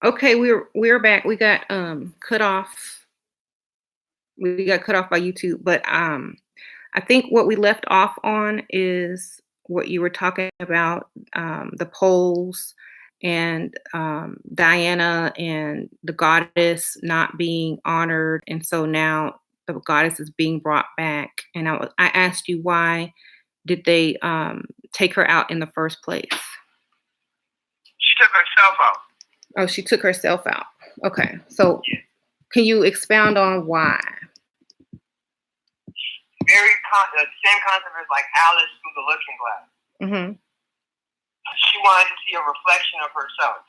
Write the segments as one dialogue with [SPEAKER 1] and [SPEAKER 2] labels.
[SPEAKER 1] Okay, we're back. We got cut off. We got cut off by YouTube, but I think what we left off on is what you were talking about, the poles and Diana and the goddess not being honored, and so now the goddess is being brought back. And I asked you, why did they take her out in the first place?
[SPEAKER 2] She took herself out.
[SPEAKER 1] Oh, she took herself out. Okay, so can you expound on why?
[SPEAKER 2] The same concept as like Alice through the looking glass.
[SPEAKER 1] Mm-hmm.
[SPEAKER 2] She wanted to see a reflection of herself.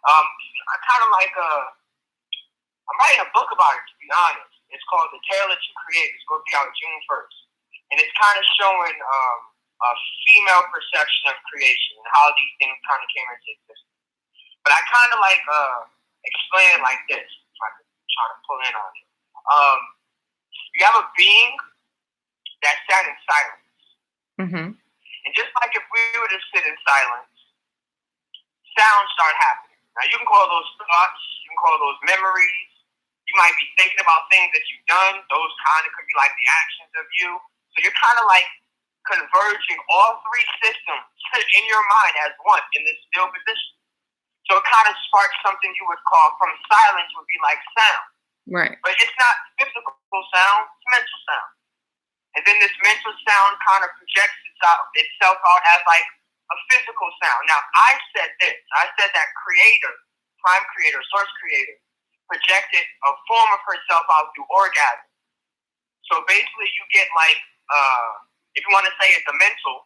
[SPEAKER 2] I kind of like I'm writing a book about it, to be honest. It's called The Tale That You Create. It's going to be out June 1st. And it's kind of showing a female perception of creation and how these things kind of came into existence. But I kind of like explain like this, trying to pull in on it. You have a being that sat in silence.
[SPEAKER 1] Mm-hmm.
[SPEAKER 2] And just like if we were to sit in silence, sounds start happening. Now you can call those thoughts, you can call those memories. You might be thinking about things that you've done. Those kind of could be like the actions of you. So you're kind of like converging all three systems in your mind as one in this still position. So it kind of sparks something you would call, from silence would be like sound.
[SPEAKER 1] Right.
[SPEAKER 2] But it's not physical sound, it's mental sound. And then this mental sound kind of projects itself out as like a physical sound. Now, I said that creator, prime creator, source creator, projected a form of herself out through orgasm. So basically you get like, if you want to say it's a mental,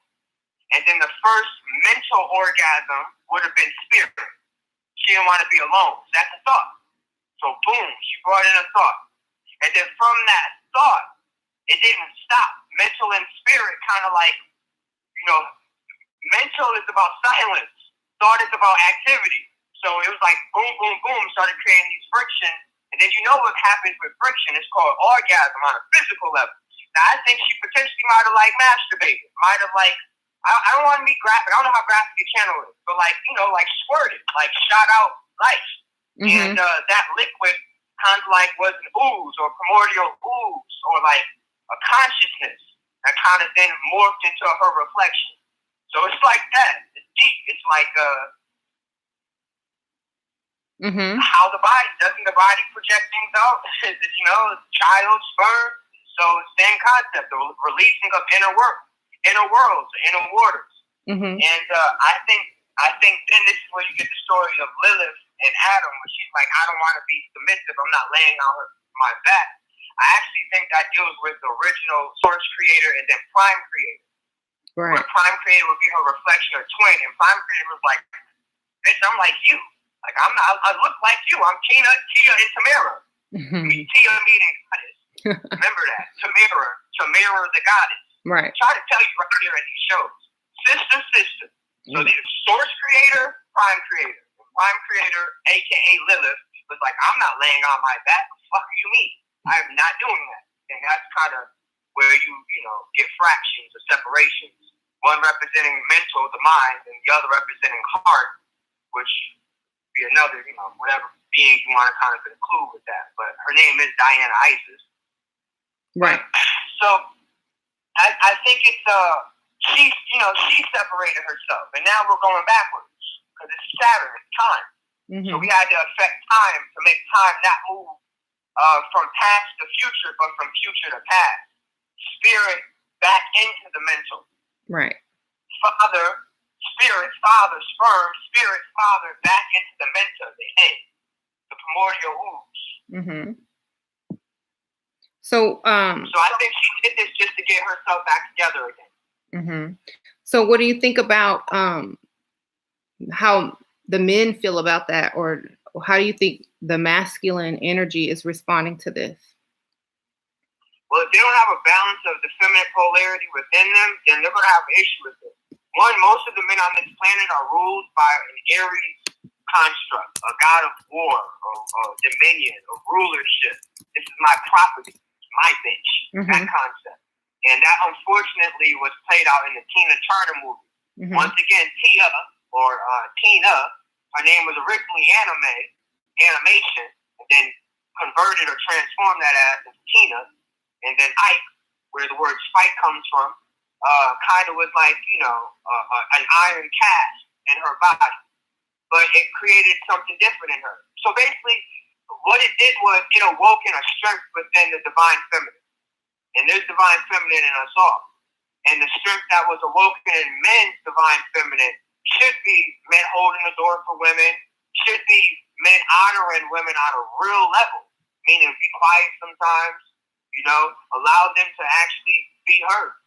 [SPEAKER 2] and then the first mental orgasm would have been spirit. She didn't want to be alone. That's a thought. So boom, she brought in a thought. And then from that thought, it didn't stop. Mental and spirit kind of like, mental is about silence. Thought is about activity. So it was like boom, boom, boom, started creating these friction. And then you know what happens with friction? It's called orgasm on a physical level. Now I think she potentially might have like masturbated. Might have like, I don't want to be graphic. I don't know how graphic your channel is. But like, like squirted. Like shot out life. Mm-hmm. And that liquid kind of like was an ooze or primordial ooze or like a consciousness that kind of then morphed into her reflection. So it's like that. It's deep. It's like how the body, doesn't the body project things out? Is it, child, sperm? So same concept, the releasing of inner worlds, inner waters. Mm-hmm. And I think then this is where you get the story of Lilith and Adam, where she's like, I don't want to be submissive. I'm not laying on my back. I actually think that deals with the original source creator and then prime creator. Right. Where prime creator would be her reflection or twin, and prime creator was like, bitch, I'm like you. Like I look like you. I'm Tia and Tamara. Mm-hmm. Tia meaning goddess. Remember that. Tamara the goddess.
[SPEAKER 1] Right.
[SPEAKER 2] I try to tell you right here in these shows. Sister. So the source creator, prime creator. Prime creator, aka Lilith, was like, I'm not laying on my back. What the fuck you mean? I am not doing that. And that's kind of where you get fractions or separations. One representing mental, the mind, and the other representing heart, which would be another, whatever being you want to kind of include with that. But her name is Diana Isis.
[SPEAKER 1] Right.
[SPEAKER 2] So I think it's she separated herself, and now we're going backwards because it's Saturn, it's time. Mm-hmm. So we had to affect time to make time not move from past to future, but from future to past. Spirit back into the mental.
[SPEAKER 1] Right.
[SPEAKER 2] Spirit, father, sperm, spirit, father, back into the mental, the head, the primordial ooze. Mm-hmm.
[SPEAKER 1] So
[SPEAKER 2] I think she did this just to get herself back together again.
[SPEAKER 1] Mm-hmm. So what do you think about how the men feel about that, or how do you think the masculine energy is responding to this?
[SPEAKER 2] Well, if they don't have a balance of the feminine polarity within them, then they're going to have an issue with it. One, most of the men on this planet are ruled by an Aries construct, a god of war, or dominion, or rulership. This is my property, my bitch, that concept. And that, unfortunately, was played out in the Tina Turner movie. Mm-hmm. Once again, Tina, her name was originally animation, and then converted or transformed that ass into Tina, and then Ike, where the word spike comes from, kind of was like, an iron cast in her body, but it created something different in her. So basically, what it did was it awoke in a strength within the divine feminine, and there's divine feminine in us all. And the strength that was awoken in men's divine feminine should be men holding the door for women, should be men honoring women on a real level, meaning be quiet sometimes, allow them to actually be heard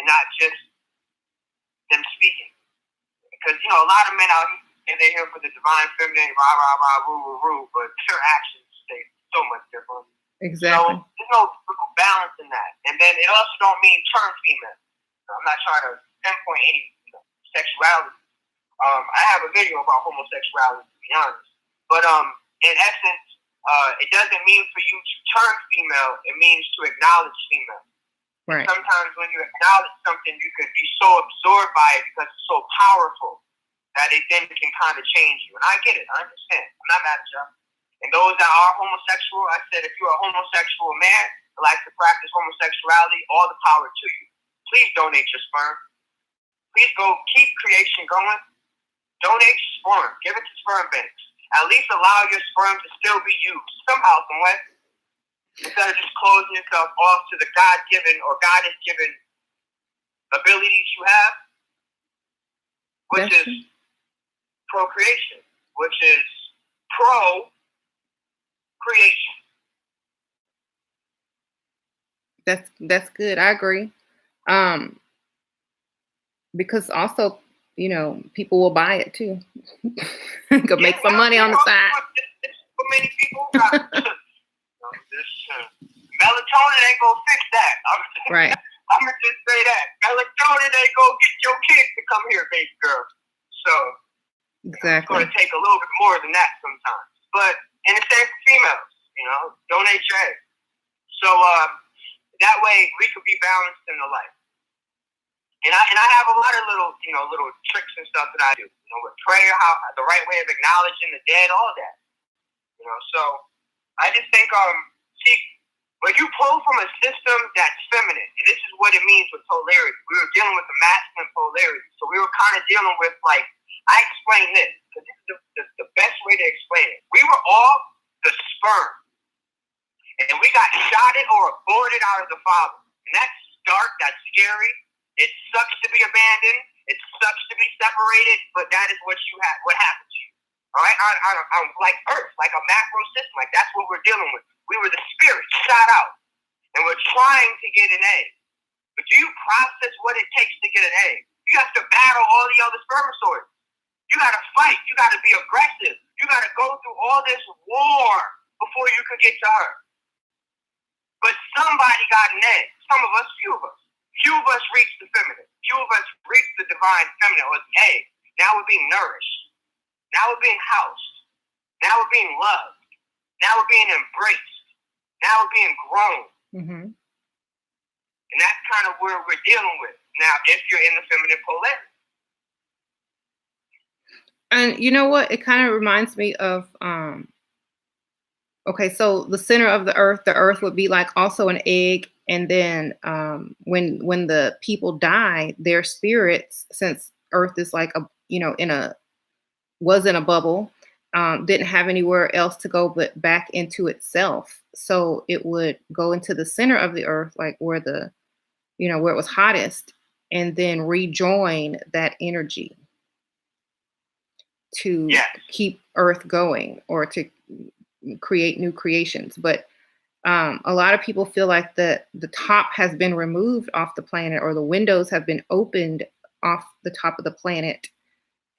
[SPEAKER 2] and not just them speaking. Because, a lot of men out here, they're here for the divine feminine, rah, rah, rah, roo, roo, roo, but their actions stay so much different.
[SPEAKER 1] Exactly.
[SPEAKER 2] So there's no balance in that. And then it also don't mean turn female. I'm not trying to pinpoint any sexuality. I have a video about homosexuality, to be honest. But in essence, it doesn't mean for you to turn female. It means to acknowledge female.
[SPEAKER 1] Right.
[SPEAKER 2] Sometimes when you acknowledge something, you could be so absorbed by it because it's so powerful that it then can kind of change you. And I get it. I understand. I'm not mad at y'all. And those that are homosexual, I said, if you're a homosexual man that likes to practice homosexuality, all the power to you. Please donate your sperm. Please go keep creation going. Donate your sperm. Give it to sperm banks. At least allow your sperm to still be used somehow, some way. Instead of just closing yourself off to the God-given or God-given abilities you have, which is procreation, which is pro-creation.
[SPEAKER 1] That's good. I agree. Because also, people will buy it too. Could make some money on the side.
[SPEAKER 2] So many people got this melatonin ain't gonna fix that.
[SPEAKER 1] Right.
[SPEAKER 2] I'm gonna just say that melatonin ain't gonna get your kids to come here, baby girl. So
[SPEAKER 1] exactly.
[SPEAKER 2] It's gonna take a little bit more than that sometimes. But and the same for females, donate your egg. So that way we could be balanced in the life. And I have a lot of little tricks and stuff that I do. With prayer, how the right way of acknowledging the dead, all that. So I just think see, when you pull from a system that's feminine, and this is what it means with polarity. We were dealing with the masculine polarity, so we were kind of dealing with I explained this because this is the best way to explain it. We were all the sperm, and we got shotted or aborted out of the father, and that's dark, that's scary. It sucks to be abandoned. It sucks to be separated, but that is what what happened to you. All right, on like Earth, like a macro system, like that's what we're dealing with. We were the spirit shot out, and we're trying to get an egg. But do you process what it takes to get an egg? You have to battle all the other spermatozoids. You got to fight. You got to be aggressive. You got to go through all this war before you could get to her. But somebody got an egg. Some of us, few of us. Few of us reached the feminine. Few of us reached the divine feminine or the egg. Now we're being nourished. Now we're being housed. Now we're being loved. Now we're being embraced. Now we're being grown.
[SPEAKER 1] Mm-hmm.
[SPEAKER 2] And that's kind of where we're dealing with. Now, if you're in the feminine polarity.
[SPEAKER 1] And you know what? It kind of reminds me of, okay, so the center of the earth would be like also an egg. And then when the people die, their spirits, since earth is like was in a bubble, didn't have anywhere else to go but back into itself. So it would go into the center of the earth, like where where it was hottest, and then rejoin that energy to keep earth going or to create new creations. But a lot of people feel like the top has been removed off the planet, or the windows have been opened off the top of the planet.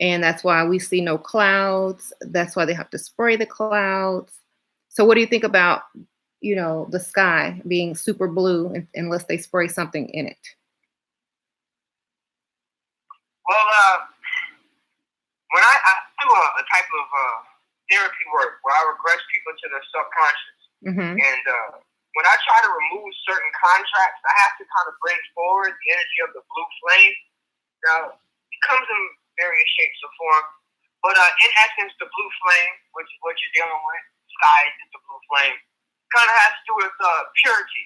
[SPEAKER 1] And that's why we see no clouds. That's why they have to spray the clouds. So what do you think about, the sky being super blue unless they spray something in it?
[SPEAKER 2] Well, when I do a type of therapy work where I regress people to their subconscious,
[SPEAKER 1] mm-hmm.
[SPEAKER 2] and when I try to remove certain contracts, I have to kind of bring forward the energy of the blue flame. Now, it comes in various shapes or form, But in essence, the blue flame, which is what you're dealing with, sky is the blue flame, kind of has to do with purity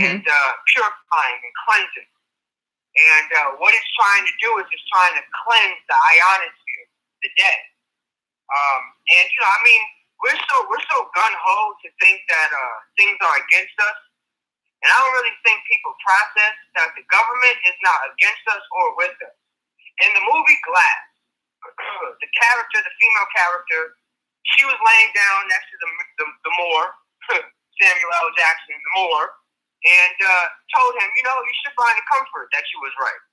[SPEAKER 2] and purifying and cleansing. And what it's trying to do is it's trying to cleanse the ionosphere, the dead. And I mean, we're so gun ho to think that things are against us, and I don't really think people process that the government is not against us or with us. In the movie Glass, the female character, she was laying down next to the Moor, Samuel L. Jackson, the Moor, and told him, you should find the comfort that she was right.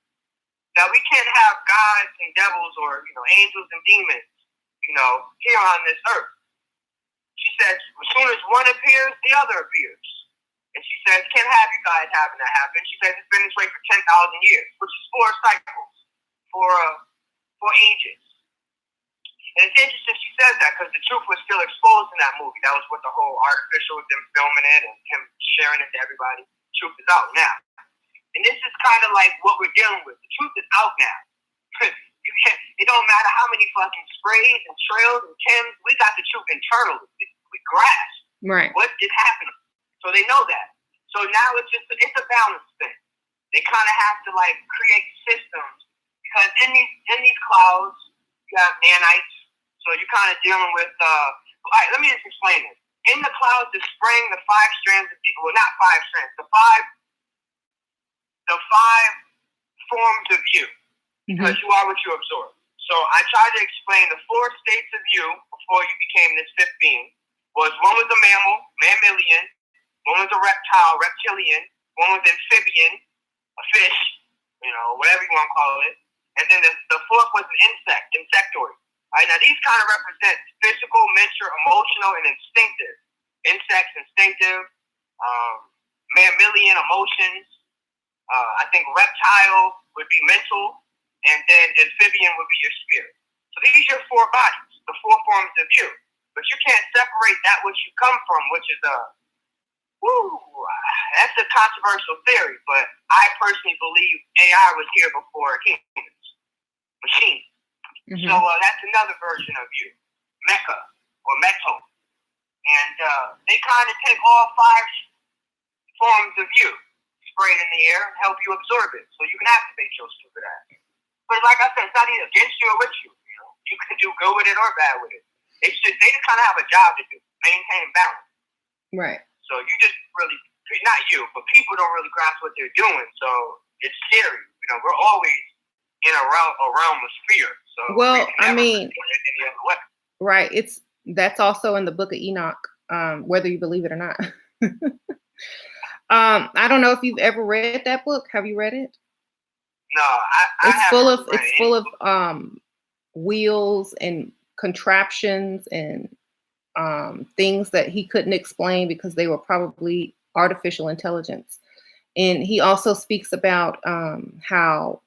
[SPEAKER 2] That we can't have gods and devils or angels and demons, here on this earth. She says, as soon as one appears, the other appears. And she says, can't have you guys having that happen. She says it's been this way for 10,000 years, which is 4 cycles for ages. And it's interesting she says that because the truth was still exposed in that movie. That was what the whole artificial, them filming it and him sharing it to everybody. The truth is out now. And this is kind of like what we're dealing with. The truth is out now. It don't matter how many fucking sprays and trails and Tims. We got the truth internally. We grasp what is happening. So they know that. So now it's a balance thing. They kind of have to create systems because in these clouds you have nanites. So you're kind of dealing with. All right, let me just explain it. In the clouds, the spring, the 5 strands of not 5 strands. The five forms of you. Because you are what you absorb. So I tried to explain the 4 states of you before you became this 5th being. One was a mammal, mammalian. One was a reptile, reptilian. One was amphibian, a fish, whatever you want to call it. And then the 4th was an insect, insectoid. All right, now these kind of represent physical, mental, emotional, and instinctive. Insects, instinctive. Mammalian, emotions. I think reptile would be mental. And then amphibian would be your spirit. So these are your 4 bodies, the 4 forms of you. But you can't separate that which you come from, which is that's a controversial theory. But I personally believe AI was here before humans, machines. So that's another version of you, mecha or meto. And they kind of take all 5 forms of you, spray it in the air, and help you absorb it, so you can activate your stupid ass. But like I said, it's not either against you or with you. You can do good with it or bad with it. They just kind of have a job to do, maintain balance. Right. So you just really, not you, but people don't really grasp what they're doing. So it's scary. We're always in a realm of fear. So I mean, right. That's also in the book of Enoch, whether you believe it or not. I don't know if you've ever read that book. Have you read it? No, it's full of wheels and contraptions and things that he couldn't explain because they were probably artificial intelligence. And he also speaks about how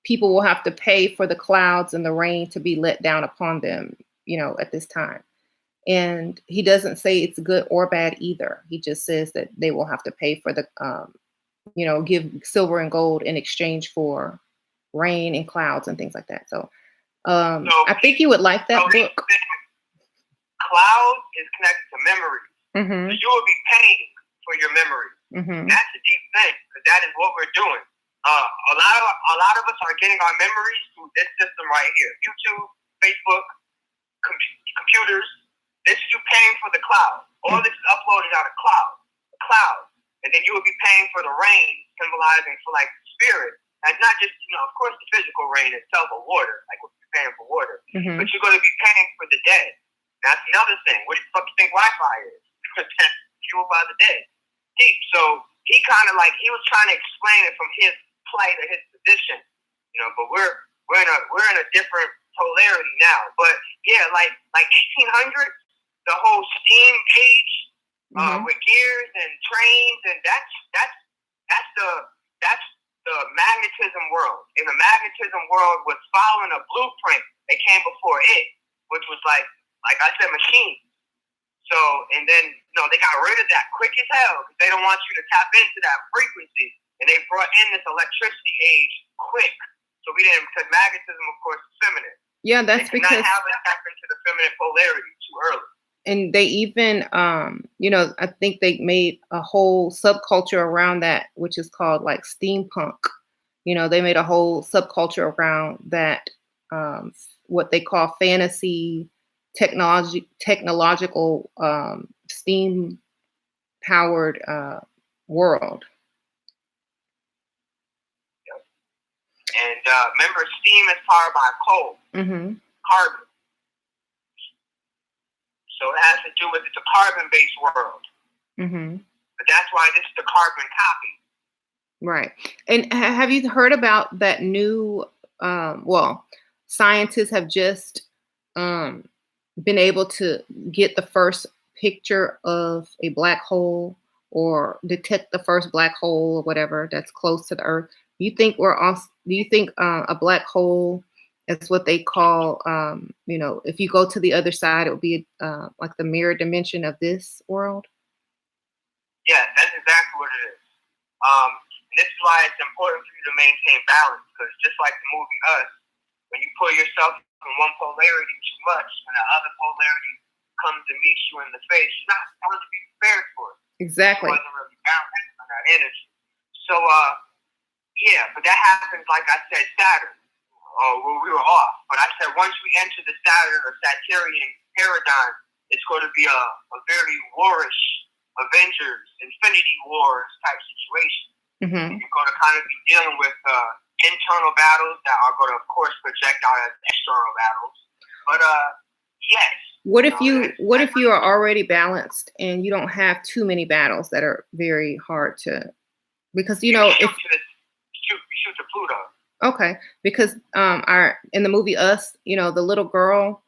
[SPEAKER 2] people will have to pay for the clouds and the rain to be let down upon them, at this time. And he doesn't say it's good or bad either. He just says that they will have to pay for the give silver and gold in exchange for rain and clouds and things like that. So I think you would like that book. Cloud is connected to memory. So you will be paying for your memory. That's a deep thing because that is what we're doing. A lot of us are getting our memories through this system right here: YouTube, Facebook, computers. This is you paying for the cloud. All this is uploaded on a cloud. And then you will be paying for the rain, symbolizing for spirit. And not just, of course, the physical rain itself of water, like we're paying for water. But you're going to be paying for the dead. That's another thing. What do you fucking think Wi-Fi is? Fueled by the dead. Deep. So he kind of he was trying to explain it from his plight or his position. But we're in a different polarity now. But yeah, like 1800s, the whole steam age. With gears and trains, and that's the magnetism world. And the magnetism world was following a blueprint that came before it, which was like I said, machines. So, and then they got rid of that quick as hell because they don't want you to tap into that frequency, and they brought in this electricity age quick. So we didn't, because magnetism, of course, is feminine.
[SPEAKER 1] Yeah, that's
[SPEAKER 2] they cannot
[SPEAKER 1] because,
[SPEAKER 2] have us tap into the feminine polarity too early.
[SPEAKER 1] and they even, I think they made a whole subculture around that, which is called like steampunk. They made a whole subculture around that, what they call fantasy technological, steam powered world.
[SPEAKER 2] Yep. And remember, steam is powered by coal,
[SPEAKER 1] Mm-hmm.
[SPEAKER 2] carbon. So it has to do with it's a carbon-based world.
[SPEAKER 1] Mm-hmm.
[SPEAKER 2] But that's why this is the carbon copy.
[SPEAKER 1] Right. And have you heard about that new, scientists have just um, been able to get the first picture of a black hole, or detect the first black hole or whatever that's close to the Earth. Do you think a black hole is what they call, if you go to the other side, it would be like the mirror dimension of this world?
[SPEAKER 2] Yeah, that's exactly what it is. And this is why it's important for you to maintain balance, because just like the movie Us, when you pull yourself from one polarity too much, and the other polarity comes to meet you in the face, you're not going to be prepared for it.
[SPEAKER 1] Exactly.
[SPEAKER 2] It wasn't really balanced on that energy. So, yeah, but that happens, like I said, Saturn. Well, we were off. But I said once we enter the Saturn or Saturnian paradigm, it's going to be a very warish Avengers, Infinity Wars type situation.
[SPEAKER 1] Mm-hmm.
[SPEAKER 2] You're going to kind of be dealing with internal battles that are going to, of course, project out as external battles. But yes.
[SPEAKER 1] What if you are already balanced and you don't have too many battles that are very hard to, because
[SPEAKER 2] if shoot to Pluto.
[SPEAKER 1] Okay, because in the movie Us, the little girl,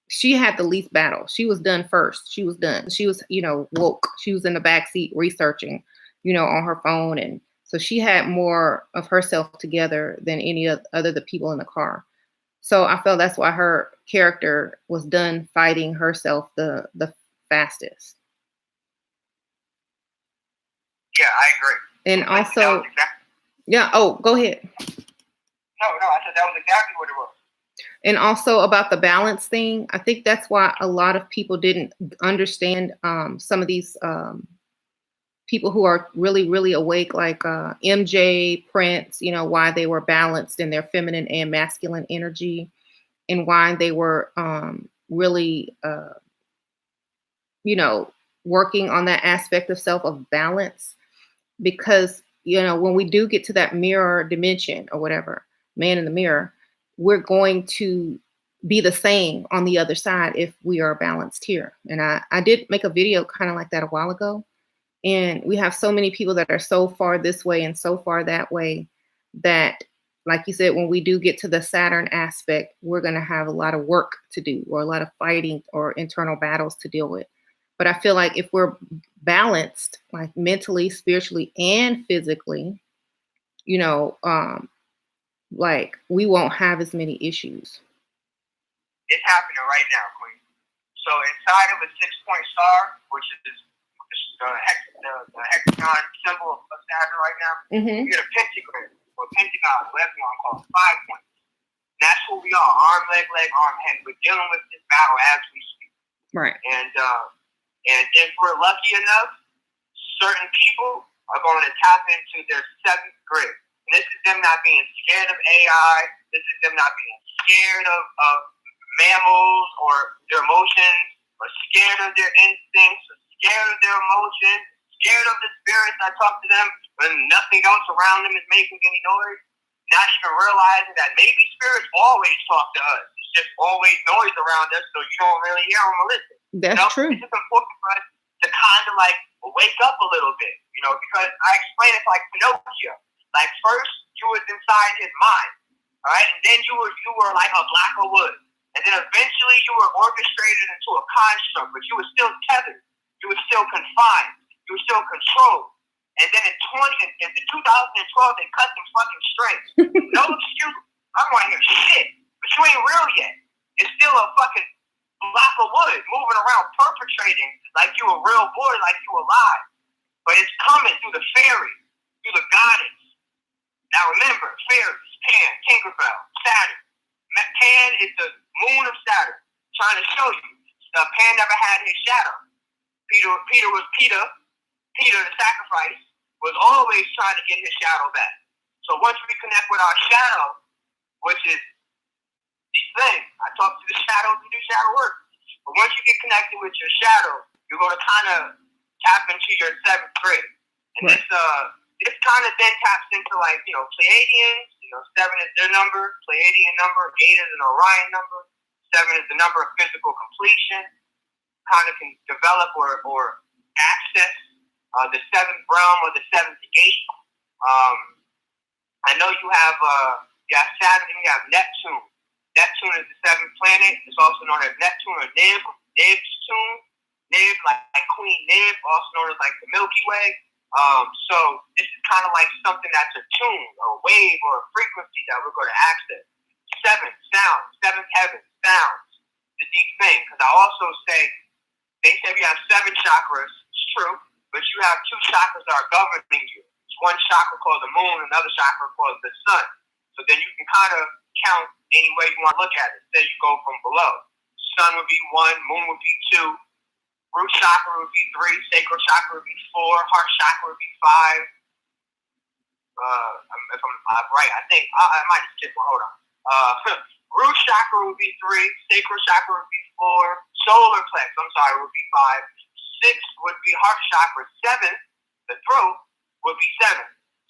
[SPEAKER 1] she had the least battle. She was done first. She was done. She was, woke. She was in the back seat researching, on her phone, and so she had more of herself together than any other the people in the car. So I felt that's why her character was done fighting herself the fastest.
[SPEAKER 2] Yeah, I agree.
[SPEAKER 1] And also, yeah. Oh, go ahead.
[SPEAKER 2] No, I said that was exactly what it was.
[SPEAKER 1] And also about the balance thing, I think that's why a lot of people didn't understand some of these people who are really, really awake, like MJ, Prince, why they were balanced in their feminine and masculine energy, and why they were really, working on that aspect of self of balance. Because, when we do get to that mirror dimension or whatever, man in the mirror, we're going to be the same on the other side if we are balanced here. And I did make a video kind of like that a while ago. And we have so many people that are so far this way and so far that way that, like you said, when we do get to the Saturn aspect, we're going to have a lot of work to do, or a lot of fighting or internal battles to deal with. But I feel like if we're balanced, like mentally, spiritually, and physically, like we won't have as many issues.
[SPEAKER 2] It's happening right now, Queen. So inside of a 6-point star, which is the hexagon symbol of Saturn right now, you get a pentagram or pentagon, whatever you want to call it, 5 points. That's who we are: arm, leg, arm, head. We're dealing with this battle as we speak.
[SPEAKER 1] Right.
[SPEAKER 2] And if we're lucky enough, certain people are going to tap into their 7th grid. And this is them not being scared of AI. This is them not being scared of mammals or their emotions, or scared of their instincts, or scared of their emotions, scared of the spirits that talk to them when nothing else around them is making any noise. Not even realizing that maybe spirits always talk to us. It's just always noise around us, so you don't really hear them or listen.
[SPEAKER 1] That's true.
[SPEAKER 2] It's just important for us to kind of like wake up a little bit, because I explain it like Pinocchio. Like first you was inside his mind, all right, and then you were like a block of wood, and then eventually you were orchestrated into a construct, but you were still tethered, you were still confined, you were still controlled. And then in 2012 they cut some fucking strings. No excuse. I want to hear shit, but you ain't real yet. It's still a fucking block of wood moving around, perpetrating like you a real boy, like you alive. But it's coming through the fairy, through the goddess. Now remember, fairies, Pan, Tinkerbell, Saturn, Pan is the moon of Saturn, trying to show you. Pan never had his shadow. Peter, the sacrifice, was always trying to get his shadow back. So once we connect with our shadow, which is these things, I talk to the shadows and do shadow work. But once you get connected with your shadow, you're going to kind of tap into your seventh grade. And this kind of then taps into Pleiadians. 7 is their number, Pleiadian number, 8 is an Orion number, 7 is the number of physical completion. Kind of can develop or access the seventh realm or the seventh gate. I know you have Saturn and you have Neptune. Neptune is the seventh planet. It's also known as Neptune or Nib's tune. Nib, like Queen Nib, also known as like the Milky Way. So this is kind of like something that's a tune, a wave, or a frequency that we're going to access. 7 sounds, seventh heaven sounds, the deep thing. Because I also say, they say we have 7 chakras. It's true, but you have 2 chakras that are governing you. It's one chakra called the moon, another chakra called the sun. So then you can kind of count any way you want to look at it. Say you go from below. Sun would be 1, moon would be 2. Root chakra would be 3, sacral chakra would be 4, heart chakra would be 5. If I'm right, I think I might have skipped one. Hold on. Root chakra would be 3, sacral chakra would be 4, solar plex, would be 5. 6 would be heart chakra. 7, the throat, would be 7.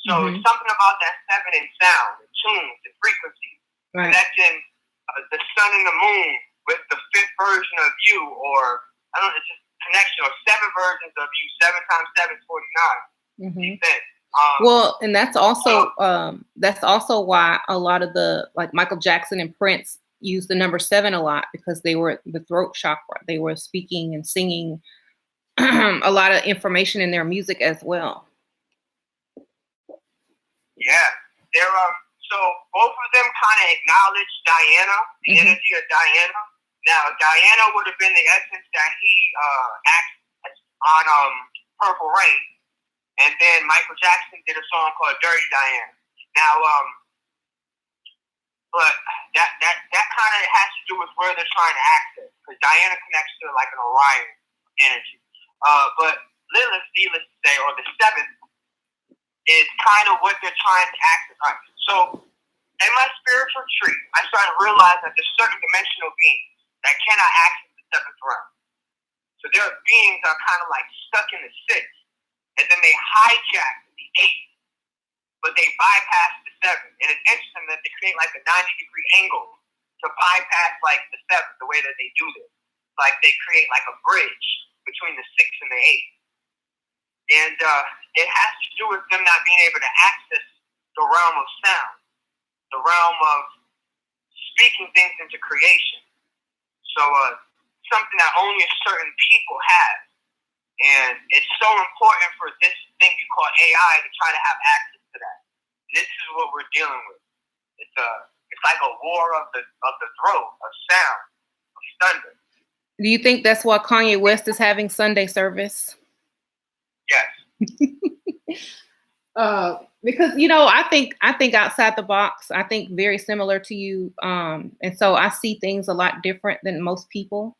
[SPEAKER 2] So it's something about that 7 in sound, the tunes, the frequencies, connecting the sun and the moon with the 5th version of you, or I don't know, it's just connection, or 7 versions of you. 7 times 7 is 49.
[SPEAKER 1] Well, and that's also why a lot of the, like Michael Jackson and Prince, use the number 7 a lot, because they were the throat chakra. They were speaking and singing a lot of information in their music as well.
[SPEAKER 2] Yeah, so both of them kind of acknowledge Diana, the energy of Diana. Now, Diana would have been the essence that he acted on Purple Rain, and then Michael Jackson did a song called Dirty Diana. Now, but that kind of has to do with where they're trying to access, because Diana connects to like an Orion energy. But Lilith, needless to say, or the 7th, is kind of what they're trying to access. All right. So, in my spiritual tree, I started to realize that there's certain dimensional beings that cannot access the 7th realm. So their beings are kind of like stuck in the 6th, and then they hijack the 8th, but they bypass the 7th. And it's interesting that they create like a 90-degree angle to bypass like the 7th, the way that they do this. Like they create like a bridge between the 6th and the 8th. And it has to do with them not being able to access the realm of sound, the realm of speaking things into creation. So something that only a certain people have. And it's so important for this thing you call AI to try to have access to that. This is what we're dealing with. It's like a war of the throat, of sound, of thunder.
[SPEAKER 1] Do you think that's why Kanye West is having Sunday service?
[SPEAKER 2] Yes.
[SPEAKER 1] Because I think outside the box. I think very similar to you, and so I see things a lot different than most people.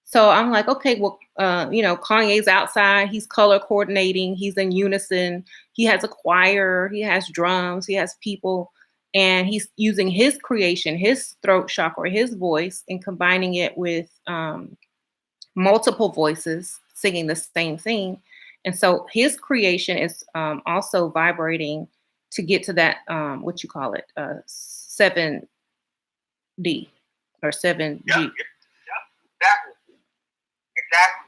[SPEAKER 1] So I'm like, okay, well, Kanye's outside. He's color coordinating. He's in unison. He has a choir. He has drums. He has people, and he's using his creation, his throat chakra, his voice, and combining it with multiple voices singing the same thing. And so his creation is also vibrating to get to that, 7D or 7G.
[SPEAKER 2] Yeah, exactly.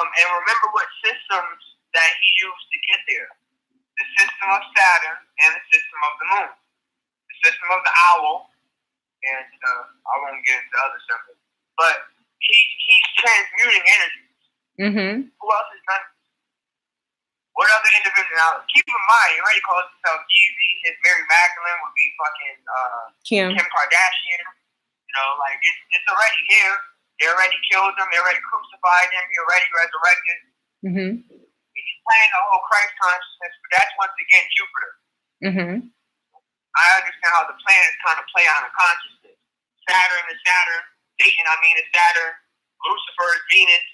[SPEAKER 2] And remember what systems that he used to get there. The system of Saturn and the system of the moon. The system of the owl, and I won't get into other symbols. But he's transmuting energy. Who else is done? What other individual? Now, keep in mind, he already calls himself Yeezy. His Mary Magdalene would be fucking Kim Kardashian. It's already here. They already killed him. They already crucified him. He already resurrected. He's playing the whole Christ consciousness, but that's once again Jupiter. I understand how the planets kind of play on a consciousness. Saturn is Saturn. Satan, is Saturn. Lucifer is Venus.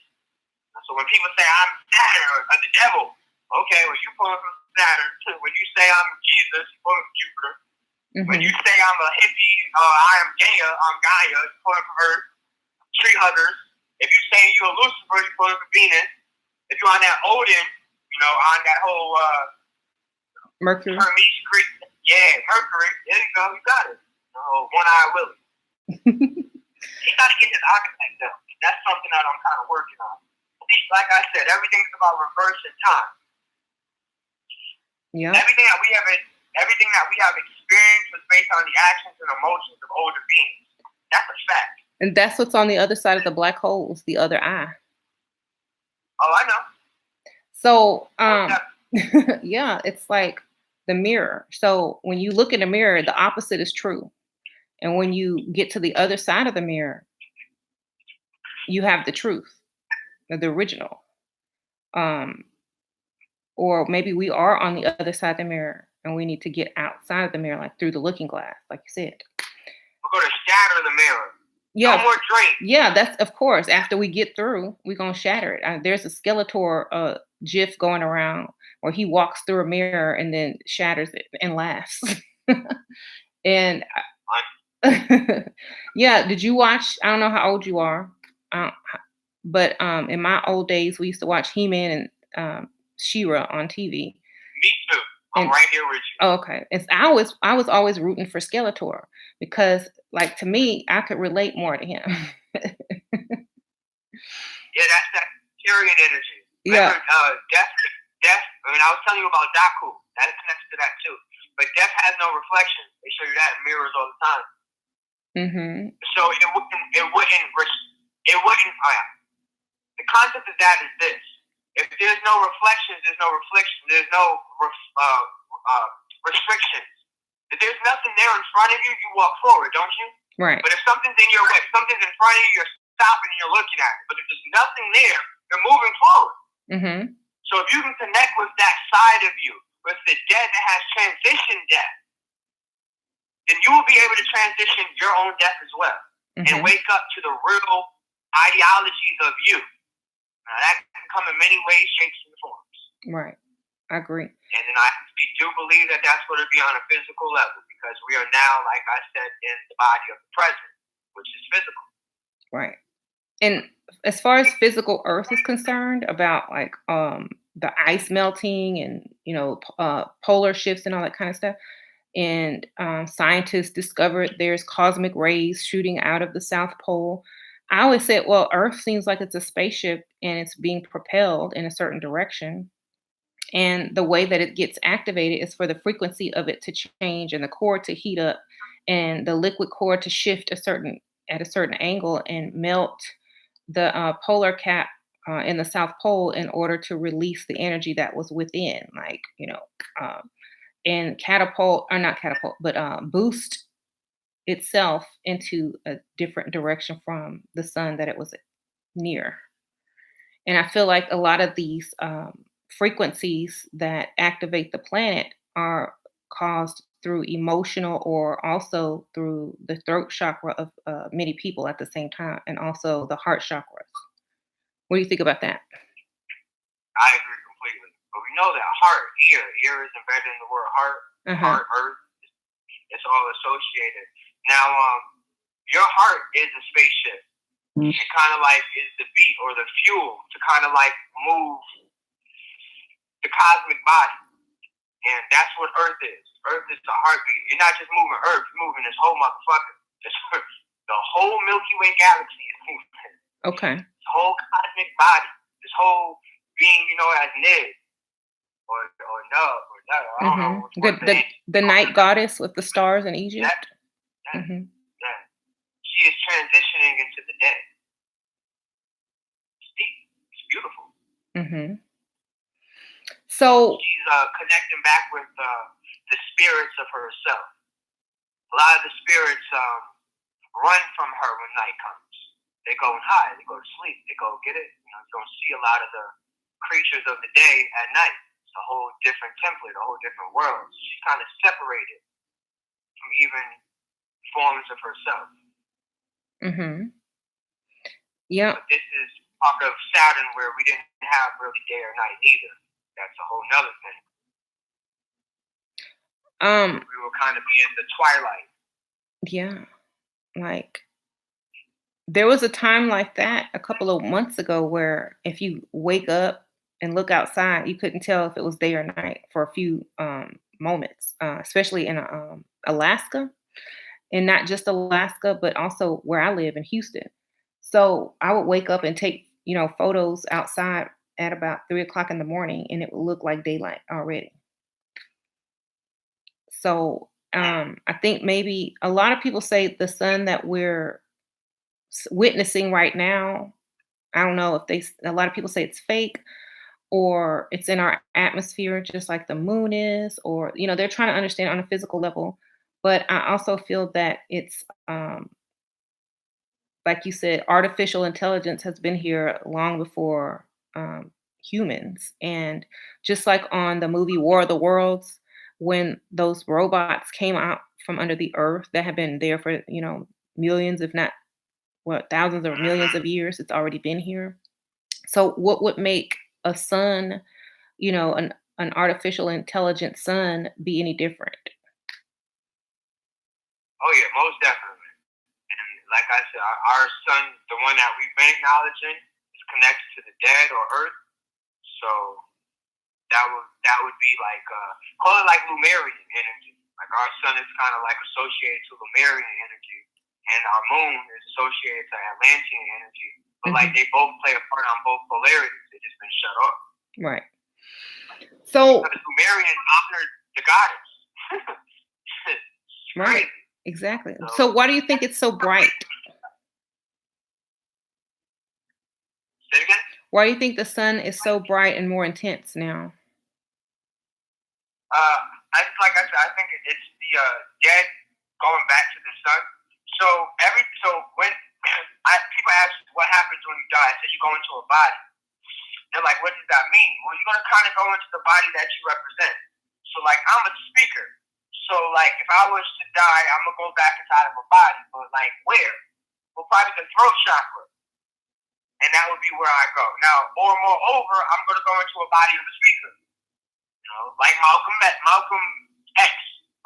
[SPEAKER 2] So when people say I'm Saturn or the devil, okay, well you pulling from Saturn. When you say I'm Jesus, you pulling from Jupiter. Mm-hmm. When you say I'm a hippie, I am Gaia, I'm Gaia, you pulling from Earth. Tree huggers. If you say you're a Lucifer, you pulling from Venus. If you're on that Odin, on that whole
[SPEAKER 1] Mercury.
[SPEAKER 2] Hermes Greek, Mercury. There you go, you got it. One-Eye Willie. He got to get his architect done. That's something that I'm kind of working on. Like I said, everything's about reversing time.
[SPEAKER 1] Yeah.
[SPEAKER 2] Everything that we have experienced was based on the actions and emotions of older beings. That's a fact.
[SPEAKER 1] And that's what's on the other side of the black holes, the other eye.
[SPEAKER 2] Oh, I know.
[SPEAKER 1] So, yeah, it's like the mirror. So when you look in the mirror, the opposite is true. And when you get to the other side of the mirror, you have the truth, the original. Or maybe we are on the other side of the mirror and we need to get outside of the mirror, like through the looking glass, like you said.
[SPEAKER 2] We're going to shatter the mirror.
[SPEAKER 1] Yeah.
[SPEAKER 2] No more dreams.
[SPEAKER 1] Yeah, that's, of course, after we get through, we're going to shatter it. There's a Skeletor GIF going around where he walks through a mirror and then shatters it and laughs. And yeah, did you watch, I don't know how old you are, but in my old days, we used to watch He-Man and She-Ra on TV.
[SPEAKER 2] Me too. I'm right here with you.
[SPEAKER 1] Oh, okay. I was always rooting for Skeletor because, like, to me, I could relate more to him.
[SPEAKER 2] Yeah, that's that Tyrion energy.
[SPEAKER 1] Yeah.
[SPEAKER 2] Remember, Death. I was telling you about Daku. That connects to that too. But Death has no reflection. They show you that in mirrors all the time.
[SPEAKER 1] Mm-hmm.
[SPEAKER 2] So it wouldn't. The concept of that is this: if there's no reflections, there's no reflection. There's no restrictions. If there's nothing there in front of you, you walk forward, don't you?
[SPEAKER 1] Right.
[SPEAKER 2] But if something's in your way, if something's in front of you, you're stopping and you're looking at it. But if there's nothing there, you're moving forward.
[SPEAKER 1] Mm-hmm.
[SPEAKER 2] So if you can connect with that side of you, with the death that has transitioned death, then you will be able to transition your own death as well. Mm-hmm. And wake up to the real ideologies of you. Now, that can come in many ways, shapes, and forms.
[SPEAKER 1] Right. I agree.
[SPEAKER 2] And then I do believe that that's going to be on a physical level because we are now, like I said, in the body of the present, which is physical.
[SPEAKER 1] Right. And as far as physical Earth is concerned, about like the ice melting and polar shifts and all that kind of stuff, and scientists discovered there's cosmic rays shooting out of the South Pole. I always said, well, Earth seems like it's a spaceship and it's being propelled in a certain direction. And the way that it gets activated is for the frequency of it to change and the core to heat up and the liquid core to shift at a certain angle and melt the polar cap in the South Pole in order to release the energy that was within, and boost itself into a different direction from the sun that it was near. And I feel like a lot of these frequencies that activate the planet are caused through emotional or also through the throat chakra of many people at the same time, and also the heart chakras. What do you think about that?
[SPEAKER 2] I agree completely. But we know that ear is embedded in the word heart, heart, earth. It's all associated. Now, your heart is a spaceship. It kind of like is the beat or the fuel to kind of like move the cosmic body. And that's what Earth is. Earth is the heartbeat. You're not just moving Earth, you're moving this whole motherfucker. The whole Milky Way galaxy is moving.
[SPEAKER 1] Okay.
[SPEAKER 2] This whole cosmic body, this whole being, as Nid or Nub or Nub. I don't know.
[SPEAKER 1] The night goddess with the stars in Egypt.
[SPEAKER 2] Yeah. She is transitioning into the day. It's deep. It's beautiful.
[SPEAKER 1] Mm-hmm. So
[SPEAKER 2] she's connecting back with the spirits of herself. A lot of the spirits run from her when night comes. They go and hide. They go to sleep. They go get it. You don't see a lot of the creatures of the day at night. It's a whole different template, a whole different world. She's kind of separated from even forms of herself.
[SPEAKER 1] Mhm. Yep.
[SPEAKER 2] But this is part of Saturn where we didn't have really day or night neither. That's a whole nother thing.
[SPEAKER 1] Um,
[SPEAKER 2] We were kind of in the twilight.
[SPEAKER 1] yeah, like there was a time like that a couple of months ago where if you wake up and look outside, you couldn't tell if it was day or night for a few moments, especially in Alaska, and not just Alaska, but also where I live in Houston. So I would wake up and take, photos outside at about 3 o'clock in the morning, and it would look like daylight already. So I think maybe a lot of people say the sun that we're witnessing right now. I don't know if a lot of people say it's fake or it's in our atmosphere, just like the moon is, or, they're trying to understand on a physical level. But I also feel that it's, like you said, artificial intelligence has been here long before humans. And just like on the movie War of the Worlds, when those robots came out from under the earth that have been there for, millions, if not what, thousands or millions of years, it's already been here. So what would make a sun, an artificial intelligent sun be any different?
[SPEAKER 2] Oh yeah, most definitely. And like I said, our sun, the one that we've been acknowledging, is connected to the dead or Earth. So that would be like call it like Lumerian energy. Like our sun is kind of like associated to Lumerian energy, and our moon is associated to Atlantean energy. But like
[SPEAKER 1] Mhm.
[SPEAKER 2] they both play a part on both polarities. They just been shut off.
[SPEAKER 1] Right. So
[SPEAKER 2] Because Lumerian honored the goddess. It's
[SPEAKER 1] right,
[SPEAKER 2] crazy.
[SPEAKER 1] exactly.
[SPEAKER 2] So
[SPEAKER 1] So why do you think it's so bright?
[SPEAKER 2] say it again.
[SPEAKER 1] Why do you think the sun is so bright and more intense now?
[SPEAKER 2] Uh, like I said, I think it's the dead going back to the sun. So when people ask what happens when you die, I say you go into a body. They're like, what does that mean? Well, you're gonna kind of go into the body that you represent. So like I'm a speaker. So like if I was to die, I'm gonna go back inside of a body. But like where? Well, probably the throat chakra, and that would be where I go. Now, or moreover, I'm gonna go into a body of a speaker. Like Malcolm X.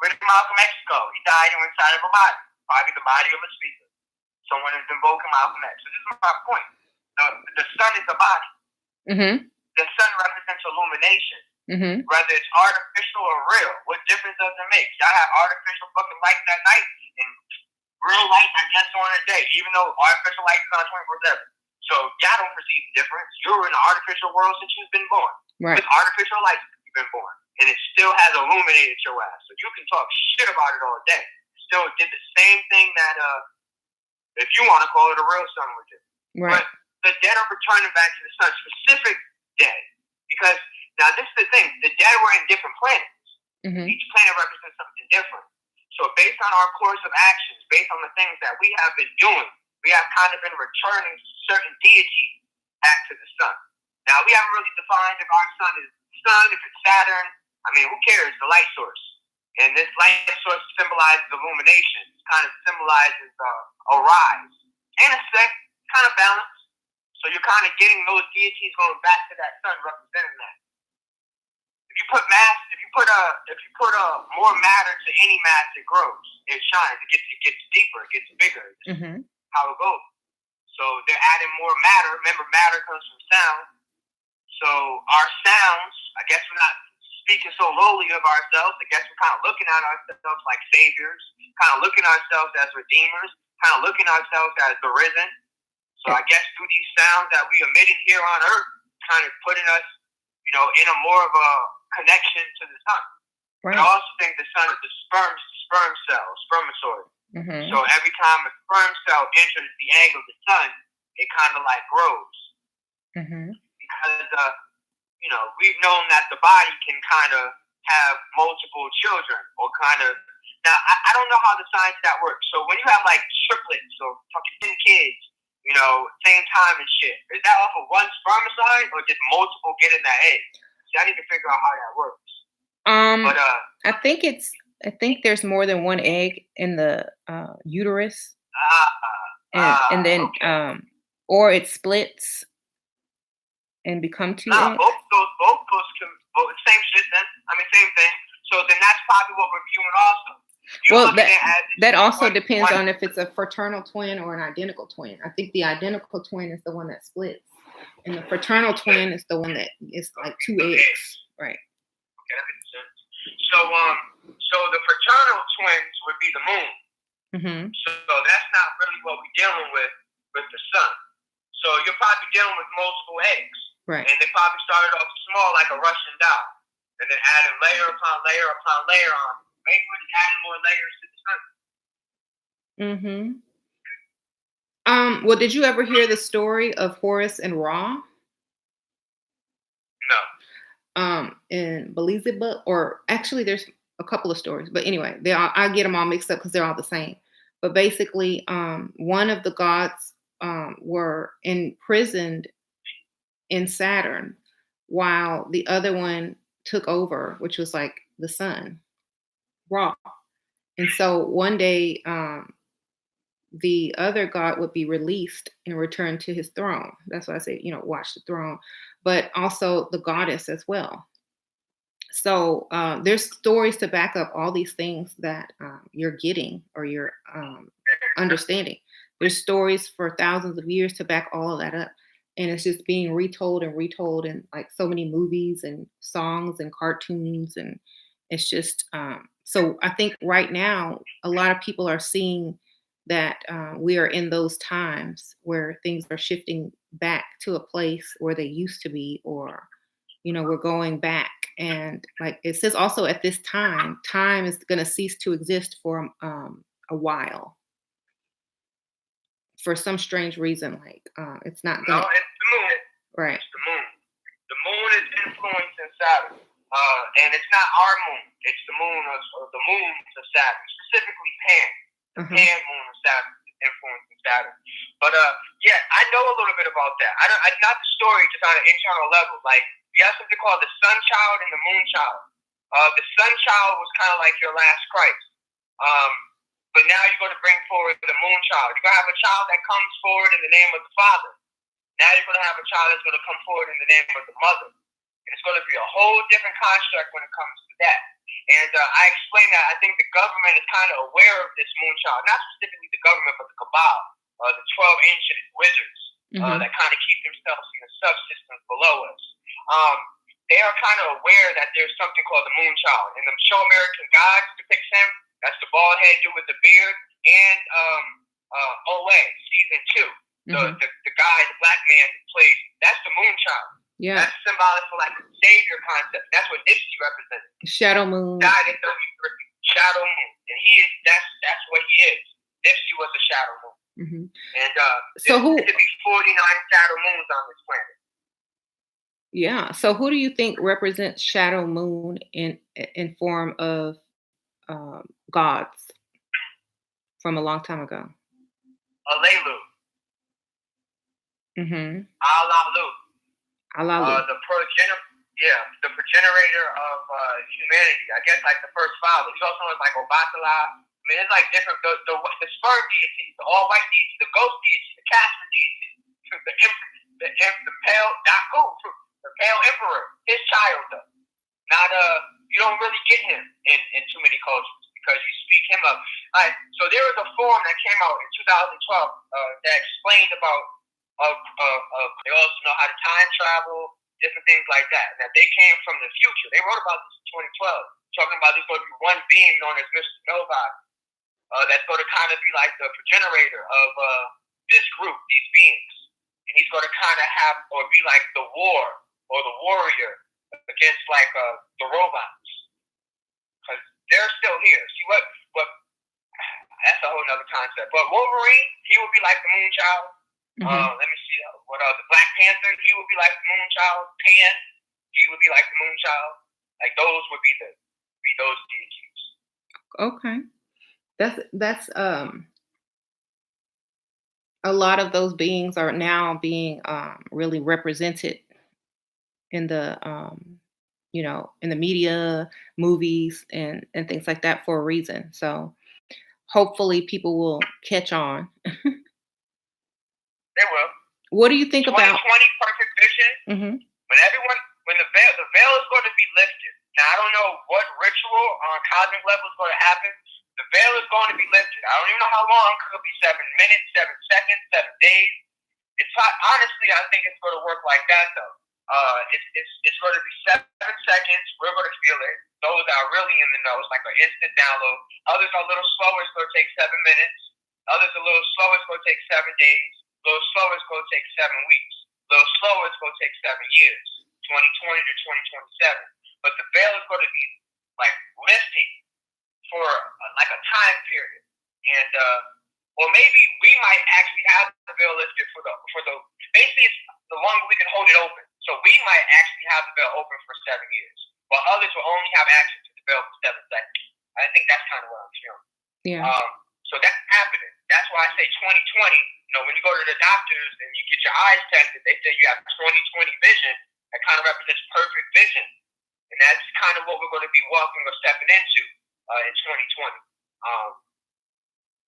[SPEAKER 2] Where did Malcolm X go? He died inside of a body, probably the body of a speaker. Someone is invoking Malcolm X. So this is my point. The sun is a body.
[SPEAKER 1] Mhm.
[SPEAKER 2] The sun represents illumination.
[SPEAKER 1] Mhm.
[SPEAKER 2] Whether it's artificial or real, what difference does it make? Y'all have artificial fucking lights at night and real light, I guess, on a day, even though artificial light is on 24/7. So y'all don't perceive the difference. You're in an artificial world since you've been born.
[SPEAKER 1] Right.
[SPEAKER 2] With artificial light since you've been born. And it still has illuminated your ass. So you can talk shit about it all day. Still did the same thing that, if you want to call it, a real sun would do.
[SPEAKER 1] Right.
[SPEAKER 2] But the dead are returning back to the sun, specific dead. Because now this is the thing, the dead were in different planets.
[SPEAKER 1] Mhm.
[SPEAKER 2] Each planet represents something different. So based on our course of actions, based on the things that we have been doing, we have kind of been returning certain deities back to the sun. Now we haven't really defined if our sun is sun, if it's Saturn. I mean, who cares? The light source. And this light source symbolizes illumination. It kind of symbolizes a rise. And a set, kind of balance. So you're kind of getting those deities going back to that sun, representing that. If you put more matter to any mass, it grows, it shines, it gets deeper, it gets bigger. This is
[SPEAKER 1] Mhm.
[SPEAKER 2] how it goes. So they're adding more matter. Remember, matter comes from sound. So our sounds, I guess we're not speaking so lowly of ourselves. I guess we're kind of looking at ourselves like saviors, kind of looking at ourselves as redeemers, kind of looking at ourselves as the risen. So I guess through these sounds that we emitted here on Earth, kind of putting us, in a more of a connection to the sun.
[SPEAKER 1] Right.
[SPEAKER 2] But I also think the sun is the sperm cell, spermatozoid.
[SPEAKER 1] Mhm.
[SPEAKER 2] So every time a sperm cell enters the egg of the sun, it kind of like grows.
[SPEAKER 1] Mhm.
[SPEAKER 2] Because we've known that the body can kind of have multiple children, or kind of. Now I don't know how the science that works. So when you have like triplets or fucking 10 kids, same time and shit, is that off of one spermicide or just multiple get in that egg? See, I need to figure out how that works. But
[SPEAKER 1] I think there's more than one egg in the uterus. and then
[SPEAKER 2] Okay.
[SPEAKER 1] or it splits and become two
[SPEAKER 2] Nah,
[SPEAKER 1] eggs.
[SPEAKER 2] both those can, both, same shit then. I mean, same thing. So then that's probably what we're viewing also. You're
[SPEAKER 1] Well,
[SPEAKER 2] looking at it
[SPEAKER 1] that
[SPEAKER 2] as
[SPEAKER 1] also
[SPEAKER 2] one,
[SPEAKER 1] depends
[SPEAKER 2] one.
[SPEAKER 1] on if it's a fraternal twin or an identical twin. I think the identical twin is the one that splits, and the fraternal twin is the one that is like two eggs, right?
[SPEAKER 2] Okay, that makes sense. So the fraternal twins would be the moon.
[SPEAKER 1] Mm-hmm.
[SPEAKER 2] So that's not really what we're dealing with the sun. So you're probably dealing with multiple eggs.
[SPEAKER 1] Right.
[SPEAKER 2] And they probably started off small like a Russian doll. And then added layer upon layer upon layer on. Maybe we're just adding more layers to the sun.
[SPEAKER 1] Mm-hmm. Well, did you ever hear the story of Horus and Ra?
[SPEAKER 2] No.
[SPEAKER 1] In Beelzebub, or actually, there's a couple of stories, but anyway, I get them all mixed up because they're all the same. But basically, one of the gods were imprisoned in Saturn, while the other one took over, which was like the sun, Ra. And so one day, the other god would be released and return to his throne. That's why I say, watch the throne, but also the goddess as well. So there's stories to back up all these things that you're getting or you're understanding. There's stories for thousands of years to back all of that up. And it's just being retold and retold in like so many movies and songs and cartoons. And it's just, so I think right now, a lot of people are seeing that we are in those times where things are shifting back to a place where they used to be, or we're going back. And like it says also, at this time is going to cease to exist for a while, for some strange reason. Like it's not
[SPEAKER 2] No,
[SPEAKER 1] gonna.
[SPEAKER 2] it's the moon.
[SPEAKER 1] Right.
[SPEAKER 2] It's the moon. The moon is influencing Saturn. And it's not our moon. It's the moon of the moons of Saturn, specifically Pan. The Pan moon of Saturn is influencing Saturn. But yeah, I know a little bit about that. Not the story, just on an internal level. Like, you have something called the sun child and the moon child. The sun child was kind of like your last Christ. But now you're going to bring forward the moon child. You're going to have a child that comes forward in the name of the Father. Now you're going to have a child that's going to come forward in the name of the Mother. And it's going to be a whole different construct when it comes to that. And I explained that I think the government is kind of aware of this moon child. Not specifically the government, but the Cabal, the 12 ancient wizards that kind of keep themselves in the subsystems below us. They are kind of aware that there's something called the moon child. And the show American Gods depicts him. That's the bald head dude with the beard. And OA, season 2. The guy, the black man who plays, that's the moon child.
[SPEAKER 1] Yeah.
[SPEAKER 2] That's symbolic for like the savior concept. That's what Nipsey represents.
[SPEAKER 1] Shadow moon.
[SPEAKER 2] Died in 33. Shadow moon. And that's what he is. Nipsey was a shadow moon. And
[SPEAKER 1] so
[SPEAKER 2] there could be 49 shadow moons on this planet.
[SPEAKER 1] Yeah. So who do you think represents shadow moon in form of gods from a long time ago?
[SPEAKER 2] Alelu. Alalu.
[SPEAKER 1] Alalu.
[SPEAKER 2] The progenitor of humanity. I guess like the first father. He's also known as like Obatala. I mean, it's like different. The sperm deity, the all white deity, the ghost deity, the Casper deity, the pale Daku, the pale emperor. His child though. Not you don't really get him in too many cultures because you speak him up. So there was a forum that came out in 2012 that explained about they also know how to time travel, different things like that. That they came from the future. They wrote about this in 2012, talking about there's going to be one being known as Mr. Nova that's going to kind of be like the progenitor of this group, these beings. And he's going to kind of have, or be like the war or the warrior against like the robots. Because they're still here. See what that's a whole nother concept. But Wolverine, he would be like the moon child. Let me see what the Black Panther, he would be like the moon child. Pan, he would be like the moon child. Like those would be those deities.
[SPEAKER 1] Okay. That's a lot of those beings are now being really represented in the in the media, movies, and things like that for a reason. So hopefully people will catch on
[SPEAKER 2] They will.
[SPEAKER 1] What do you think about
[SPEAKER 2] 2020 perfect vision?
[SPEAKER 1] Mm-hmm.
[SPEAKER 2] When the veil is going to be lifted. Now I don't know what ritual on cosmic level is going to happen. The veil is going to be lifted. I don't even know how long. It could be 7 minutes, 7 seconds, 7 days. Honestly, I think it's going to work like that though. It's going to be 7 seconds. We're going to feel it. Those that are really in the know, it's like an instant download. Others are a little slower. It's going to take 7 minutes. Others a little slower. It's going to take 7 days. A little slower. It's going to take 7 weeks. A little slower. It's going to take 7 years. 2020 to 2027. But the veil is going to be like lifting for like a time period, and or maybe we might actually have the veil lifted for the basically it's the longer we can hold it open. So we might actually have the veil open for 7 years, while others will only have access to the veil for 7 seconds. I think that's kind of what I'm feeling.
[SPEAKER 1] Yeah.
[SPEAKER 2] So that's happening. That's why I say 2020. You know, when you go to the doctors and you get your eyes tested, they say you have 2020 vision. That kind of represents perfect vision, and that's kind of what we're going to be walking or stepping into in 2020.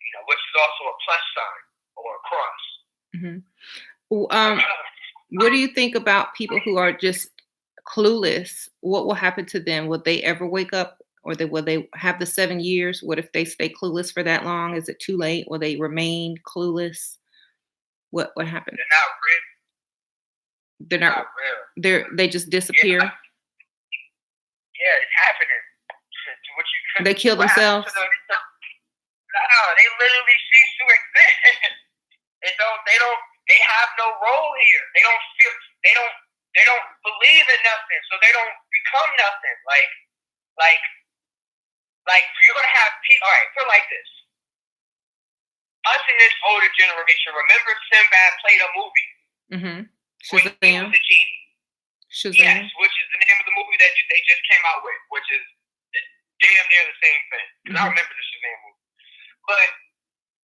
[SPEAKER 2] You know, which is also a plus sign or a cross.
[SPEAKER 1] Mm-hmm. What do you think about people who are just clueless? What will happen to them? Will they ever wake up, or will they have the 7 years? What if they stay clueless for that long? Is it too late? Will they remain clueless? What happens?
[SPEAKER 2] They're not real.
[SPEAKER 1] They're not real. They just disappear.
[SPEAKER 2] Yeah, it's happening.
[SPEAKER 1] They kill themselves.
[SPEAKER 2] No, they literally cease to exist. They have no role here. They don't believe in nothing, so they don't become nothing. Like you're gonna have people. All right, feel like this. Us in this older generation, remember Sinbad played a movie.
[SPEAKER 1] Mm-hmm.
[SPEAKER 2] Shazam. He was a genie.
[SPEAKER 1] Shazam.
[SPEAKER 2] Yes, which is the name of the movie that they just came out with, which is damn near the same thing. Because I remember the Shazam movie. But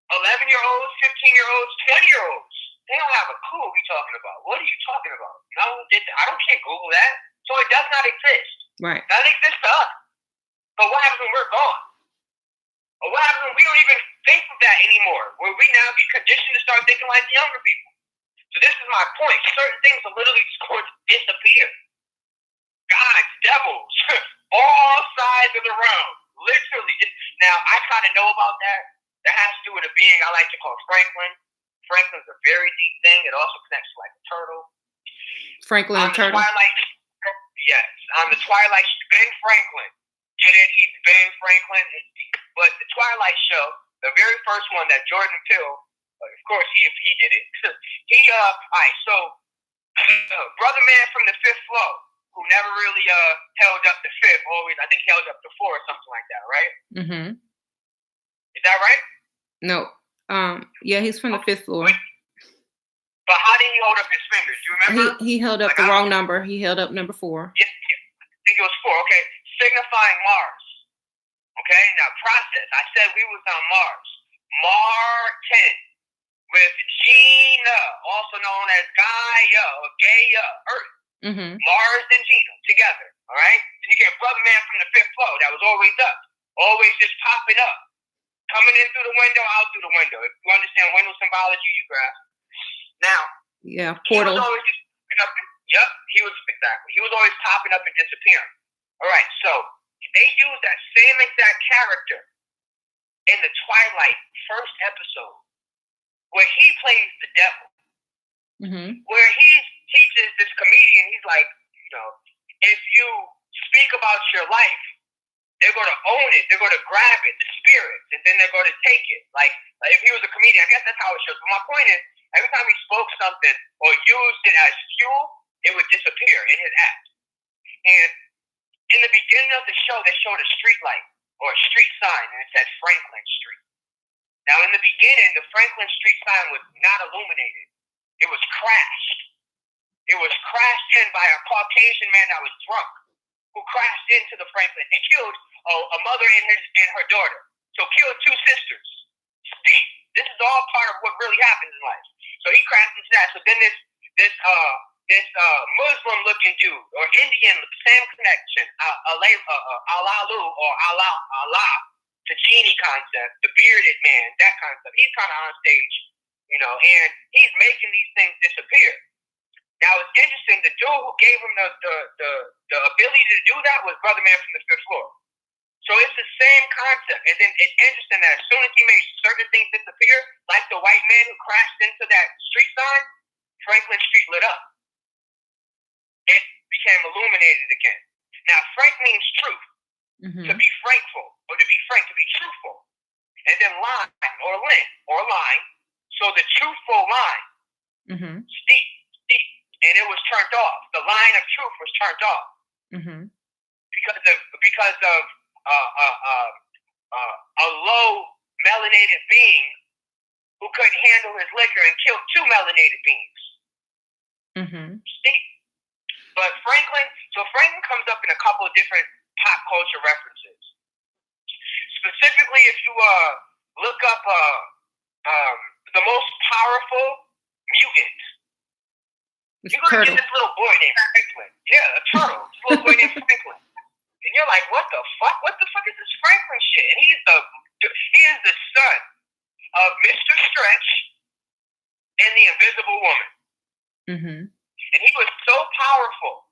[SPEAKER 2] 11-year-olds, 15-year-olds, 20-year-olds, they don't have a clue what we're talking about. What are you talking about? No, can't Google that. So it does not exist.
[SPEAKER 1] Right.
[SPEAKER 2] It doesn't exist to us. But what happens when we're gone? Or what happens when we don't even think of that anymore? Where we now get conditioned to start thinking like the younger people. So this is my point. Certain things are literally just going to disappear. Gods, devils, all sides of the realm. Literally. Now, I kind of know about that. That has to do with a being I like to call Franklin. Franklin's a very deep thing. It also connects to like a turtle.
[SPEAKER 1] Franklin and turtle?
[SPEAKER 2] Yes. On the Twilight, Ben Franklin. Get it? He's Ben Franklin. But the Twilight show, the very first one that Jordan Peele, of course, he did it. All right, so, Brother Man from the Fifth Floor, who never really held up the fifth, always, I think he held up the 4 or something like that, right?
[SPEAKER 1] Mm-hmm.
[SPEAKER 2] Is that right?
[SPEAKER 1] No. Yeah, he's from the 5th floor.
[SPEAKER 2] But how did he hold up his fingers? Do you remember?
[SPEAKER 1] He held up the wrong number. He held up number 4.
[SPEAKER 2] Yeah. I think it was 4, okay. Signifying Mars. Okay, now process. I said we was on Mars. Martin. With Gina, also known as Gaia or Gaia, Earth.
[SPEAKER 1] Mm-hmm.
[SPEAKER 2] Mars and Gina together, all right? Then you get Brother Man from the 5th floor that was always up, always just popping up, coming in through the window, out through the window. If you understand window symbology, you grasp. Now,
[SPEAKER 1] yeah, portal.
[SPEAKER 2] He was always just popping up. He was always popping up and disappearing. All right, so they used that same exact character in the Twilight first episode, where he plays the devil, where he teaches this comedian, he's like, if you speak about your life, they're going to own it, they're going to grab it, the spirits, and then they're going to take it. Like if he was a comedian, I guess that's how it shows. But my point is, every time he spoke something or used it as fuel, it would disappear in his act. And in the beginning of the show, they showed a street light or a street sign, and it said Franklin Street. Now, in the beginning, the Franklin Street sign was not illuminated. It was crashed. It was crashed in by a Caucasian man that was drunk, who crashed into the Franklin and killed a mother and her daughter. So killed 2 sisters. This is all part of what really happens in life. So he crashed into that. So then this Muslim-looking dude, or Indian, same connection, Alalu or Allah, the genie concept, the bearded man, that concept. He's kind of on stage and he's making these things disappear. Now it's interesting. The dude who gave him the ability to do that was Brother Man from the fifth floor. So it's the same concept. And then it's interesting that as soon as he made certain things disappear, like the white man who crashed into that street sign, Franklin Street lit up. It became illuminated again. Now frank means truth. To be frankful, or to be frank, to be truthful. And then line, or link, or line. So the truthful line, steep, and it was turned off. The line of truth was turned off because of a low melanated being who couldn't handle his liquor and killed two melanated beings. Steep. But Franklin comes up in a couple of different pop culture references. Specifically, if you look up the most powerful mutant, you're going to get this little boy named Franklin. Yeah, a turtle. This little boy named Franklin. And you're like, what the fuck? What the fuck is this Franklin shit? And he is the son of Mr. Stretch and the Invisible Woman. And he was so powerful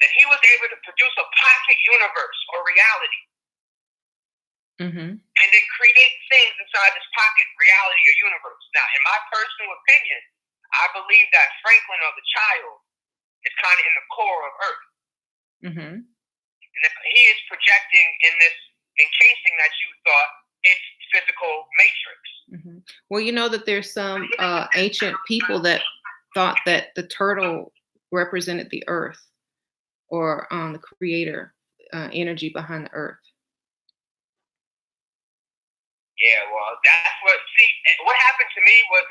[SPEAKER 2] that he was able to produce a pocket universe or reality. And then create things inside this pocket reality or universe. Now, in my personal opinion, I believe that Franklin, or the child, is kind of in the core of Earth. And if he is projecting in this encasing that you thought it's physical matrix.
[SPEAKER 1] Well, you know that there's some ancient people that thought that the turtle represented the earth, or the creator energy behind the earth.
[SPEAKER 2] Yeah, well, that's what happened to me was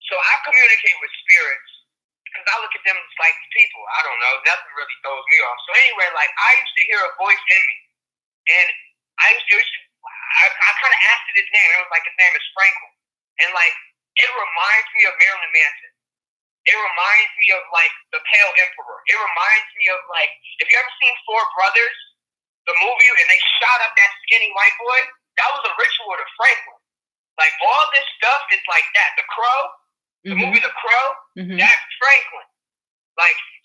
[SPEAKER 2] so I communicate with spirits because I look at them like people. I don't know, nothing really throws me off. So anyway, I used to hear a voice in me, and I kind of asked it his name. It was like his name is Franklin, and it reminds me of Marilyn Manson. It reminds me of the Pale Emperor. It reminds me of if you ever seen Four Brothers, the movie, and they shot up that skinny white boy, that was a ritual to Franklin. All this stuff is like that. The Crow, the movie The Crow, that's Franklin.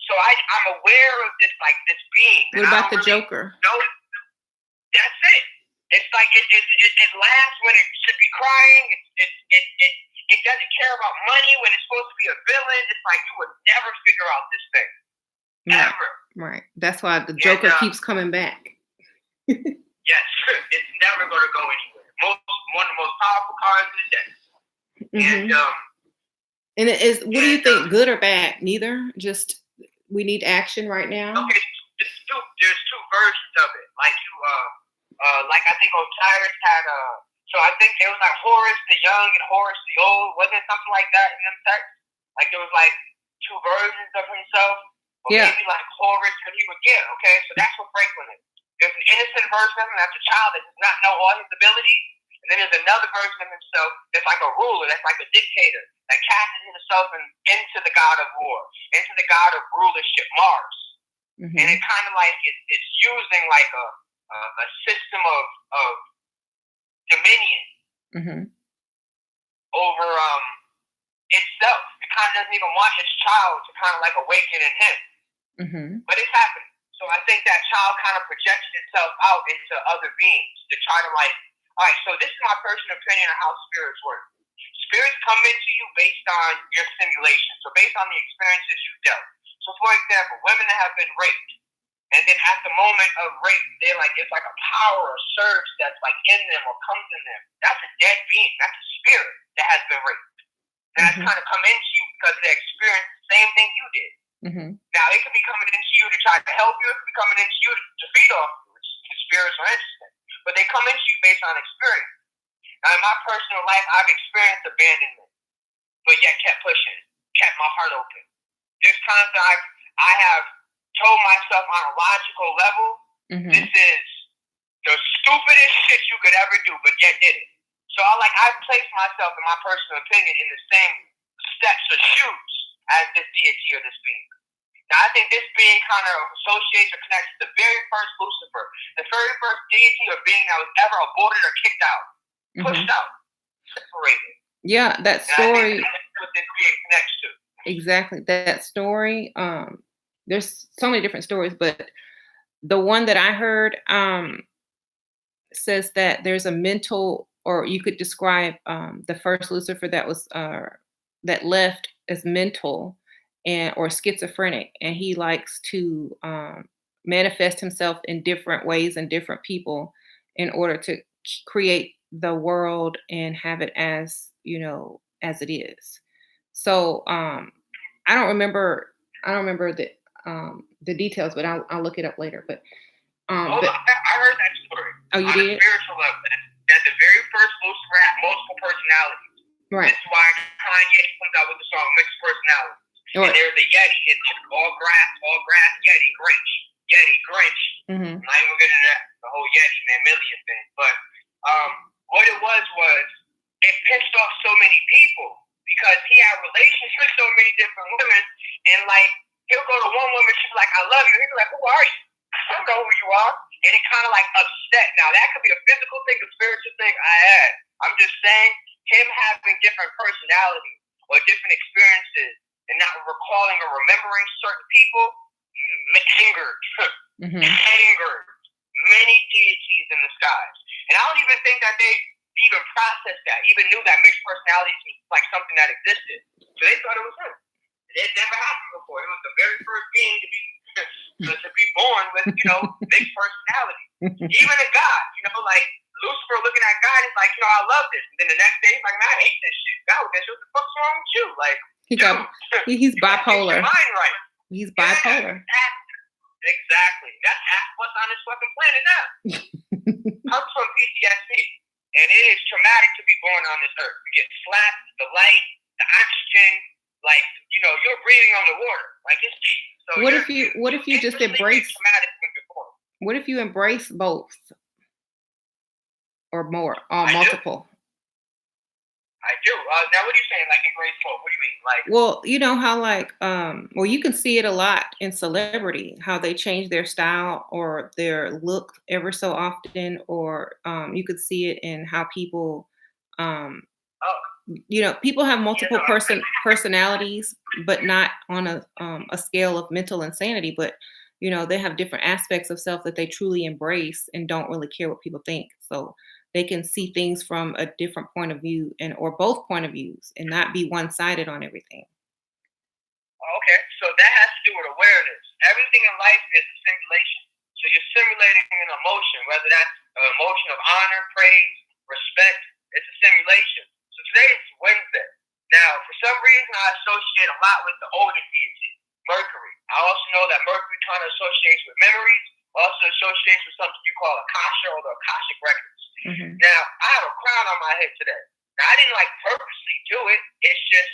[SPEAKER 2] So I'm aware of this this being.
[SPEAKER 1] What about the Joker?
[SPEAKER 2] No, that's it. It's it laughs when it should be crying. It doesn't care about money when it's supposed to be a villain. It's you would never figure out this thing. Ever.
[SPEAKER 1] Right. That's why the Joker keeps coming back.
[SPEAKER 2] Yes, it's never going to go anywhere. One of the most powerful cards in the deck.
[SPEAKER 1] And it is. What do you think? Good or bad? Neither. Just we need action right now.
[SPEAKER 2] Okay, there's two versions of it. I think Osiris had So I think it was Horus the Young and Horus the Old. Wasn't it something like that in them texts? There was two versions of himself. Or maybe Horus when he was okay. So that's what Franklin is. There's an innocent version of him that's a child that does not know all his abilities. And then there's another version of himself that's like a ruler, that's like a dictator, that casts himself into the god of war, into the god of rulership, Mars. And it kind of it's using a system of dominion over itself. It kind of doesn't even want its child to kind of awaken in him. But it's happening. So I think that child kind of projects itself out into other beings to try to all right, so this is my personal opinion on how spirits work. Spirits come into you based on your simulation. So based on the experiences you've dealt. So for example, women that have been raped, and then at the moment of rape, they're it's a power or surge that's in them or comes in them. That's a dead being. That's a spirit that has been raped. And that's kind of come into you because they experienced the same thing you did. Now, it could be coming into you to try to help you. It could be coming into you to feed off you, which spirits are interesting. But they come into you based on experience. Now, in my personal life, I've experienced abandonment, but yet kept pushing, kept my heart open. There's times that I have told myself on a logical level, this is the stupidest shit you could ever do, but yet did it. So I place myself, in my personal opinion, in the same steps or shoes as this deity or this being. Now, I think this being kind of associates or connects to the very first Lucifer, the very first deity or being that was ever aborted or kicked out, pushed out, separated.
[SPEAKER 1] Yeah, that
[SPEAKER 2] And I think
[SPEAKER 1] story.
[SPEAKER 2] that's what this being connects to.
[SPEAKER 1] Exactly. That story. There's so many different stories, but the one that I heard says that there's a mental, or you could describe the first Lucifer that was that left as mental and or schizophrenic, and he likes to manifest himself in different ways and different people in order to create the world and have it as as it is. So I don't remember the details, but I'll look it up later. But
[SPEAKER 2] Oh, I heard that story.
[SPEAKER 1] Oh, you
[SPEAKER 2] On a
[SPEAKER 1] did?
[SPEAKER 2] spiritual level, that the very first Lucifer had multiple personalities.
[SPEAKER 1] Right.
[SPEAKER 2] This is why Kanye comes out with the song Mixed Personality.
[SPEAKER 1] Right.
[SPEAKER 2] And there's a Yeti in there, all grass, Yeti, Grinch.
[SPEAKER 1] Mm-hmm.
[SPEAKER 2] I'm not even getting into that, the whole Yeti, man, million thing. But what it was it pissed off so many people because he had relations with so many different women. And like, he'll go to one woman, she's like, I love you. He'll be like, who are you? I don't know who you are. And it kind of like upset. Now, that could be a physical thing, a spiritual thing. I'm just saying, him having different personalities or different experiences and not recalling or remembering certain people angered many deities in the skies. And I don't even think that they even processed that, even knew that mixed personalities was like something that existed. So they thought it was him. It had never happened before. It was the very first being to be born with, mixed personality. Even a God, like Lucifer looking at God, he's like, I love this. And then the next day, he's like, man, I hate this shit. God, what the fuck's wrong with you? Like,
[SPEAKER 1] he's bipolar.
[SPEAKER 2] Your mind right.
[SPEAKER 1] He's bipolar.
[SPEAKER 2] Exactly. That's half what's on this fucking planet now. Comes from PTSD. And it is traumatic to be born on this earth. You get slapped, the light, the oxygen, like, you're breathing on the water. Like, it's cheap. So
[SPEAKER 1] what if you just embrace what if you embrace both or more or multiple?
[SPEAKER 2] I do. Now, what are you saying? Like embrace both? What do you mean? Like,
[SPEAKER 1] well, you know how well, you can see it a lot in celebrity, how they change their style or their look ever so often, or you could see it in how people people have multiple personalities, but not on a scale of mental insanity. But they have different aspects of self that they truly embrace and don't really care what people think. So they can see things from a different point of view or both point of views and not be one-sided on everything.
[SPEAKER 2] Okay, so that has to do with awareness. Everything in life is a simulation. So you're simulating an emotion, whether that's an emotion of honor, praise, respect. It's a simulation. So today is Wednesday. Now, for some reason, I associate a lot with the older deity, Mercury. I also know that Mercury kind of associates with memories, also associates with something you call Akasha or the Akashic records. Mm-hmm. Now, I have a crown on my head today. Now, I didn't purposely do it. It's just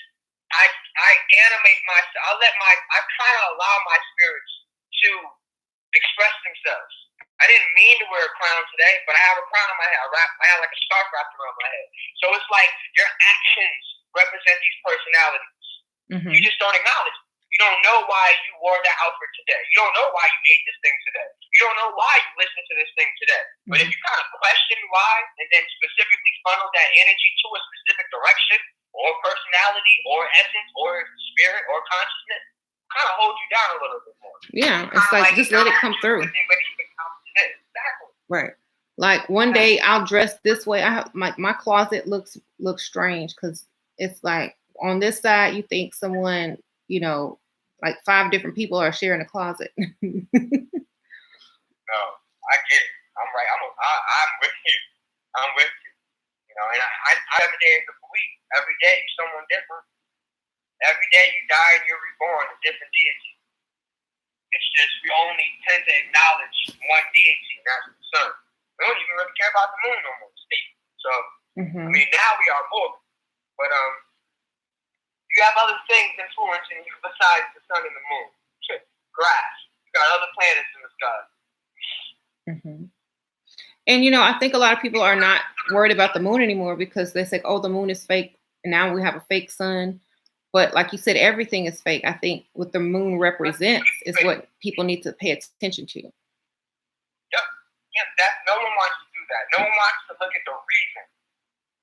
[SPEAKER 2] I animate myself. I kind of allow my spirits to express themselves. I didn't mean to wear a crown today, but I have a crown on my head. I have like a scarf wrapped around my head. So it's like your actions represent these personalities. Mm-hmm. You just don't acknowledge it. You don't know why you wore that outfit today. You don't know why you ate this thing today. You don't know why you listened to this thing today. Mm-hmm. But if you kind of question why and then specifically funnel that energy to a specific direction or personality or essence or spirit or consciousness, kind of holds you down a little bit more.
[SPEAKER 1] Yeah, it's like just let it come through.
[SPEAKER 2] Exactly.
[SPEAKER 1] Right. Like one day I'll dress this way. I have my closet looks strange because it's like on this side you think someone, like 5 different people are sharing a closet.
[SPEAKER 2] No, I get it. I'm right. I'm with you. I'm with you. And I 7 days of the week. Every day you're someone different. Every day you die and you're reborn, a different deity. It's just we only tend to acknowledge one deity, that's the sun. We don't even really care about the moon no more. So, I mean, now we are more. But you have other things influencing you besides the sun and the moon. Grass. You got other planets in the sky.
[SPEAKER 1] Mm-hmm. And, I think a lot of people are not worried about the moon anymore because they say, oh, the moon is fake. And now we have a fake sun. But like you said, everything is fake. I think what the moon represents is what people need to pay attention to.
[SPEAKER 2] Yep. Yeah, no one wants to do that. No one wants to look at the reason.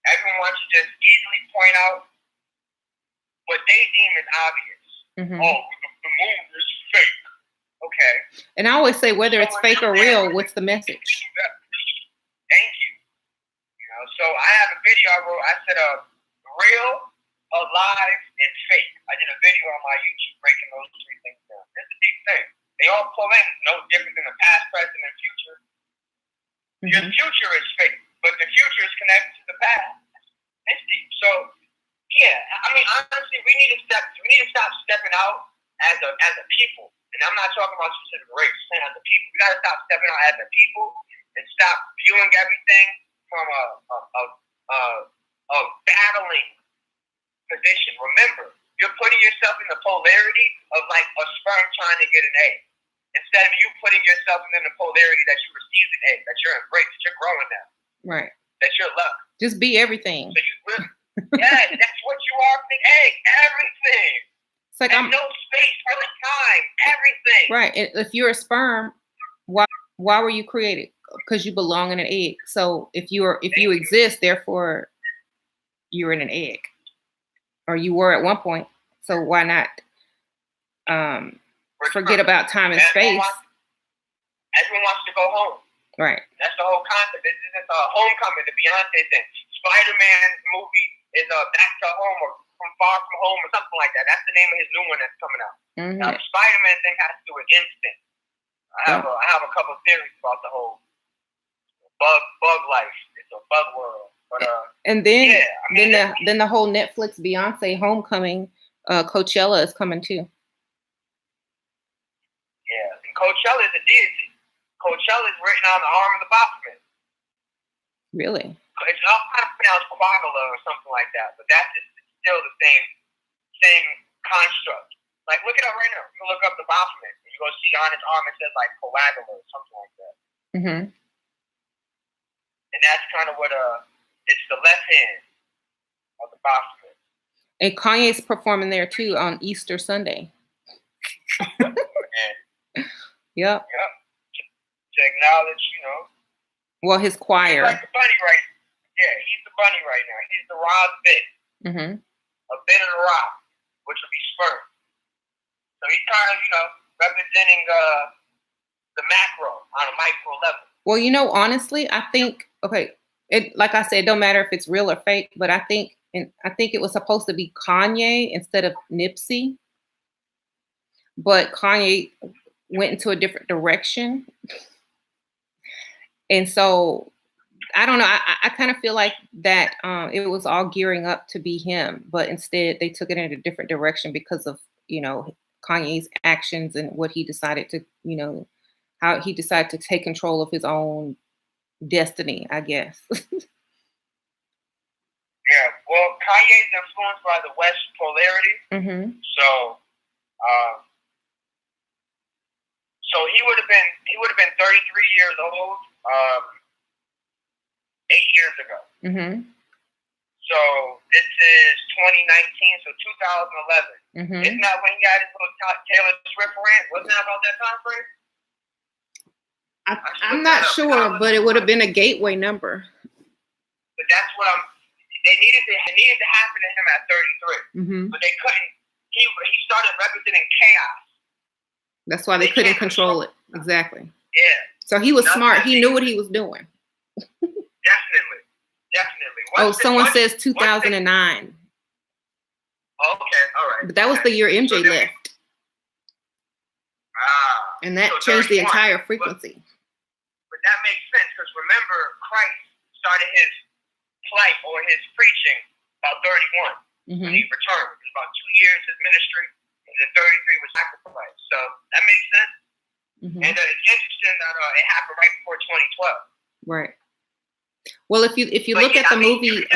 [SPEAKER 2] Everyone wants to just easily point out what they deem as obvious.
[SPEAKER 1] Mm-hmm.
[SPEAKER 2] Oh, the moon is fake. Okay.
[SPEAKER 1] And I always say, whether it's fake or real, what's the message?
[SPEAKER 2] Thank you. You know, so I have a video I wrote. I said, real, alive, and fake. I did a video on my YouTube breaking those three things down. It's a deep thing. They all pull in, no different than the past, present, and future.
[SPEAKER 1] Mm-hmm.
[SPEAKER 2] Your future is fake, but the future is connected to the past. It's deep. So, yeah, I mean, honestly, we need to stop stepping out as a people. And I'm not talking about specific race, I'm saying as a people. We gotta stop stepping out as a people and stop viewing everything from a battling position. Remember, you're putting yourself in the polarity of like a sperm trying to get an egg. Instead of you putting yourself in the polarity that you received an egg, that you're embraced, that you're growing now.
[SPEAKER 1] Right.
[SPEAKER 2] That you're loved.
[SPEAKER 1] Just be everything.
[SPEAKER 2] So you really, yeah, that's what you are for the egg. Everything.
[SPEAKER 1] It's like
[SPEAKER 2] no space for the time. Everything.
[SPEAKER 1] Right. If you're a sperm, why were you created? Because you belong in an egg. So if you exist, therefore you're in an egg. Or you were at one point. So why not forget about time and space?
[SPEAKER 2] Everyone wants to go home.
[SPEAKER 1] Right.
[SPEAKER 2] That's the whole concept. This is a homecoming, the Beyonce thing. Spider-Man movie is Back to Home or From Far From Home or something like that. That's the name of his new one that's coming out.
[SPEAKER 1] Mm-hmm.
[SPEAKER 2] Now, the Spider-Man thing has to do with instinct. I have a couple of theories about the whole bug life. It's a bug world. But
[SPEAKER 1] and then yeah, I mean, then the whole Netflix Beyonce homecoming, Coachella is coming too.
[SPEAKER 2] Yeah, and Coachella is a deity. Coachella is written on the arm of the Baphomet.
[SPEAKER 1] Really?
[SPEAKER 2] It's all kind of pronounced Quagala or something like that, but that's still the same construct. Like, look it up right now. You can look up the Baphomet, and you go see on his arm it says like Coagala or something like that.
[SPEAKER 1] Mm-hmm.
[SPEAKER 2] And that's kind of what it's the left hand of the Baphomet.
[SPEAKER 1] And Kanye's performing there too on Easter Sunday. Yep.
[SPEAKER 2] To acknowledge, you know.
[SPEAKER 1] Well, his choir.
[SPEAKER 2] He's like the bunny right. Yeah, he's the bunny right now. He's the Rob bit.
[SPEAKER 1] Mm-hmm.
[SPEAKER 2] A bit of the rock, which will be sperm. So he's kind of, you know, representing the macro on a micro level.
[SPEAKER 1] Well, you know, honestly, I think like I said, it don't matter if it's real or fake, but I think it was supposed to be Kanye instead of Nipsey. But Kanye went into a different direction. And so I don't know. I kind of feel like that it was all gearing up to be him, but instead they took it in a different direction because of, you know, Kanye's actions and what he decided to, you know, how he decided to take control of his own destiny, I guess.
[SPEAKER 2] Yeah, well, Kanye's influenced by the West polarity.
[SPEAKER 1] Mm-hmm.
[SPEAKER 2] So he would have been 33 years old 8 years ago.
[SPEAKER 1] Mm-hmm.
[SPEAKER 2] So this is 2019, so 2011.
[SPEAKER 1] Mm-hmm.
[SPEAKER 2] Isn't that when he had his little Taylor Swift rant? Wasn't that about that time frame?
[SPEAKER 1] I'm not sure, but it would have been a gateway number.
[SPEAKER 2] But that's what it needed to happen to him at 33.
[SPEAKER 1] Mm-hmm.
[SPEAKER 2] But they couldn't. He started representing chaos.
[SPEAKER 1] That's why they couldn't control it. Exactly.
[SPEAKER 2] Yeah.
[SPEAKER 1] So he was smart. He knew what he was doing.
[SPEAKER 2] Definitely.
[SPEAKER 1] Someone says 2009.
[SPEAKER 2] Okay, all right.
[SPEAKER 1] But that was the year MJ left. And that changed the entire frequency.
[SPEAKER 2] But that makes sense because remember, Christ started his plight or his preaching about 31 when he returned. It was about 2 years his ministry, and then 33 was sacrificed. So that makes sense. Mm-hmm. And it's interesting that it happened right before 2012.
[SPEAKER 1] Right. Well, if you look at the movie,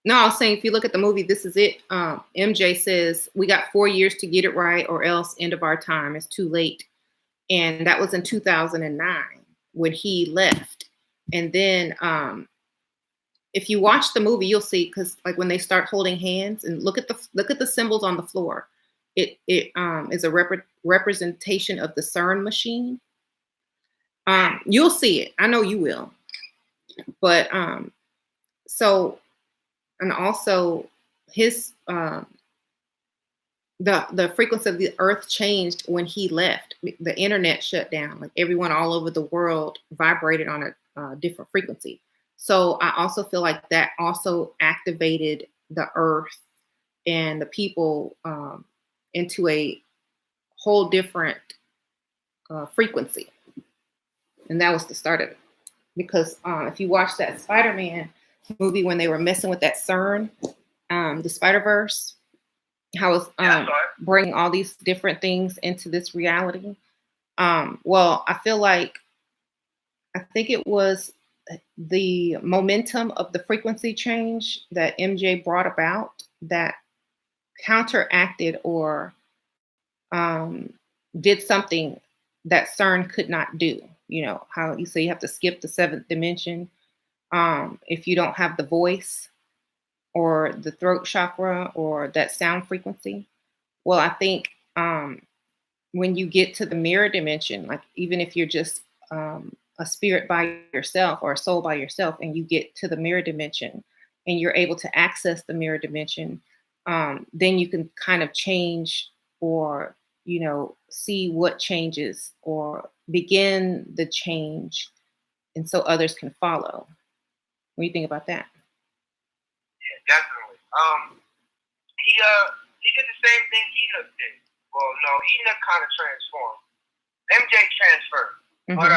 [SPEAKER 1] no, I was saying if you look at the movie, This Is It. MJ says we got 4 years to get it right, or else end of our time. It's too late. And that was in 2009 when he left. And then if you watch the movie, you'll see, because like when they start holding hands and look at the symbols on the floor, it is a representation of the CERN machine. You'll see it. I know you will. But So, and also his the frequency of the earth changed when he left. The internet shut down. Like everyone all over the world vibrated on a different frequency. So I also feel like that also activated the earth and the people into a whole different frequency, and that was the start of it. Because if you watch that Spider-Man movie when they were messing with that CERN, the Spider-Verse, how it's bringing all these different things into this reality. Well, I think it was the momentum of the frequency change that MJ brought about that counteracted or did something that CERN could not do. You know, how you say you have to skip the seventh dimension if you don't have the voice or the throat chakra or that sound frequency. Well, I think when you get to the mirror dimension, like even if you're just a spirit by yourself or a soul by yourself, and you get to the mirror dimension and you're able to access the mirror dimension, then you can kind of change or, you know, see what changes or begin the change. And so others can follow. What do you think about that?
[SPEAKER 2] Yeah, definitely. He did the same thing Enoch did. Well, no, Enoch kind of transformed. MJ transferred. But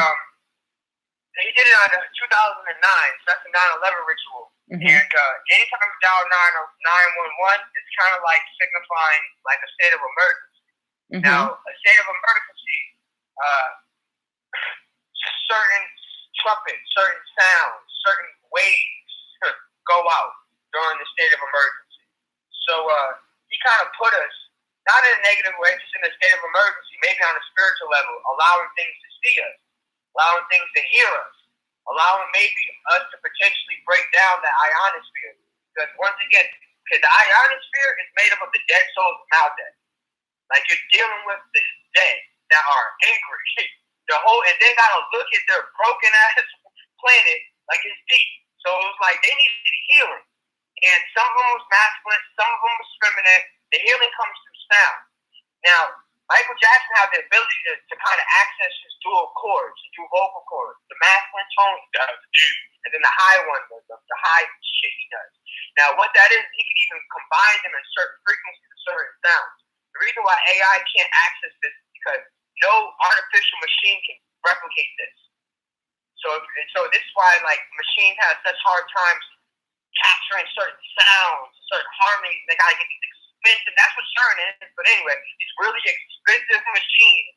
[SPEAKER 2] he did it on 2009, so that's a 9/11 ritual. And anytime you dial 911, it's kind of like signifying like a state of emergency. Now, a state of emergency, certain trumpets, certain sounds, certain waves go out during the state of emergency. So he kind of put us, not in a negative way, just in a state of emergency, maybe on a spiritual level, allowing things to see us, allowing things to hear us, allowing maybe us to potentially break down the ionosphere. Because once again, the ionosphere is made up of the dead souls of Maldex. Like you're dealing with the dead that are angry. And they gotta look at their broken ass planet like it's deep. So it was like they needed healing. And some of them was masculine, some of them was feminine. The healing comes through sound. Now, Michael Jackson had the ability to kind of access his dual chords, the dual vocal chords. The masculine tone he does, and then the high one, the high shit he does. Now, what that is, he can even combine them in certain frequencies and certain sounds. The reason why AI can't access this is because no artificial machine can replicate this. So this is why like machines have such hard times capturing certain sounds, certain harmonies. They gotta get these expensive. That's what CERN is. But anyway, these really expensive machines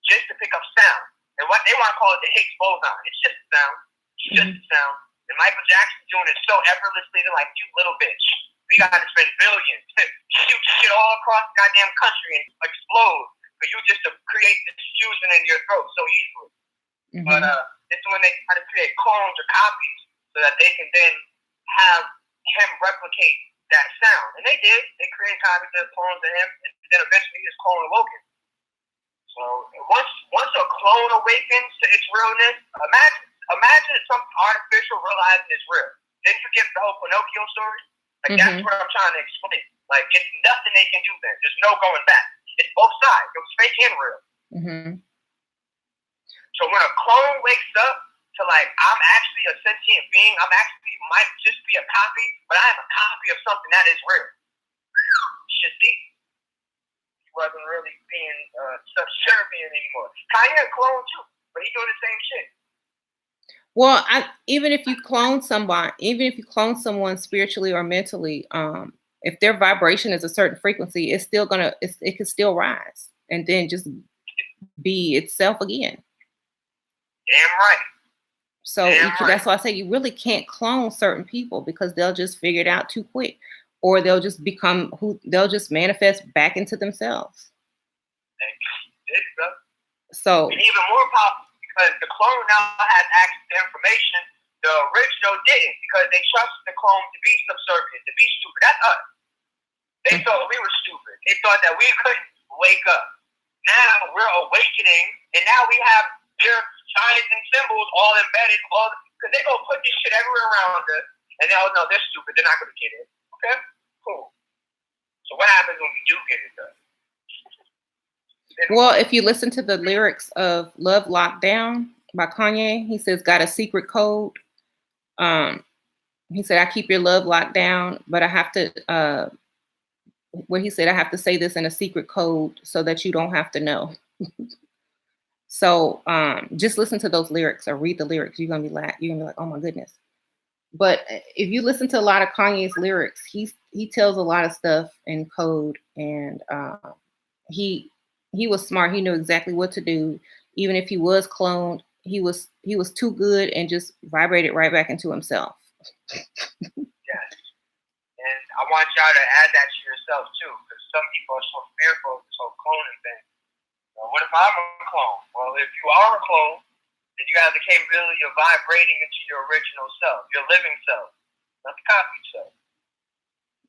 [SPEAKER 2] just to pick up sound. And what they want to call it the Higgs boson. It's just a sound. It's just a sound. And Michael Jackson's doing it so effortlessly. They're like, you little bitch. We gotta spend billions to shoot shit all across the goddamn country and explode for you just to create this fusion in your throat so easily. But it's when they try to create clones or copies so that they can then have him replicate that sound. And they did. They created copies of clones of him, and then eventually his clone awoken. So once a clone awakens to its realness, imagine it's something artificial realizing it's real. Then forget the whole Pinocchio story. Like that's what I'm trying to explain. Like it's nothing they can do then. There's no going back. It's both sides. It was fake and real. So when a clone wakes up to like, I'm actually a sentient being, might just be a copy, but I am a copy of something that is real. Shit deep. He wasn't really being subservient anymore. Kanye a clone too, but he doing the same shit.
[SPEAKER 1] Well, even if you clone someone spiritually or mentally, if their vibration is a certain frequency, it can still rise and then just be itself again.
[SPEAKER 2] Damn right.
[SPEAKER 1] So that's why I say you really can't clone certain people because they'll just figure it out too quick, or they'll just they'll just manifest back into themselves. So
[SPEAKER 2] and even more powerful because the clone now has access to information the original didn't because they trusted the clone to be subservient, to be stupid. That's us. They thought we were stupid. They thought that we couldn't wake up. Now we're awakening, and now we have their signs and symbols all embedded, because they're going to put this shit everywhere around us, And then, oh no, they're stupid. They're not going to get it. Okay, cool. So what happens when we do get it done?
[SPEAKER 1] Well, if you listen to the lyrics of Love Lockdown by Kanye, he says, got a secret code. He said, I keep your love locked down, but I have to, where he said, I have to say this in a secret code so that you don't have to know. So just listen to those lyrics or read the lyrics. You're gonna be like, oh my goodness. But if you listen to a lot of Kanye's lyrics, he tells a lot of stuff in code, and he was smart. He knew exactly what to do. Even if he was cloned, he was too good and just vibrated right back into himself.
[SPEAKER 2] Yes. And I want y'all to add that to yourself too, because some people are so fearful of this whole cloning thing. Well, what if I'm a clone? Well, if you are a clone, then you have the capability of vibrating into your original self, your living self, not the copied self.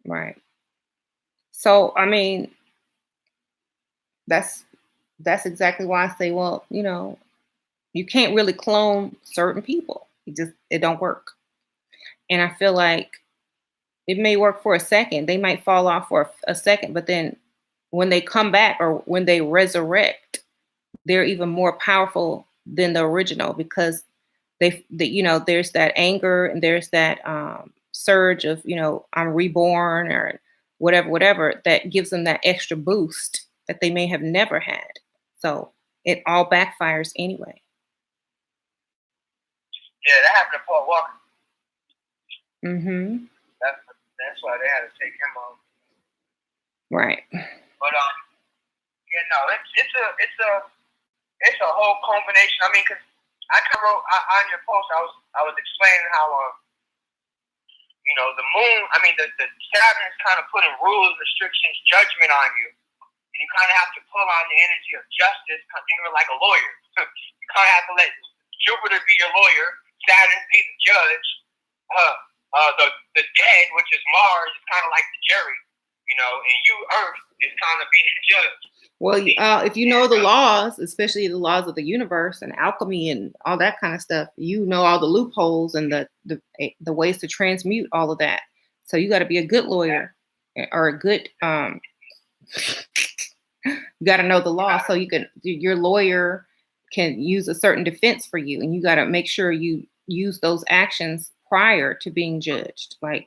[SPEAKER 1] Right. So, I mean, that's exactly why I say, well, you can't really clone certain people. It don't work. And I feel like it may work for a second. They might fall off for a second, but then when they come back or when they resurrect, they're even more powerful than the original, because there's that anger and there's that surge of, I'm reborn or whatever that gives them that extra boost that they may have never had. So it all backfires anyway.
[SPEAKER 2] Yeah, that happened to Paul Walker.
[SPEAKER 1] Mm-hmm.
[SPEAKER 2] That's why they had to take him off.
[SPEAKER 1] Right.
[SPEAKER 2] But it's a whole combination. I mean, because I wrote on your post, I was explaining how the moon. I mean, the Saturn is kind of putting rules, restrictions, judgment on you, and you kind of have to pull on the energy of justice. Think of it like a lawyer. You kind of have to let Jupiter be your lawyer, Saturn be the judge. The dead, which is Mars, is kind of like the jury, and you, Earth, is kind of being the judge.
[SPEAKER 1] Well, if you know the laws, especially the laws of the universe and alchemy and all that kind of stuff, you know all the loopholes and the ways to transmute all of that. So you got to be a good lawyer or a good. You got to know the law so your lawyer can use a certain defense for you, and you got to make sure you use those actions prior to being judged. Like,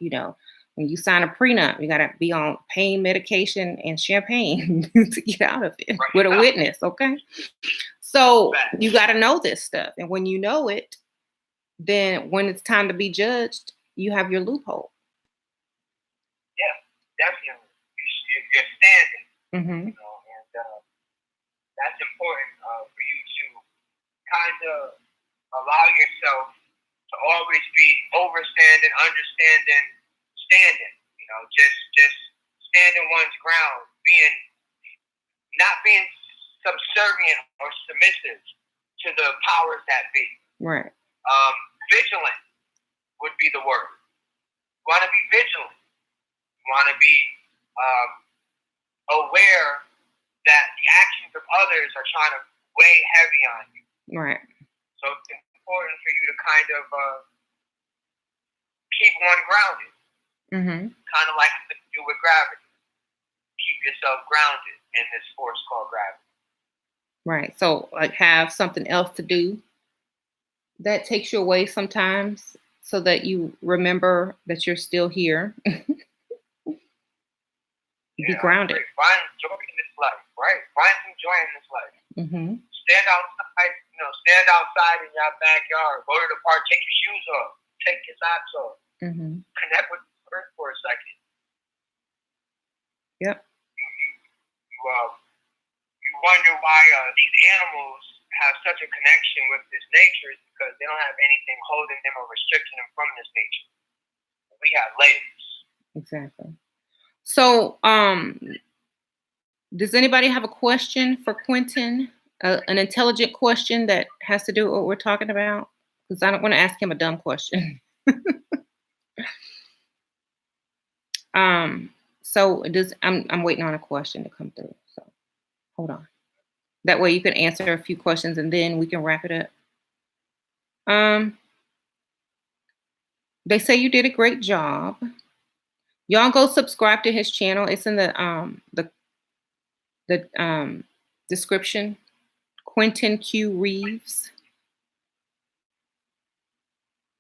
[SPEAKER 1] when you sign a prenup, you got to be on pain medication and champagne to get out of it with a witness. Okay. So you got to know this stuff. And when you know it, then when it's time to be judged, you have your loophole.
[SPEAKER 2] Yeah, definitely. You're standing.
[SPEAKER 1] Mm-hmm.
[SPEAKER 2] And that's important for you to kind of allow yourself to always be overstanding, understanding, standing. Just standing one's ground, not being subservient or submissive to the powers that be.
[SPEAKER 1] Right.
[SPEAKER 2] Vigilant would be the word. You want to be vigilant. You want to be aware that the actions of others are trying to weigh heavy on you.
[SPEAKER 1] Right.
[SPEAKER 2] So it's important for you to kind of keep one grounded.
[SPEAKER 1] Mm-hmm.
[SPEAKER 2] Kind of like to do with gravity. Keep yourself grounded in this force called gravity.
[SPEAKER 1] Right. So like have something else to do that takes you away sometimes so that you remember that you're still here. Be grounded.
[SPEAKER 2] Find joy in this life, right? Find some joy in this life.
[SPEAKER 1] Mm-hmm.
[SPEAKER 2] Stand outside in your backyard. Go to the park. Take your shoes off. Take your socks off.
[SPEAKER 1] Mm-hmm.
[SPEAKER 2] Connect with the earth for a second.
[SPEAKER 1] Yep.
[SPEAKER 2] You wonder why these animals have such a connection with this nature is because they don't have anything holding them or restricting them from this nature. We have layers. Exactly.
[SPEAKER 1] So, does anybody have a question for Quentin? An intelligent question that has to do with what we're talking about? Because I don't want to ask him a dumb question. So I'm waiting on a question to come through. So hold on. That way you can answer a few questions and then we can wrap it up. They say you did a great job. Y'all go subscribe to his channel. It's in the description. Quentin Q Reaves.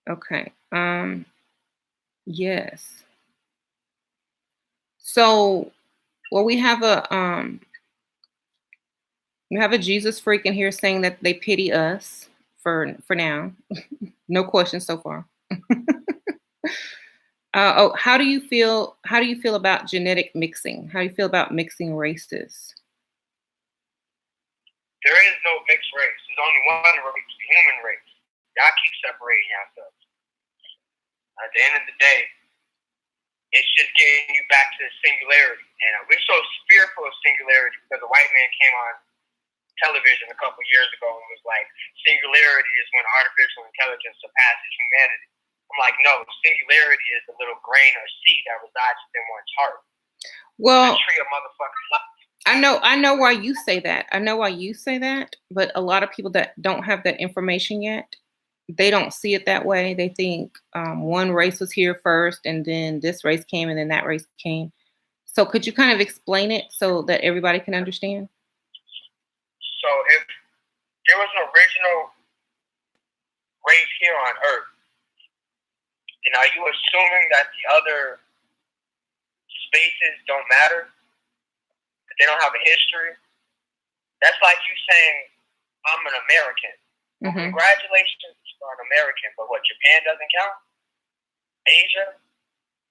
[SPEAKER 1] Okay. Yes. So, well, we have a Jesus freak in here saying that they pity us for now. No questions so far. How do you feel? How do you feel about genetic mixing? How do you feel about mixing races?
[SPEAKER 2] There is no mixed race. There's only one race, the human race. Y'all keep separating yourselves. At the end of the day, it's just getting you back to the singularity. And we're so fearful of singularity because a white man came on television a couple years ago and was like, singularity is when artificial intelligence surpasses humanity. I'm like, no, singularity is the little grain or seed that resides within one's heart.
[SPEAKER 1] Well,
[SPEAKER 2] the tree of motherfucking life.
[SPEAKER 1] I know why you say that. I know why you say that, but a lot of people that don't have that information yet, they don't see it that way. They think one race was here first, and then this race came, and then that race came. So could you kind of explain it so that everybody can understand?
[SPEAKER 2] So if there was an original race here on Earth, then are you assuming that the other spaces don't matter? That they don't have a history? That's like you saying, I'm an American.
[SPEAKER 1] Mm-hmm.
[SPEAKER 2] Congratulations for an American, but what, Japan doesn't count? Asia?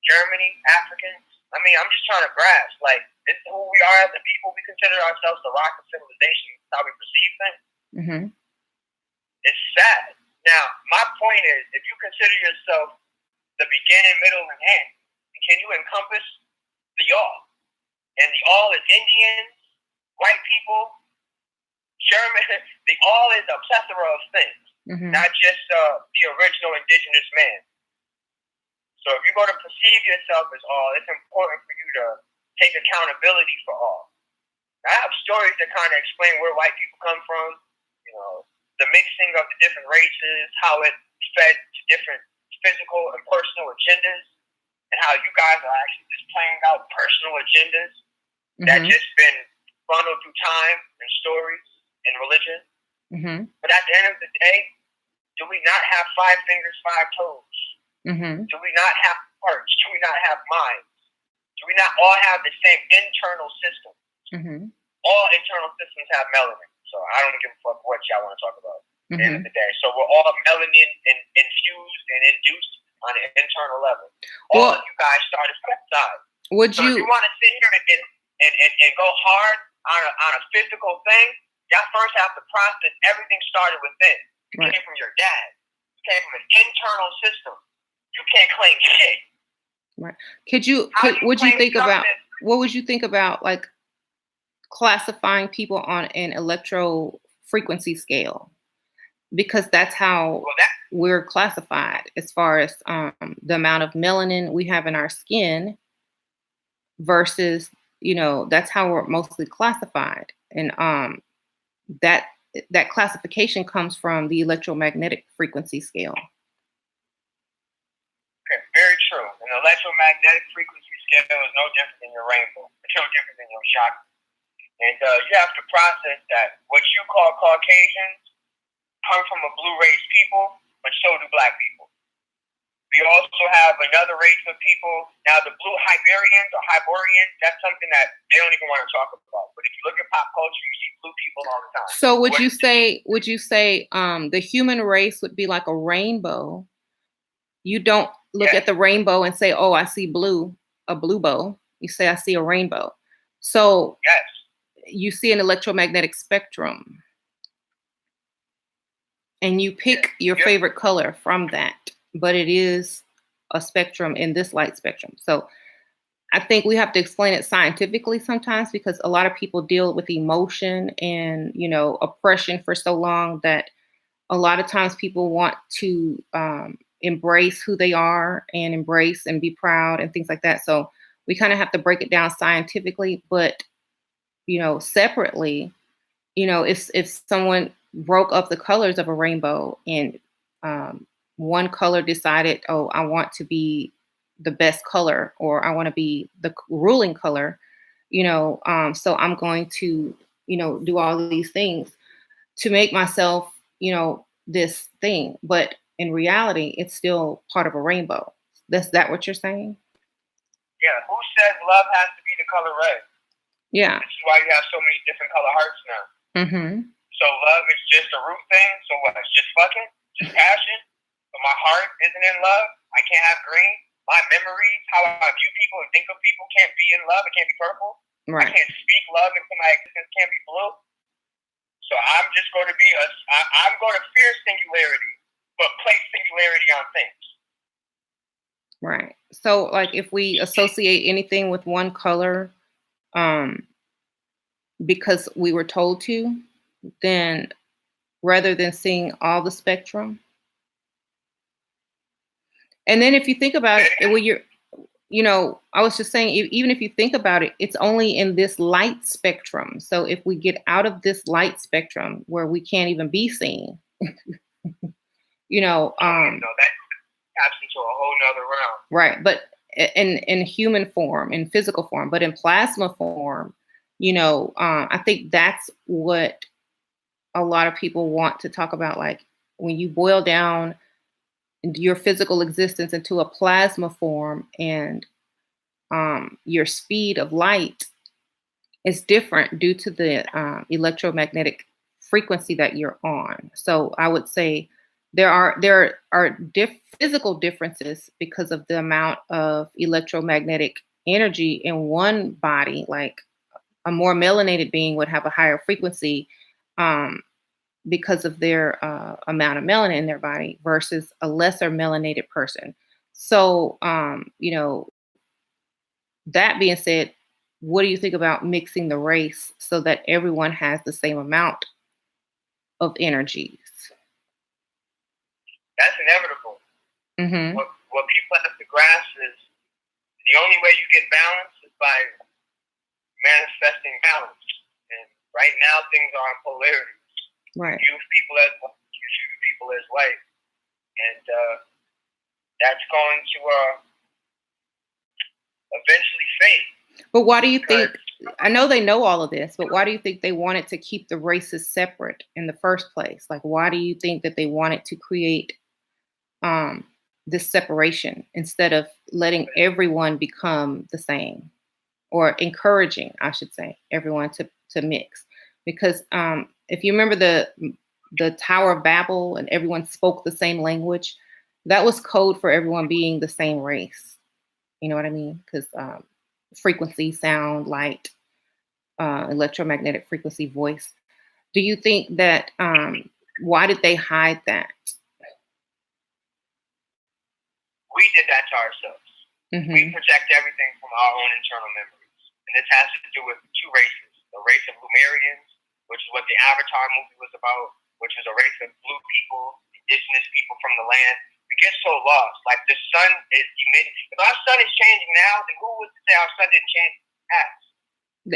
[SPEAKER 2] Germany? Africans? I mean, I'm just trying to grasp, like, this is who we are as a people. We consider ourselves the rock of civilization. That's how we perceive things.
[SPEAKER 1] Mm-hmm.
[SPEAKER 2] It's sad. Now, my point is, if you consider yourself the beginning, middle, and end, can you encompass the all? And the all is Indians, white people, German. The all is a plethora of things, not just the original indigenous man. So if you're going to perceive yourself as all, it's important for you to take accountability for all. I have stories that kind of explain where white people come from, you know, the mixing of the different races, how it fed to different physical and personal agendas, and how you guys are actually just playing out personal agendas that just been funneled through time and stories and religion. But at the end of the day, do we not have 5 fingers, 5 toes? Do we not have hearts? Do we not have minds? Do we not all have the same internal system? All internal systems have melanin. So I don't give a fuck what y'all want to talk about at the end of the day. So we're all melanin infused and induced on an internal level. All of you guys started from outside. So if you want to sit here and go hard on a physical thing, y'all first have to process everything started within. You came from your dad. You came from an internal system. You can't claim shit.
[SPEAKER 1] Right. What would you think about like classifying people on an electro frequency scale? Because that's how we're classified as far as the amount of melanin we have in our skin versus, you know, that's how we're mostly classified. And that classification comes from the electromagnetic frequency scale.
[SPEAKER 2] Okay, very true. An electromagnetic frequency scale is no different than your rainbow. It's no different than your chakra. And you have to process that what you call Caucasians come from a blue race people, but so do black people. We also have another race of people. Now, the blue Hyberians or Hyborians, that's something that they don't even want to talk about. But if you look at pop culture, you see blue people all the time.
[SPEAKER 1] So would you say the human race would be like a rainbow? You don't look at the rainbow and say, oh, I see blue, a blue bow. You say, I see a rainbow. So you see an electromagnetic spectrum. And you pick your favorite color from that. But it is a spectrum in this light spectrum. So I think we have to explain it scientifically sometimes because a lot of people deal with emotion and, you know, oppression for so long that a lot of times people want to embrace who they are and embrace and be proud and things like that. So we kind of have to break it down scientifically, but, you know, separately, you know, if someone broke up the colors of a rainbow and one color decided, oh, I want to be the best color, or I want to be the ruling color, so I'm going to, do all of these things to make myself, this thing. But in reality, it's still part of a rainbow. That's that what you're saying?
[SPEAKER 2] Yeah. Who says love has to be the color red?
[SPEAKER 1] Yeah.
[SPEAKER 2] This is why you have so many different color hearts now.
[SPEAKER 1] Mm-hmm.
[SPEAKER 2] So love is just a root thing. So what? It's just fucking, just passion. But my heart isn't in love. I can't have green. My memories, how I view people and think of people, can't be in love. It can't be purple.
[SPEAKER 1] Right.
[SPEAKER 2] I can't speak love into my existence. Can't be blue. So I'm just going to be I'm going to fear singularity, but place singularity on things.
[SPEAKER 1] Right. So, like, if we associate anything with one color, because we were told to, then rather than seeing all the spectrum. And then if you think about it, when I was just saying, even if you think about it, it's only in this light spectrum. So if we get out of this light spectrum where we can't even be seen,
[SPEAKER 2] that taps into a whole nother realm.
[SPEAKER 1] Right. But in human form, in physical form, but in plasma form, I think that's what a lot of people want to talk about. Like, when you boil down your physical existence into a plasma form, and your speed of light is different due to the electromagnetic frequency that you're on. So I would say there are physical differences because of the amount of electromagnetic energy in one body. Like, a more melanated being would have a higher frequency because of their amount of melanin in their body versus a lesser melanated person. So, that being said, what do you think about mixing the race so that everyone has the same amount of energies?
[SPEAKER 2] That's inevitable.
[SPEAKER 1] Mm-hmm.
[SPEAKER 2] What people have to grasp is the only way you get balance is by manifesting balance. And right now, things are in polarity.
[SPEAKER 1] Right.
[SPEAKER 2] You view people as white, you view people as white, and that's going to eventually fade.
[SPEAKER 1] But why do you think? I know they know all of this, but why do you think they wanted to keep the races separate in the first place? Like, why do you think that they wanted to create this separation instead of letting everyone become the same, or encouraging, I should say, everyone to mix? Because if you remember the Tower of Babel and everyone spoke the same language, that was code for everyone being the same race. You know what I mean? Because frequency, sound, light, electromagnetic frequency, voice. Do you think that why did they hide that?
[SPEAKER 2] We did that to ourselves. Mm-hmm. We project everything from our own internal memories. And this has to do with two races. The race of Lumerians, which is what the Avatar movie was about, which is a race of blue people, indigenous people from the land. We get so lost. Like, the sun is emitting. If our sun is changing now, then who would say our sun didn't change past?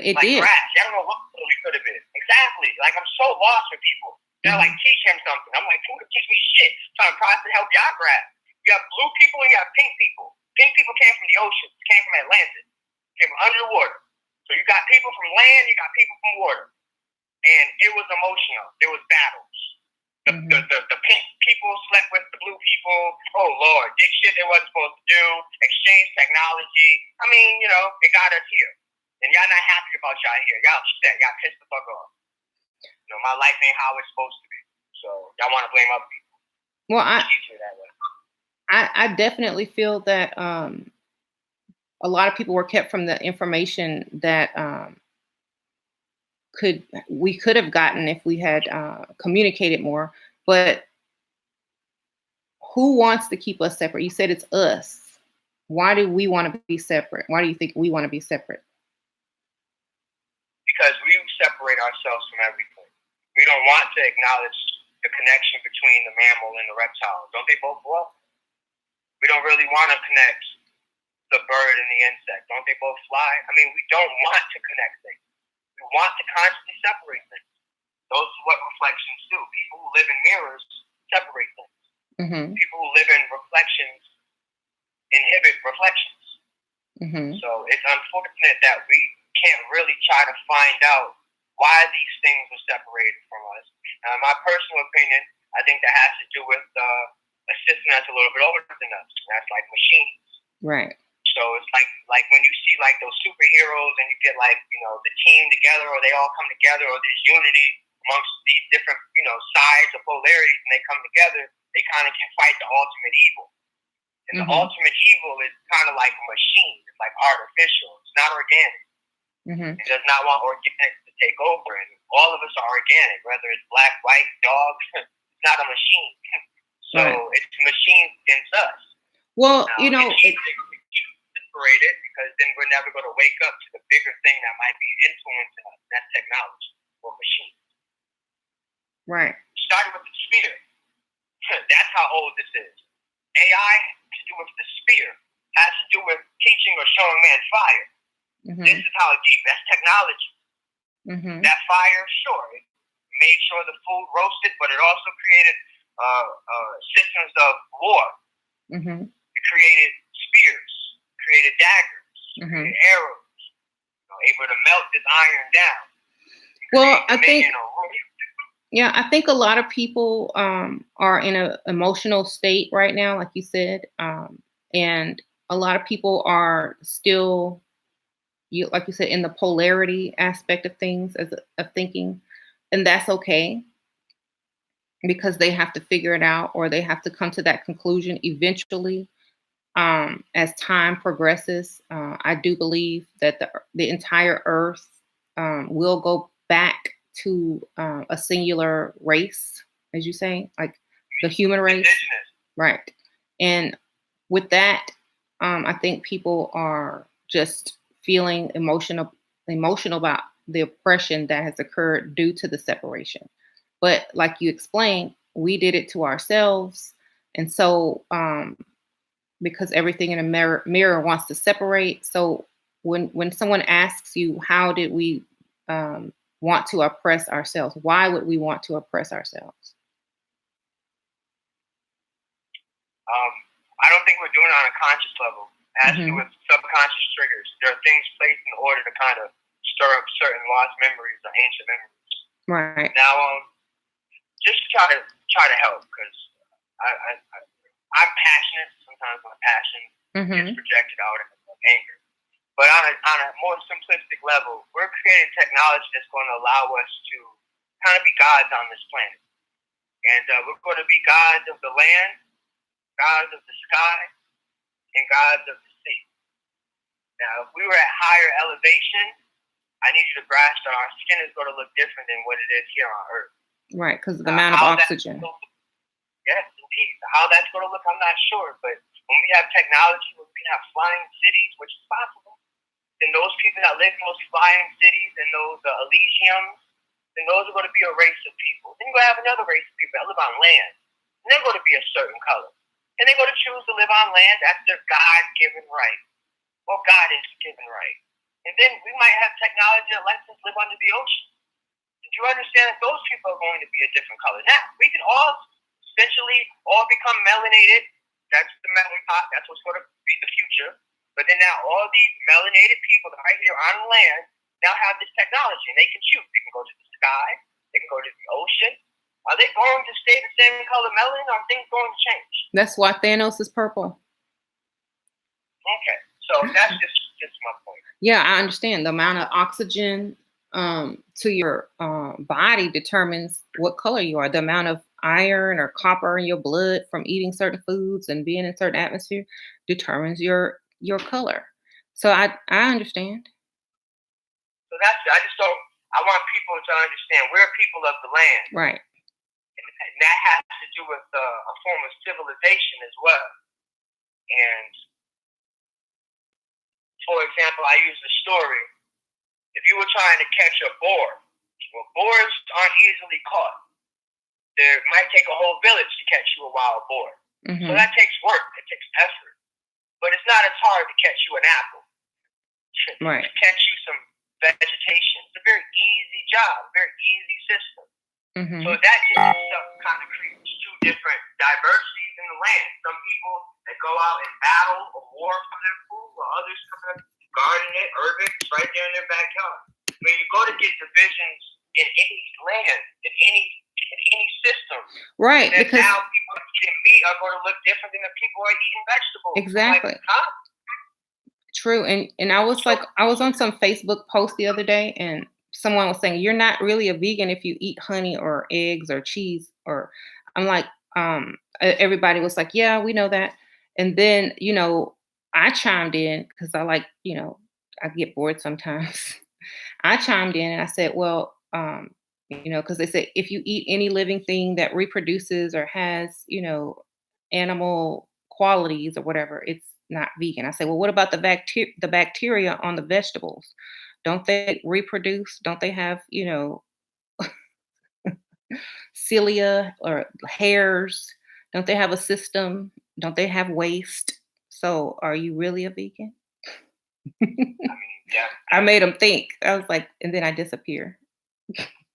[SPEAKER 1] It
[SPEAKER 2] like
[SPEAKER 1] did.
[SPEAKER 2] Grass. I don't know what we could have been. Exactly. Like, I'm so lost for people. They're like, teach him something. I'm like, who could teach me shit? Trying to process and help y'all grasp. You have blue people and you have pink people. Pink people came from the ocean. Came from Atlantis. Came from under the water. So you got people from land, you got people from water. And it was emotional. There was battles. The pink people slept with the blue people. Oh, Lord. Did shit they wasn't supposed to do. Exchange technology. I mean, it got us here. And y'all not happy about y'all here. Y'all upset. Y'all pissed the fuck off. My life ain't how it's supposed to be. So y'all want to blame other people.
[SPEAKER 1] Well, I definitely feel that a lot of people were kept from the information that we could have gotten if we had communicated more. But who wants to keep us separate? You said it's us. Why do we want to be separate? Why do you think we want to be separate?
[SPEAKER 2] Because we separate ourselves from everything. We don't want to acknowledge the connection between the mammal and the reptile. Don't they both walk? We don't really want to connect the bird and the insect. Don't they both fly? I mean, we don't want to connect things. We want to constantly separate things. Those are what reflections do. People who live in mirrors separate things. Mm-hmm. People who So it's unfortunate that we can't really try to find out why these things were separated from us. My personal opinion, I think that has to do with a system that's a little bit older than us. That's like machines.
[SPEAKER 1] Right.
[SPEAKER 2] So it's like when you see like those superheroes and you get like, the team together, or they all come together, or there's unity amongst these different, sides or polarities, and they come together, they kind of can fight the ultimate evil. And the ultimate evil is kind of like a machine. It's like artificial. It's not organic. It does not want organic to take over. And all of us are organic, whether it's black, white, dog. It's not a machine. So it's machine against us.
[SPEAKER 1] Well,
[SPEAKER 2] now, separated, because then we're never going to wake up to the bigger thing that might be influencing us. That's technology or machines.
[SPEAKER 1] Right.
[SPEAKER 2] Starting with the spear. That's how old this is. AI has to do with the spear. Has to do with teaching or showing man fire. This is how deep. That's technology. That fire, sure, it made sure the food roasted, but it also created systems of war. It created spears, created daggers, created arrows, able to melt this iron down.
[SPEAKER 1] Well, I think a lot of people are in an emotional state right now, like you said, and a lot of people are still, like you said, in the polarity aspect of things, of thinking, and that's okay, because they have to figure it out, or they have to come to that conclusion eventually. As time progresses, I do believe that the entire Earth will go back to a singular race, as you say, like the human race. Right. And with that, I think people are just feeling emotional about the oppression that has occurred due to the separation. But like you explained, we did it to ourselves. And so, because everything in a mirror wants to separate. So when someone asks you, how did we want to oppress ourselves? Why would we want to oppress ourselves?
[SPEAKER 2] I don't think we're doing it on a conscious level. It has to do with subconscious triggers. There are things placed in order to kind of stir up certain lost memories or ancient memories.
[SPEAKER 1] Right.
[SPEAKER 2] Now, just try to help, because I'm passionate. Sometimes my passion gets projected out in anger. But on a more simplistic level, we're creating technology that's going to allow us to kind of be gods on this planet. And we're going to be gods of the land, gods of the sky, and gods of the sea. Now, if we were at higher elevation, I need you to grasp that our skin is going to look different than what it is here on Earth.
[SPEAKER 1] Right, because of the amount of oxygen.
[SPEAKER 2] Yes, indeed. How that's going to look, I'm not sure. But when we have technology, when we can have flying cities, which is possible, then those people that live in those flying cities and those Elysiums, then those are going to be a race of people. Then you're going to have another race of people that live on land. And they're going to be a certain color. And they're going to choose to live on land. That's their God-given right. Or God is given right. And then we might have technology that lets us live under the ocean. Did you understand that those people are going to be a different color? Now, we can all essentially all become melanated. That's the melon pot. That's what's going to be the future. But then now all these melanated people that are right here on land now have this technology, and they can choose. They can go to the sky. They can go to the ocean. Are they going to stay the same color melanin, or are things going to change?
[SPEAKER 1] That's why Thanos is purple.
[SPEAKER 2] Okay, so that's just my point.
[SPEAKER 1] Yeah, I understand. The amount of oxygen to your body determines what color you are. The amount of iron or copper in your blood from eating certain foods and being in certain atmosphere determines your color. So I understand.
[SPEAKER 2] So I want people to understand we're people of the land.
[SPEAKER 1] Right.
[SPEAKER 2] And that has to do with a form of civilization as well. And for example, I use the story. If you were trying to catch a boar, well, boars aren't easily caught. There might take a whole village to catch you a wild boar. So that takes work. It takes effort. But it's not as hard to catch you an apple.
[SPEAKER 1] Right.
[SPEAKER 2] To catch you some vegetation. It's a very easy job, a very easy system. So that in itself kind of creates two different diversities in the land. Some people that go out and battle or war for their food, while others come and garden it, herb it, it's right there in their backyard. When you go to get divisions in any land, in any system,
[SPEAKER 1] right?
[SPEAKER 2] then
[SPEAKER 1] Because
[SPEAKER 2] now people eating meat are going to look different than the people who are eating vegetables.
[SPEAKER 1] exactly.
[SPEAKER 2] Like, huh?
[SPEAKER 1] True. And I was like, I was on some Facebook post the other day, and someone was saying, you're not really a vegan if you eat honey or eggs or cheese. Or I'm like, everybody was like, yeah, we know that. And then, I chimed in because I like, I get bored sometimes. I chimed in and I said, well, because they said if you eat any living thing that reproduces or has, animal qualities or whatever, it's not vegan. I said, well, what about the bacteria on the vegetables? Don't they reproduce? Don't they have, cilia or hairs? Don't they have a system? Don't they have waste? So are you really a vegan?
[SPEAKER 2] Yeah.
[SPEAKER 1] I made them think. I was like, and then I disappear.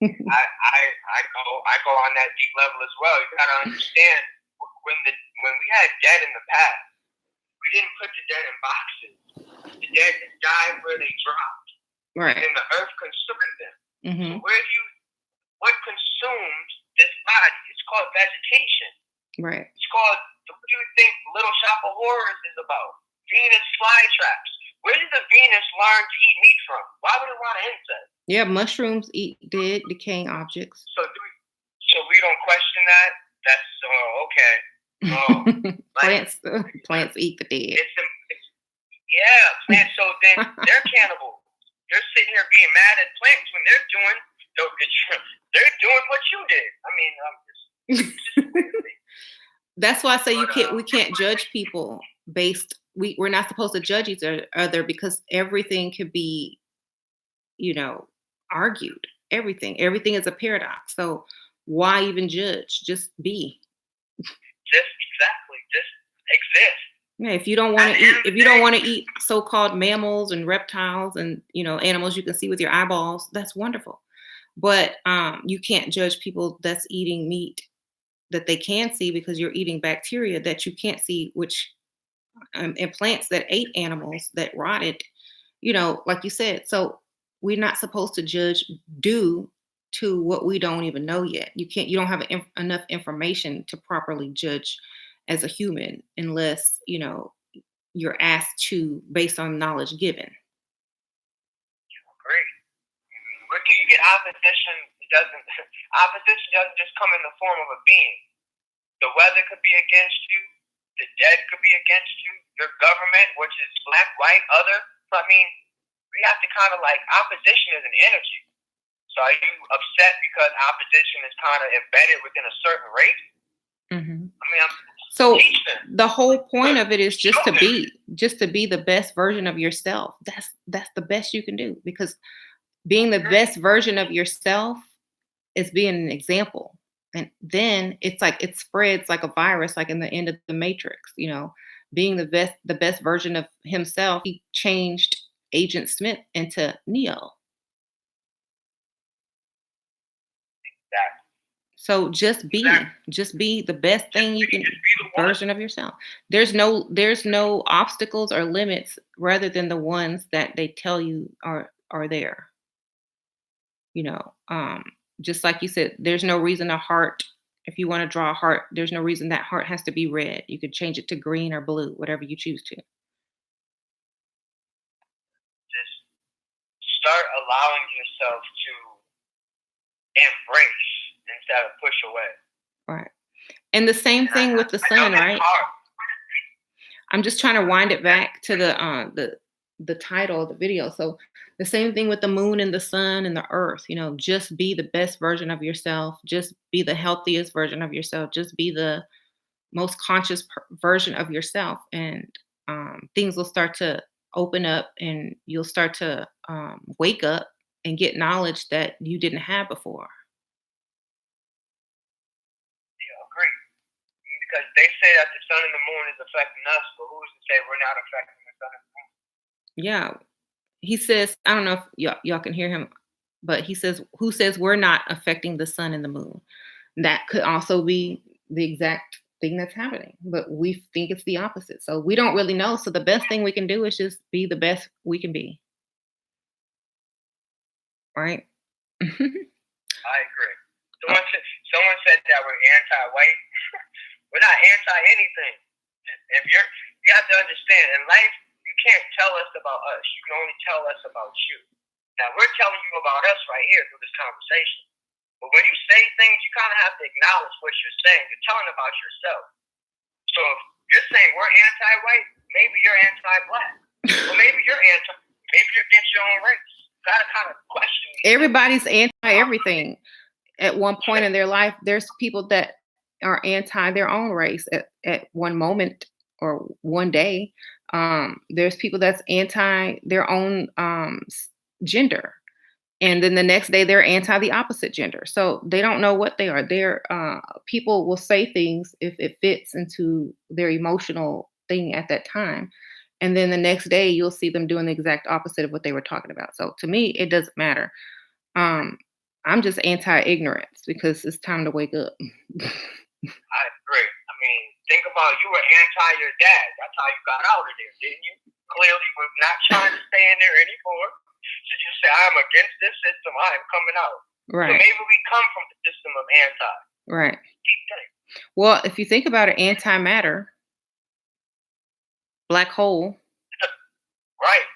[SPEAKER 2] I go on that deep level as well. You gotta understand when we had dead in the past, we didn't put the dead in boxes. The dead just died where they dropped.
[SPEAKER 1] Right.
[SPEAKER 2] And then the earth consumed them.
[SPEAKER 1] Mm-hmm.
[SPEAKER 2] So what consumed this body? It's called vegetation.
[SPEAKER 1] Right.
[SPEAKER 2] It's called, what do you think Little Shop of Horrors is about? Venus flytraps. Where did the Venus learn to eat meat from? Why would it want an insect?
[SPEAKER 1] Yeah, mushrooms eat dead, decaying objects.
[SPEAKER 2] So we don't question that? That's, okay. Oh,
[SPEAKER 1] plants eat the dead.
[SPEAKER 2] Yeah, plants. So then they're cannibals. They're sitting here being mad at plants when they're doing what you did. I mean,
[SPEAKER 1] that's why I say we can't judge people based. We're not supposed to judge each other because everything could be, argued. Everything is a paradox. So why even judge? Just be.
[SPEAKER 2] Just exist.
[SPEAKER 1] Yeah, if you don't want to eat so-called mammals and reptiles and animals you can see with your eyeballs, that's wonderful. But you can't judge people that's eating meat that they can see because you're eating bacteria that you can't see, which and plants that ate animals that rotted, like you said. So we're not supposed to judge due to what we don't even know yet. You don't have enough information to properly judge as a human unless, you're asked to based on knowledge given.
[SPEAKER 2] Great. You get opposition. Opposition doesn't just come in the form of a being. The weather could be against you. The dead could be against you. Your government, which is black, white, other. So I mean, we have to kind of opposition is an energy. So are you upset because opposition is kind of embedded within a certain race?
[SPEAKER 1] Mm-hmm.
[SPEAKER 2] I mean,
[SPEAKER 1] so the whole point of it is just to be the best version of yourself. That's the best you can do, because being the best version of yourself is being an example. And then it's like it spreads like a virus, like in the end of the Matrix, being the best version of himself. He changed Agent Smith into Neo. So just be the best thing you can, version of yourself. There's no obstacles or limits rather than the ones that they tell you are there. Just like you said, there's no reason a heart, if you want to draw a heart, there's no reason that heart has to be red. You could change it to green or blue, whatever you choose to.
[SPEAKER 2] Just start allowing yourself to embrace instead of push away.
[SPEAKER 1] Right. And the same thing with the sun, right? I'm just trying to wind it back to the title of the video. So the same thing with the moon and the sun and the earth, just be the best version of yourself. Just be the healthiest version of yourself. Just be the most conscious version of yourself. And things will start to open up and you'll start to wake up and get knowledge that you didn't have before.
[SPEAKER 2] Because they say that the sun and the moon is affecting us, but who's to say we're not affecting the sun and the moon?
[SPEAKER 1] Yeah. He says, I don't know if y'all can hear him, but he says, who says we're not affecting the sun and the moon? That could also be the exact thing that's happening, but we think it's the opposite. So we don't really know. So the best thing we can do is just be the best we can be, right?
[SPEAKER 2] I agree. Someone said that we're anti-white. We're not anti anything. If you have to understand in life, you can't tell us about us. You can only tell us about you. Now we're telling you about us right here through this conversation. But when you say things, you kind of have to acknowledge what you're saying. You're telling about yourself. So if you're saying we're anti-white, maybe you're anti-black. Or maybe you're against your own race. You gotta kind of question yourself.
[SPEAKER 1] Everybody's anti-everything. At one point in their life, there's people that are anti their own race at one moment or one day. There's people that's anti their own gender. And then the next day they're anti the opposite gender. So they don't know what they are. They're people will say things if it fits into their emotional thing at that time. And then the next day you'll see them doing the exact opposite of what they were talking about. So to me, it doesn't matter. I'm just anti-ignorance because it's time to wake up.
[SPEAKER 2] I agree. I mean, think about you were anti your dad. That's how you got out of there, didn't you? Clearly, we're not trying to stay in there anymore. So you say, I'm against this system. I am coming out.
[SPEAKER 1] Right.
[SPEAKER 2] So maybe we come from the system of anti.
[SPEAKER 1] Right.
[SPEAKER 2] Keep thinking.
[SPEAKER 1] Well, if you think about it, antimatter, black hole,
[SPEAKER 2] right,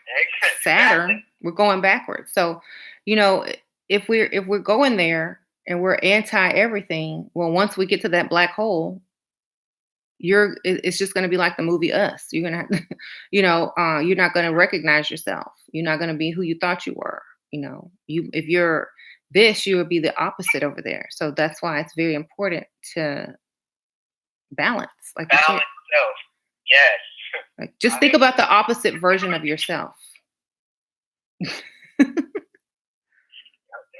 [SPEAKER 1] Saturn, we're going backwards. So, if we're going there and we're anti everything, well, once we get to that black hole, it's just going to be like the movie Us. You're gonna, you're not going to recognize yourself. You're not going to be who you thought you were. If you're this, you would be the opposite over there. So that's why it's very important to balance. Like
[SPEAKER 2] balance self. Yes.
[SPEAKER 1] Like, just think about the opposite version of yourself.
[SPEAKER 2] And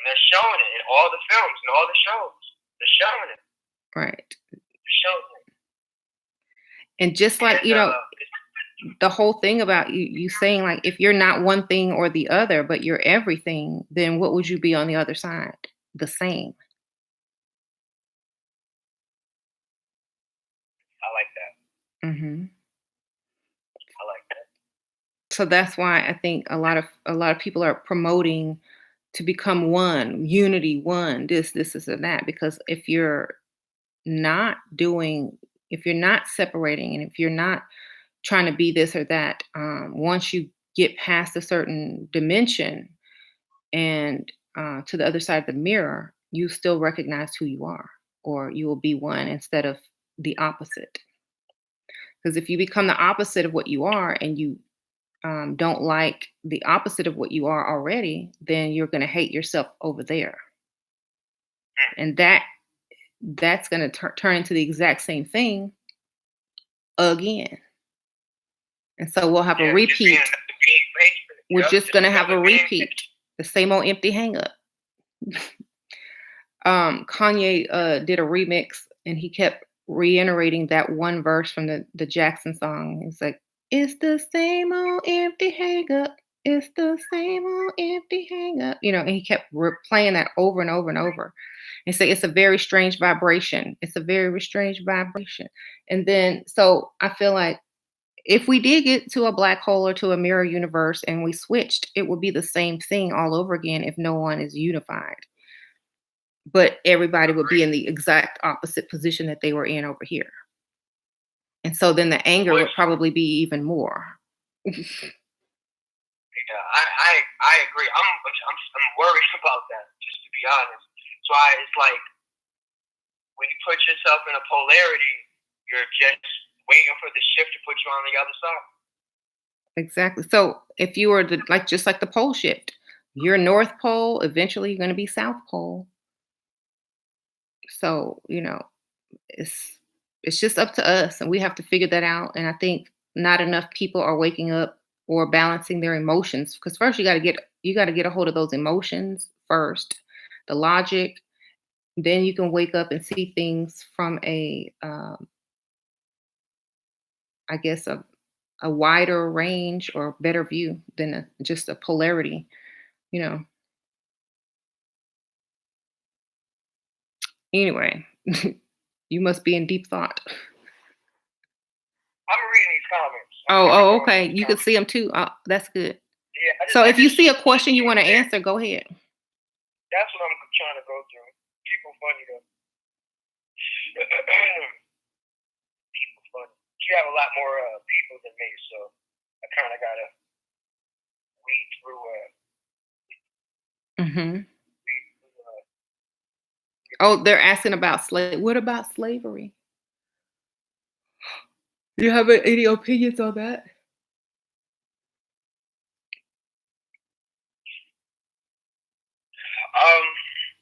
[SPEAKER 2] they're showing it in all the films and all the shows. They're showing it.
[SPEAKER 1] Right.
[SPEAKER 2] They're showing it.
[SPEAKER 1] And just like, the whole thing about you saying, like, if you're not one thing or the other, but you're everything, then what would you be on the other side? The same.
[SPEAKER 2] I like that.
[SPEAKER 1] Mm-hmm.
[SPEAKER 2] I like that.
[SPEAKER 1] So that's why I think a lot of people are promoting to become one, unity, one, this, and that. Because if you're not separating, and if you're not trying to be this or that, once you get past a certain dimension and to the other side of the mirror, you still recognize who you are, or you will be one instead of the opposite. Because if you become the opposite of what you are and you don't like the opposite of what you are already, then you're going to hate yourself over there. And that's going to turn into the exact same thing again. And so we'll have a repeat. We're just going to have a repeat. The same old empty hang up. Kanye did a remix and he kept reiterating that one verse from the Jackson song. It's like, it's the same old empty hang up. It's the same old empty hang up. And he kept playing that over and over and over. And say, it's a very strange vibration. It's a very strange vibration. And then, so I feel like if we did get to a black hole or to a mirror universe and we switched, it would be the same thing all over again if no one is unified. But everybody would be in the exact opposite position that they were in over here. And so then the anger would probably be even more.
[SPEAKER 2] Yeah, I agree. I'm worried about that, just to be honest. So it's like when you put yourself in a polarity, you're just waiting for the shift to put you on the other side.
[SPEAKER 1] Exactly. So if you were just like the pole shift, you're North Pole, eventually you're going to be South Pole. So, it's just up to us, and we have to figure that out. And I think not enough people are waking up or balancing their emotions, because first you got to get a hold of those emotions first, the logic. Then you can wake up and see things from a wider range or better view than just a polarity, Anyway, you must be in deep thought.
[SPEAKER 2] comments.
[SPEAKER 1] Oh, okay. You can see them too. Oh, that's good.
[SPEAKER 2] Yeah,
[SPEAKER 1] So if you see a question you want to answer, go ahead.
[SPEAKER 2] That's what I'm trying to go through. People funny though. People funny. You have a lot more people than me, so I kind of gotta weed through.
[SPEAKER 1] Hmm. Oh, they're asking about slave. What about slavery? Do you have any opinions on that?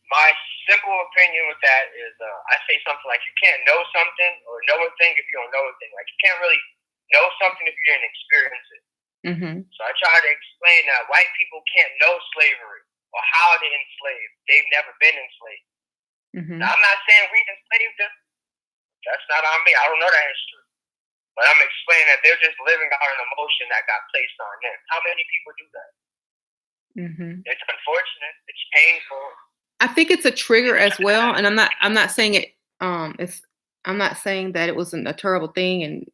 [SPEAKER 2] My simple opinion with that is, I say something like, you can't know something or know a thing if you don't know a thing. Like, you can't really know something if you didn't experience it.
[SPEAKER 1] Mm-hmm.
[SPEAKER 2] So I try to explain that white people can't know slavery or how to enslave. They've never been enslaved.
[SPEAKER 1] Mm-hmm.
[SPEAKER 2] Now, I'm not saying we enslaved them. That's not on me. I don't know that history. But I'm explaining that they're just living out an emotion that got placed on them. How many people do that?
[SPEAKER 1] Mm-hmm.
[SPEAKER 2] It's unfortunate. It's painful.
[SPEAKER 1] I think it's a trigger as well, and I'm not saying it. I'm not saying that it wasn't a terrible thing, and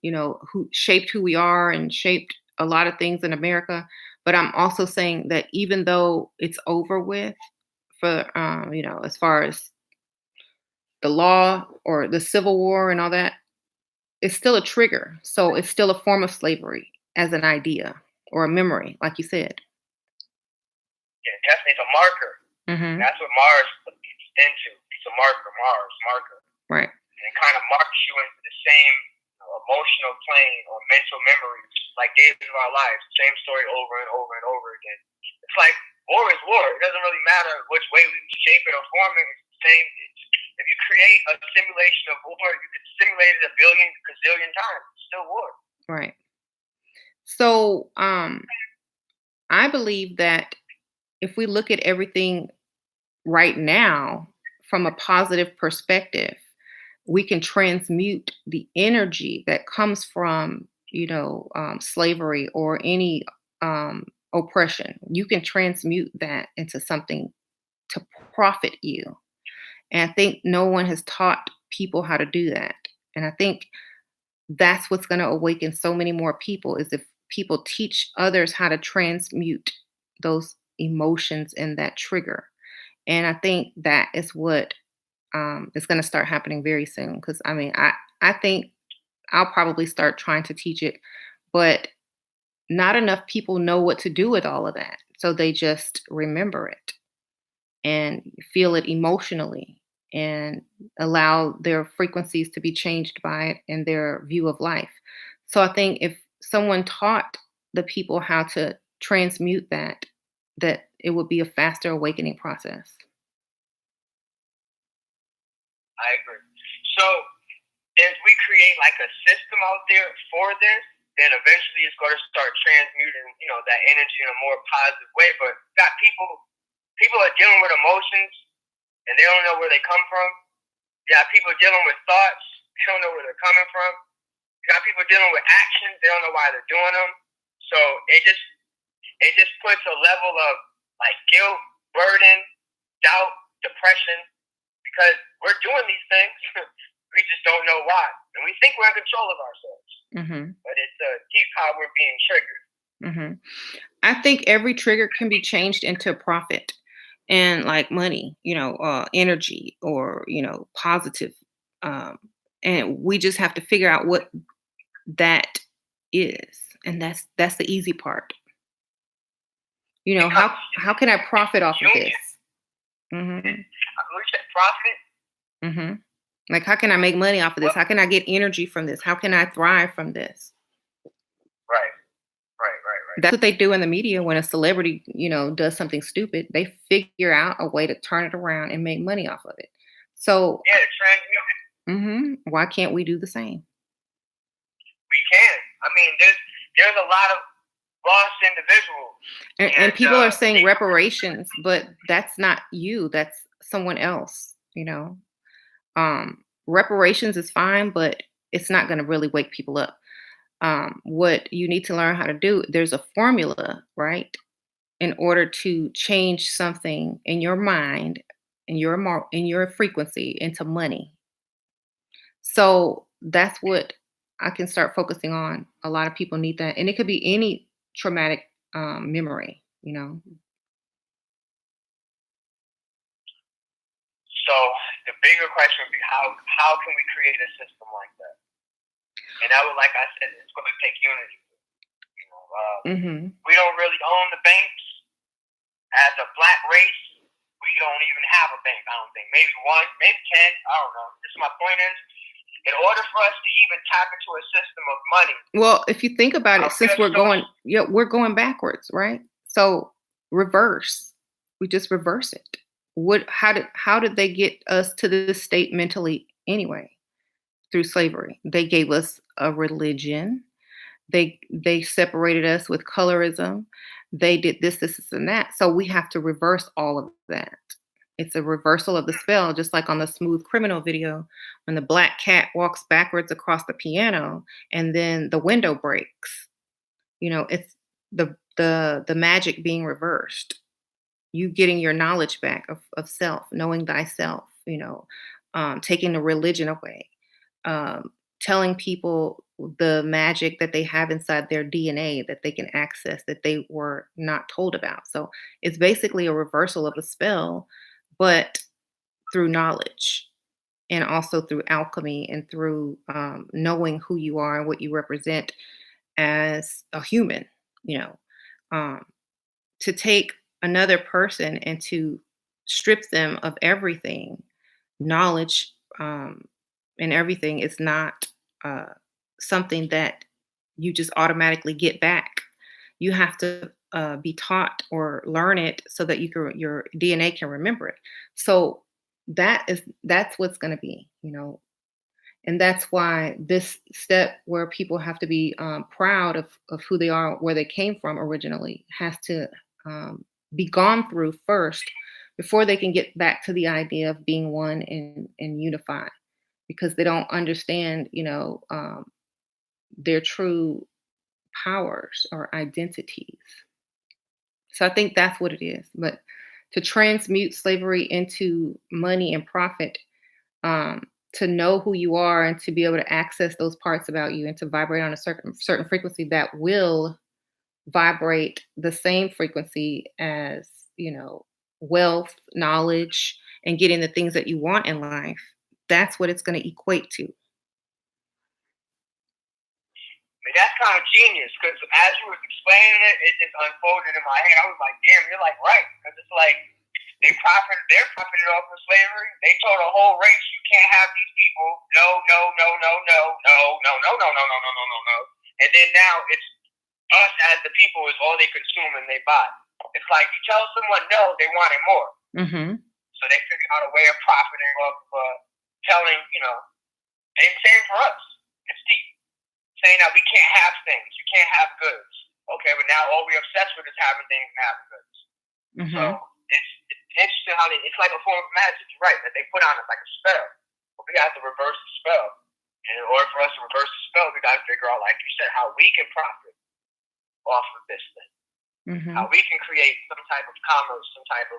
[SPEAKER 1] who shaped who we are and shaped a lot of things in America. But I'm also saying that even though it's over with, for as far as the law or the Civil War and all that, it's still a trigger. So it's still a form of slavery as an idea or a memory, like you said.
[SPEAKER 2] Yeah, definitely it's a marker.
[SPEAKER 1] Mm-hmm.
[SPEAKER 2] That's what Mars gets into. It's a marker, marker.
[SPEAKER 1] Right.
[SPEAKER 2] And it kind of marks you into the same emotional plane or mental memories, like days of our lives. Same story over and over and over again. It's like war is war. It doesn't really matter which way we shape it or form it. It's the same. If you create a simulation of war, you could simulate it a billion, gazillion times. It's still war.
[SPEAKER 1] Right. So I believe that if we look at everything right now from a positive perspective, we can transmute the energy that comes from slavery or any oppression. You can transmute that into something to profit you. And I think no one has taught people how to do that. And I think that's what's going to awaken so many more people, is if people teach others how to transmute those emotions and that trigger. And I think that is what is going to start happening very soon. Because I think I'll probably start trying to teach it, but not enough people know what to do with all of that. So they just remember it and feel it emotionally and allow their frequencies to be changed by it and their view of life. So I think if someone taught the people how to transmute that it would be a faster awakening process.
[SPEAKER 2] I agree. So if we create like a system out there for this, then eventually it's going to start transmuting, that energy in a more positive way. But got people are dealing with emotions and they don't know where they come from. You got people dealing with thoughts, they don't know where they're coming from. You got people dealing with actions, they don't know why they're doing them. So it just puts a level of like guilt, burden, doubt, depression, because we're doing these things. We just don't know why. And we think we're in control of ourselves.
[SPEAKER 1] Mm-hmm.
[SPEAKER 2] But it's deep how we're being triggered.
[SPEAKER 1] Mm-hmm. I think every trigger can be changed into profit and like money, energy or, positive. And we just have to figure out what that is. And that's the easy part. How can I profit off of this? Mm-hmm.
[SPEAKER 2] We said profit?
[SPEAKER 1] Mm-hmm. Like, how can I make money off of this? How can I get energy from this? How can I thrive from this?
[SPEAKER 2] Right.
[SPEAKER 1] That's what they do in the media when a celebrity, does something stupid. They figure out a way to turn it around and make money off of it. So,
[SPEAKER 2] yeah, transmute
[SPEAKER 1] it. Why can't we do the same?
[SPEAKER 2] We can. I mean, there's a lot of lost individuals.
[SPEAKER 1] And people are saying reparations, but that's not you. That's someone else, Reparations is fine, but it's not going to really wake people up. What you need to learn how to do, there's a formula, right? In order to change something in your mind, in your frequency into money. So that's what I can start focusing on. A lot of people need that, and it could be any traumatic memory.
[SPEAKER 2] So the bigger question would be how can we create a system like that? And that would, like I said, it's going to take unity. We don't really own the banks as a black race. We don't even have a bank. I don't think. Maybe one, maybe 10. I don't know. This my point is. In order for us to even tap into a system of money.
[SPEAKER 1] Well, if you think about it, since we're going backwards, right? So reverse. We just reverse it. How did they get us to this state mentally anyway? Through slavery. They gave us a religion. They separated us with colorism. They did this, and that. So we have to reverse all of that. It's a reversal of the spell, just like on the Smooth Criminal video, when the black cat walks backwards across the piano and then the window breaks. It's the magic being reversed. You getting your knowledge back of self, knowing thyself, taking the religion away, telling people the magic that they have inside their DNA that they can access that they were not told about. So it's basically a reversal of the spell, but through knowledge and also through alchemy and through knowing who you are and what you represent as a human, to take another person and to strip them of everything, knowledge, and everything is not something that you just automatically get back. You have to be taught or learn it so that your DNA can remember it. So that's what's going to be, and that's why this step where people have to be proud of who they are, where they came from originally, has to be gone through first before they can get back to the idea of being one and unified, because they don't understand, their true powers or identities. So I think that's what it is. But to transmute slavery into money and profit, to know who you are and to be able to access those parts about you and to vibrate on a certain frequency that will vibrate the same frequency as, wealth, knowledge, and getting the things that you want in life. That's what it's going to equate to.
[SPEAKER 2] That's kind of genius, because as you were explaining it, it just unfolded in my head. I was like, damn, you're like right. Because it's like they're profited off of slavery. They told a whole race, you can't have these people. No, no, no, no, no, no, no, no, no, no, no, no, no, no, no. And then now it's us as the people is all they consume and they buy. It's like you tell someone no, they want it more. So they figure out a way of profiting off of telling, and same for us. It's deep. Saying that we can't have things, you can't have goods. Okay, but now all we're obsessed with is having things and having goods. So it's interesting how it's like a form of magic, right? That they put on us like a spell. But we have to reverse the spell. And in order for us to reverse the spell, we got to figure out, like you said, how we can profit off of this thing. How we can create some type of commerce, some type of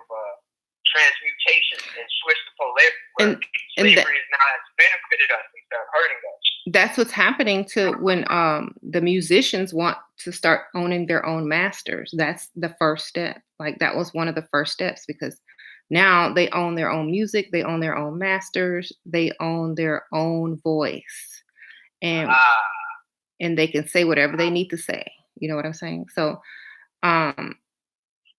[SPEAKER 2] transmutation and switch the polarity where slavery is now has benefited us instead of hurting us.
[SPEAKER 1] That's what's happening to when the musicians want to start owning their own masters. That's the first step. Like that was one of the first steps, because now they own their own music, they own their own masters, they own their own voice, and they can say whatever they need to say. You know what I'm saying? So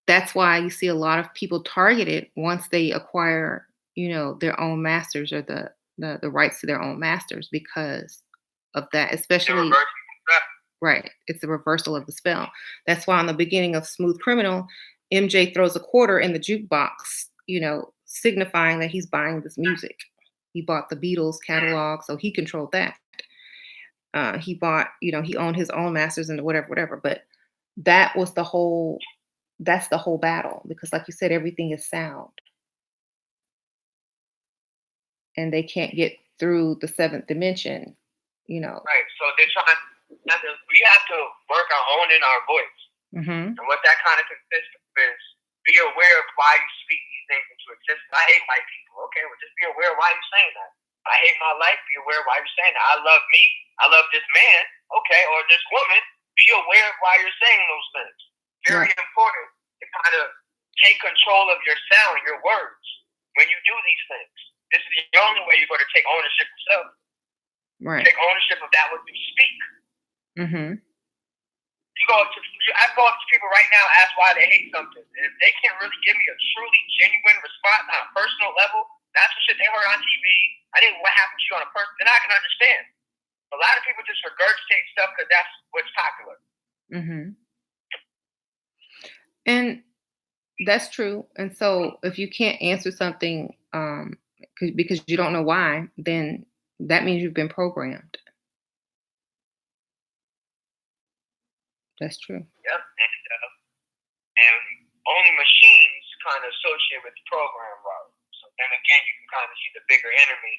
[SPEAKER 1] that's why you see a lot of people targeted once they acquire, their own masters or the rights to their own masters, because of that, especially right. It's a reversal of the spell. That's why on the beginning of Smooth Criminal, MJ throws a quarter in the jukebox, signifying that he's buying this music. He bought the Beatles catalog, so he controlled that. He bought, he owned his own masters and whatever. But that's the whole battle, because like you said, everything is sound. And they can't get through the seventh dimension,
[SPEAKER 2] Right. So they're trying. We have to work on owning our voice, and what that kind of consists of is be aware of why you speak these things into existence. I hate white people. Okay, well, just be aware of why you're saying that. I hate my life. Be aware of why you're saying that. I love me. I love this man. Okay, or this woman. Be aware of why you're saying those things. Very important to kind of take control of your sound, your words, when you do these things. This is the only way you're going to take ownership of self.
[SPEAKER 1] Right.
[SPEAKER 2] Take ownership of that what you speak.
[SPEAKER 1] Mm-hmm.
[SPEAKER 2] I go up to people right now, ask why they hate something. And if they can't really give me a truly genuine response on a personal level, that's the shit they heard on TV. I didn't what happened to you on a person, then I can understand. A lot of people just regurgitate stuff because that's what's popular.
[SPEAKER 1] Mm-hmm. And that's true. And so if you can't answer something because you don't know why, then that means you've been programmed. That's true.
[SPEAKER 2] Yep. And only machines kind of associate with the program route. So then again, you can kind of see the bigger enemy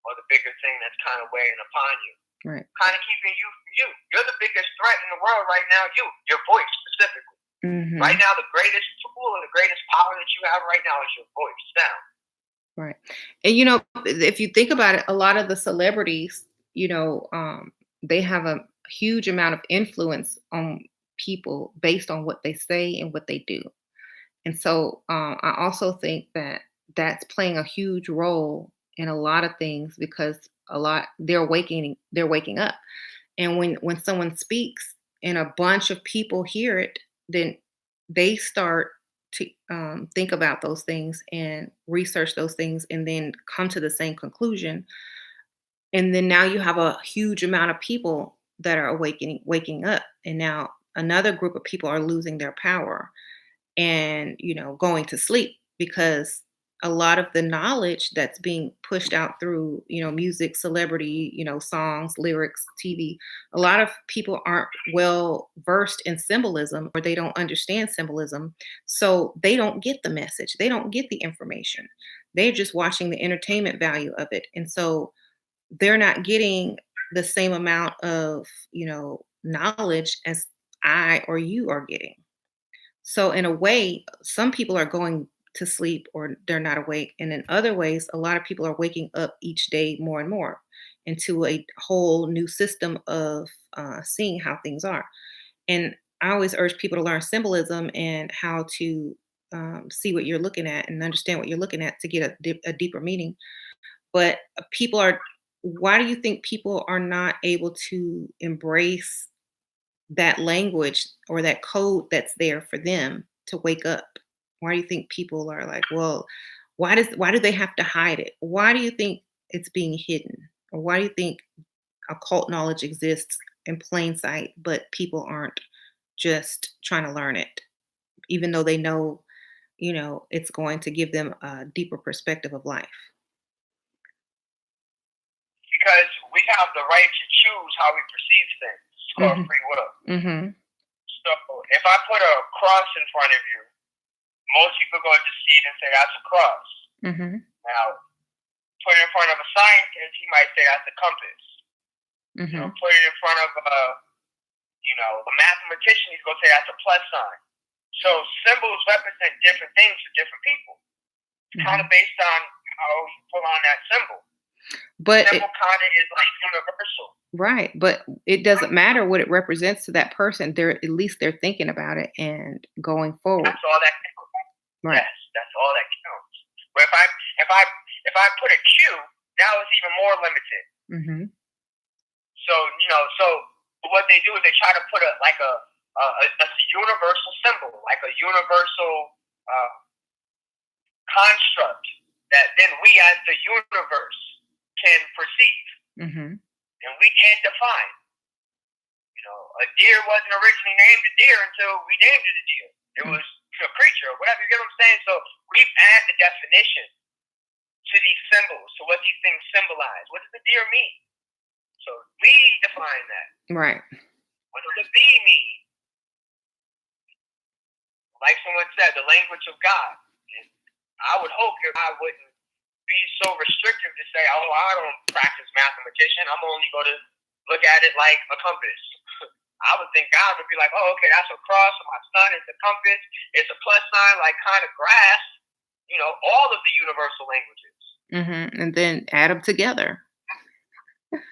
[SPEAKER 2] or the bigger thing that's kind of weighing upon you.
[SPEAKER 1] Right.
[SPEAKER 2] Kind of keeping you from you. You're the biggest threat in the world right now, your voice specifically.
[SPEAKER 1] Mm-hmm.
[SPEAKER 2] Right now, the greatest tool and the greatest power that you have right now is your voice, sound.
[SPEAKER 1] Right. And, if you think about it, a lot of the celebrities, they have a huge amount of influence on people based on what they say and what they do. And so I also think that that's playing a huge role in a lot of things because they're waking up. And when someone speaks and a bunch of people hear it, then they start to think about those things and research those things and then come to the same conclusion. And then now you have a huge amount of people that are waking up. And now another group of people are losing their power and, going to sleep because a lot of the knowledge that's being pushed out through, music, celebrity, songs, lyrics, TV, a lot of people aren't well versed in symbolism or they don't understand symbolism. So they don't get the message. They don't get the information. They're just watching the entertainment value of it. And so they're not getting the same amount of, knowledge as I or you are getting. So in a way, some people are going to sleep or they're not awake. And in other ways, a lot of people are waking up each day more and more into a whole new system of seeing how things are. And I always urge people to learn symbolism and how to see what you're looking at and understand what you're looking at to get a deeper meaning. But why do you think people are not able to embrace that language or that code that's there for them to wake up? Why do you think people are like, well, why do they have to hide it? Why do you think it's being hidden? Or why do you think occult knowledge exists in plain sight, but people aren't just trying to learn it, even though they know, it's going to give them a deeper perspective of life?
[SPEAKER 2] Because we have the right to choose how we perceive things. It's called free will.
[SPEAKER 1] Mm-hmm.
[SPEAKER 2] So if I put a cross in front of you, most people are going to see it and say that's a cross.
[SPEAKER 1] Mm-hmm.
[SPEAKER 2] Now, put it in front of a scientist, he might say that's a compass.
[SPEAKER 1] Mm-hmm.
[SPEAKER 2] Put it in front of a mathematician, he's going to say that's a plus sign. So symbols represent different things to different people. It's kind of based on how you put on that symbol.
[SPEAKER 1] But
[SPEAKER 2] symbol kind of is like universal.
[SPEAKER 1] Right. But it doesn't matter what it represents to that person. At least they're thinking about it and going forward.
[SPEAKER 2] That's all that counts.
[SPEAKER 1] Right.
[SPEAKER 2] Yes, that's all that counts. But if I put a Q, now it's even more limited.
[SPEAKER 1] Mm-hmm.
[SPEAKER 2] So what they do is they try to put a universal symbol, like a universal construct that then we as the universe can perceive.
[SPEAKER 1] Mm-hmm.
[SPEAKER 2] And we can define. A deer wasn't originally named a deer until we named it a deer. It was a creature or whatever, you get what I'm saying? So we've added the definition to these symbols, to what these things symbolize. What does the deer mean? So we define that.
[SPEAKER 1] Right.
[SPEAKER 2] What does the bee mean? Like someone said, the language of God. And I would hope your God wouldn't be so restrictive to say, oh, I don't practice mathematician. I'm only going to look at it like a compass. I would think God would be like, oh, okay, that's a cross. For my son, it's a compass. It's a plus sign, like kind of grasp, all of the universal languages.
[SPEAKER 1] And then add them together.
[SPEAKER 2] Yes,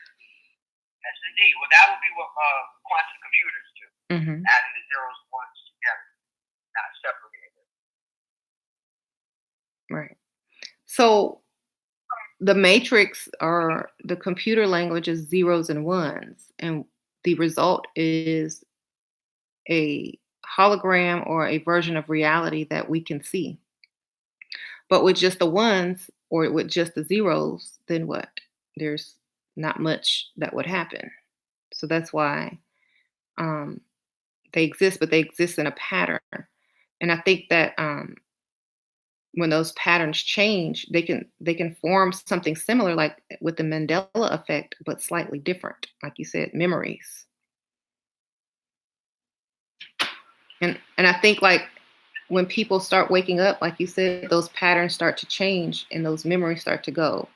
[SPEAKER 2] indeed. Well, that would be what quantum computers do,
[SPEAKER 1] Hmm.
[SPEAKER 2] adding the zeros and ones together, not separating.
[SPEAKER 1] Right. So the matrix or the computer language is zeros and ones, and the result is a hologram or a version of reality that we can see. But with just the ones or with just the zeros, then what? There's not much that would happen. So that's why um, they exist, but they exist in a pattern. And I think that when those patterns change, they can form something similar, like with the Mandela effect, but slightly different. Like you said, memories. And I think like when people start waking up, like you said, those patterns start to change and those memories start to go.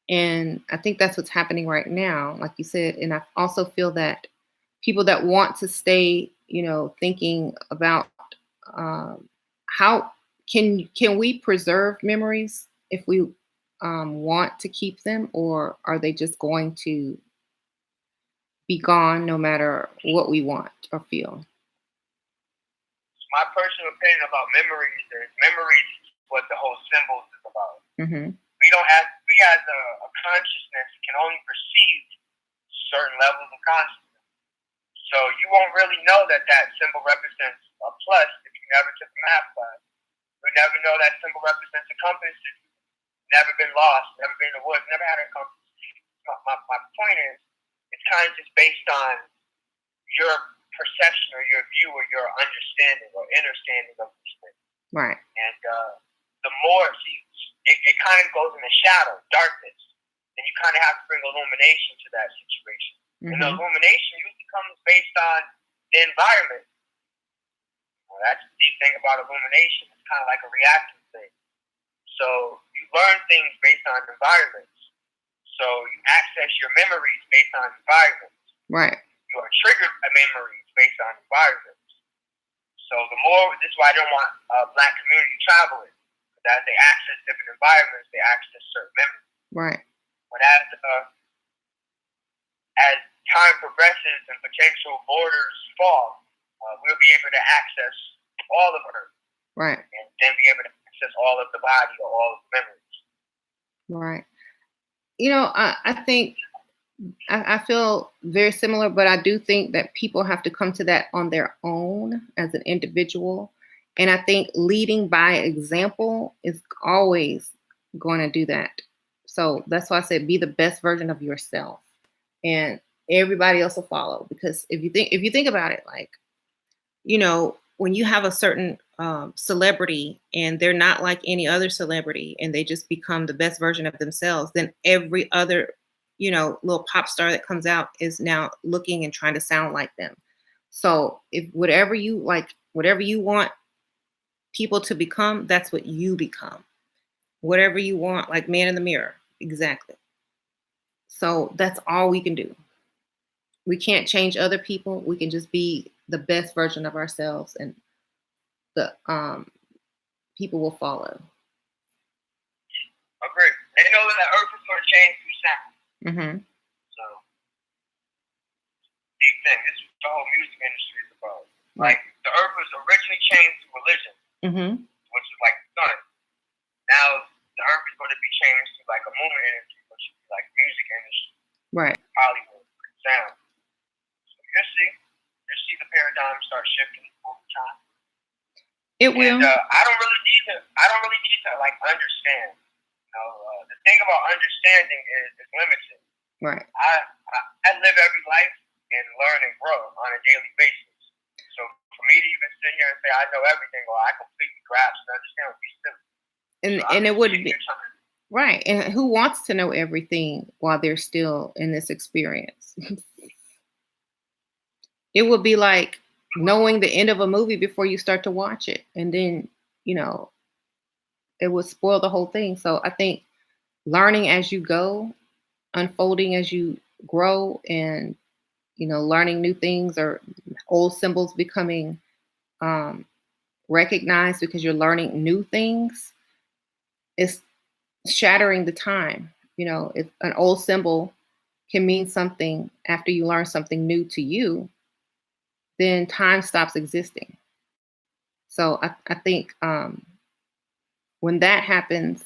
[SPEAKER 1] And I think that's what's happening right now, like you said. And I also feel that people that want to stay, thinking about how can we preserve memories if we want to keep them, or are they just going to be gone no matter what we want or feel?
[SPEAKER 2] My personal opinion about memories is memories is what the whole symbols is about.
[SPEAKER 1] Hmm.
[SPEAKER 2] We as a consciousness can only perceive certain levels of consciousness. So you won't really know that that symbol represents a plus if you never took a math class. You never know that symbol represents a compass if you've never been lost, never been in the woods, never had a compass. My point is, it's kind of just based on your perception or your view or your understanding or understanding of these things.
[SPEAKER 1] Right.
[SPEAKER 2] And the more, see, it kind of goes in the shadow, darkness. And you kind of have to bring illumination to that situation. And the illumination usually comes based on the environment. Well, that's the deep thing about illumination. It's kind of like a reactive thing. So you learn things based on environments. So you access your memories based on environments.
[SPEAKER 1] Right.
[SPEAKER 2] You are triggered by memories based on environments. So the more, this is why I don't want black community traveling. Because as they access different environments, they access certain memories.
[SPEAKER 1] Right.
[SPEAKER 2] But as time progresses and potential borders fall, we'll be able to access all of Earth.
[SPEAKER 1] Right.
[SPEAKER 2] And then be able to access all of the body or all of the memories.
[SPEAKER 1] Right. I think I feel very similar, but I do think that people have to come to that on their own as an individual. And I think leading by example is always going to do that. So that's why I said be the best version of yourself, and everybody else will follow. Because if you think about it, like, when you have a certain celebrity and they're not like any other celebrity and they just become the best version of themselves, then every other, little pop star that comes out is now looking and trying to sound like them. So if whatever you want people to become, that's what you become. Whatever you want, like man in the mirror. Exactly. So that's all we can do. We can't change other people. We can just be the best version of ourselves, and the people will follow.
[SPEAKER 2] Agree. They know that Earth is going to change through sound.
[SPEAKER 1] Mm-hmm.
[SPEAKER 2] So, deep thing. This is what the whole music industry is about.
[SPEAKER 1] Right.
[SPEAKER 2] Like, the Earth was originally changed through religion, which is like the sun. Now, the Earth is going to be changed to like a movement energy, which is like music industry.
[SPEAKER 1] Right.
[SPEAKER 2] Hollywood, sound. So you'll see the paradigm start shifting over time.
[SPEAKER 1] It will.
[SPEAKER 2] And I don't really need to like understand. The thing about understanding is it's limited.
[SPEAKER 1] Right.
[SPEAKER 2] I live every life and learn and grow on a daily basis. So for me to even sit here and say I know everything or I completely grasp and understand would be silly.
[SPEAKER 1] And it would be right. And who wants to know everything while they're still in this experience? It would be like knowing the end of a movie before you start to watch it, and then it would spoil the whole thing. So I think learning as you go, unfolding as you grow, and learning new things, or old symbols becoming recognized because you're learning new things, is shattering the time. If an old symbol can mean something after you learn something new to you, then time stops existing. So I think when that happens,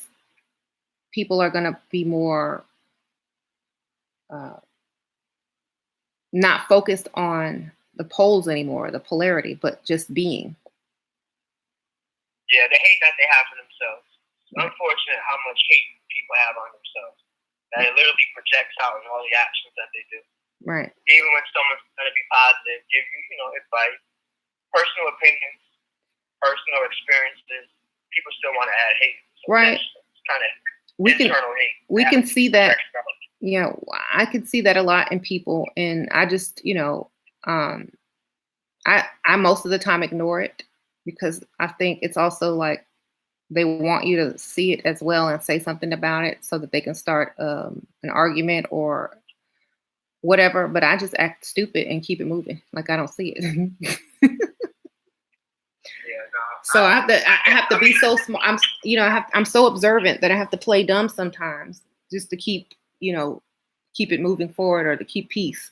[SPEAKER 1] people are going to be more uh, not focused on the poles anymore, the polarity, but just being.
[SPEAKER 2] Yeah, the hate that they have for themselves. It's unfortunate how much hate people have on themselves. That it literally projects out in all the actions that they do.
[SPEAKER 1] Right.
[SPEAKER 2] Even when someone's going to be positive, give you, advice, personal opinions, personal experiences, people still want to add hate. So
[SPEAKER 1] right.
[SPEAKER 2] It's kind of internal hate.
[SPEAKER 1] We can see that. I can see that a lot in people, and I just, I most of the time ignore it because I think it's also like they want you to see it as well and say something about it so that they can start an argument or whatever. But I just act stupid and keep it moving, like I don't see it. So I have to be so smart. I'm so observant that I have to play dumb sometimes just to keep it moving forward or to keep peace.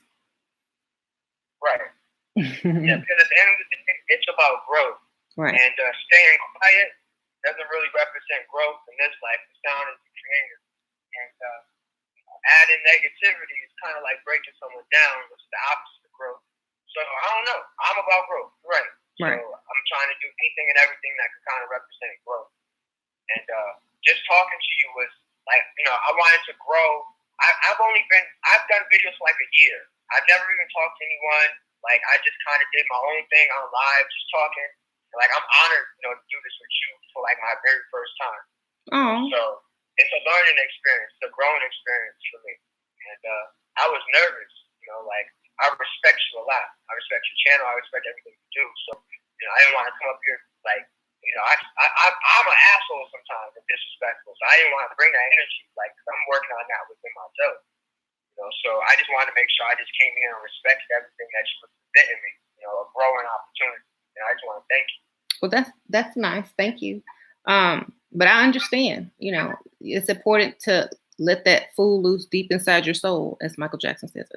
[SPEAKER 2] Right. Yeah, because at the end of the day, it's about growth.
[SPEAKER 1] Right.
[SPEAKER 2] And staying quiet doesn't really represent growth in this life. It's down as a creator. And adding negativity is kind of like breaking someone down, which is the opposite of growth. So I don't know. I'm about growth. Right.
[SPEAKER 1] Right.
[SPEAKER 2] So I'm trying to do anything and everything that can kind of represent growth. And just talking to you was like, I wanted to grow. I've done videos for like a year. I've never even talked to anyone. Like, I just kind of did my own thing on live, just talking. Like, I'm honored, to do this with you for like my very first time.
[SPEAKER 1] Oh.
[SPEAKER 2] So it's a learning experience, it's a growing experience for me. And I was nervous, like, I respect you a lot. I respect your channel. I respect everything you do. So, I didn't want to come up here like, I'm an asshole sometimes and disrespectful. So I didn't want to bring that energy. Like, I'm working on that within myself. So I just wanted to make sure I just came here and respected everything that you were presenting me. A growing opportunity. And I just want to thank you.
[SPEAKER 1] Well, that's nice. Thank you. But I understand. It's important to let that fool loose deep inside your soul, as Michael Jackson says.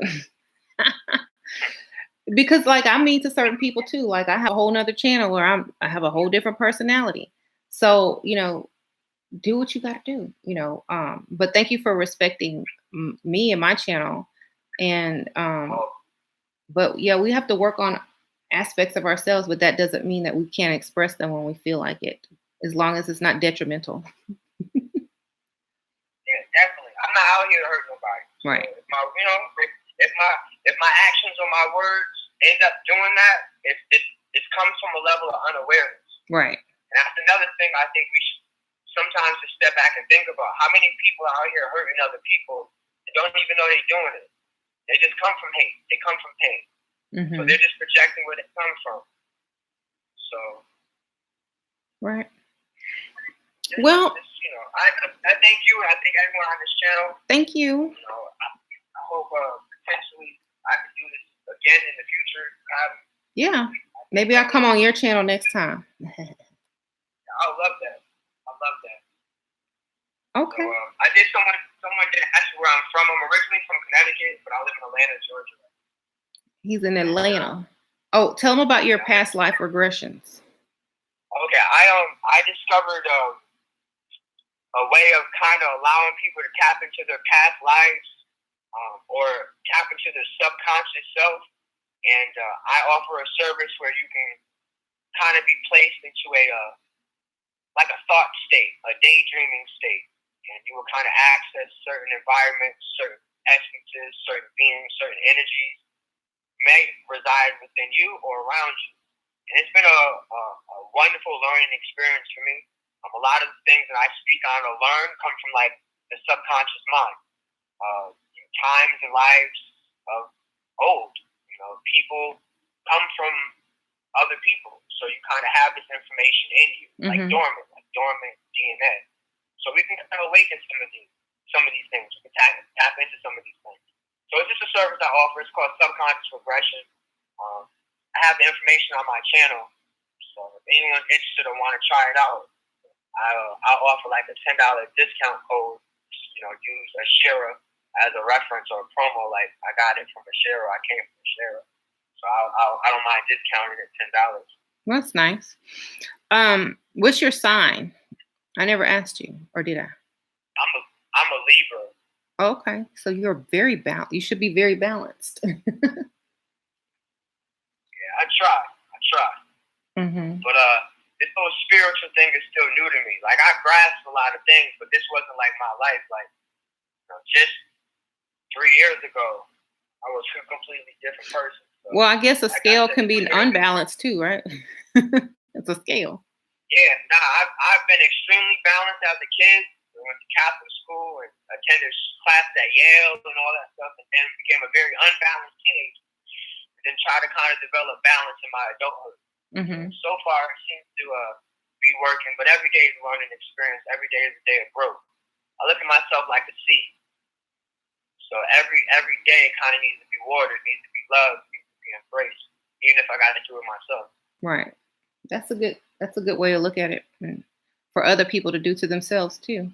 [SPEAKER 1] Because like I mean to certain people too. Like I have a whole nother channel where I have a whole different personality. So, do what you gotta do, but thank you for respecting me and my channel. And but yeah, we have to work on aspects of ourselves, but that doesn't mean that we can't express them when we feel like it, as long as it's not detrimental.
[SPEAKER 2] Yeah, definitely. I'm not out here to hurt nobody.
[SPEAKER 1] Right.
[SPEAKER 2] So if my actions or my words end up doing that, it comes from a level of unawareness.
[SPEAKER 1] Right.
[SPEAKER 2] And that's another thing I think we should sometimes just step back and think about. How many people are out here hurting other people and don't even know they're doing it? They just come from hate. They come from pain. Mm-hmm. So they're just projecting where they come from. So.
[SPEAKER 1] Right. Well.
[SPEAKER 2] I thank you, and I thank everyone on this channel.
[SPEAKER 1] Thank you.
[SPEAKER 2] I hope potentially I can do this again in the future.
[SPEAKER 1] Yeah. Maybe I'll come on your channel next time.
[SPEAKER 2] I love that.
[SPEAKER 1] Okay.
[SPEAKER 2] So, I did someone did ask me where I'm from. I'm originally from Connecticut, but I live in Atlanta, Georgia.
[SPEAKER 1] He's in Atlanta. Oh, tell him about your past life regressions.
[SPEAKER 2] Okay, I discovered a way of kind of allowing people to tap into their past lives or tap into their subconscious self. And I offer a service where you can kind of be placed into like a thought state, a daydreaming state. And you will kind of access certain environments, certain essences, certain beings, certain energies may reside within you or around you. And it's been a wonderful learning experience for me. A lot of the things that I speak on or learn come from like the subconscious mind. Times and lives of old. People come from other people. So you kind of have this information in you, like dormant DNA. So we can kind of awaken some of these things. We can tap into some of these things. So it's just a service I offer. It's called Subconscious Regression. I have the information on my channel. So if anyone's interested or want to try it out, I'll offer like a $10 discount code. Use a Shira as a reference or a promo. Like I got it from a Shira. I came from a Shira, so I don't mind discounting it $10.
[SPEAKER 1] That's nice. What's your sign? I never asked you, or did I?
[SPEAKER 2] I'm a Libra.
[SPEAKER 1] Okay, so you're very balanced. You should be very balanced.
[SPEAKER 2] Yeah, I try.
[SPEAKER 1] Mm-hmm.
[SPEAKER 2] But this whole spiritual thing is still new to me. Like I grasped a lot of things, but this wasn't like my life. Like just 3 years ago, I was a completely different person. So,
[SPEAKER 1] well, I guess a scale can be unbalanced too, right? It's a scale.
[SPEAKER 2] Yeah, I've been extremely balanced as a kid. I went to Catholic school and attended classes at Yale and all that stuff, and then became a very unbalanced teenager. And then tried to kind of develop balance in my adulthood.
[SPEAKER 1] Mm-hmm.
[SPEAKER 2] So far, it seems to be working, but every day is a learning experience. Every day is a day of growth. I look at myself like a seed. So every day kind of needs to be watered, needs to be loved, needs to be embraced, even if I got to do it myself.
[SPEAKER 1] Right. That's a good way to look at it, and for other people to do to themselves too.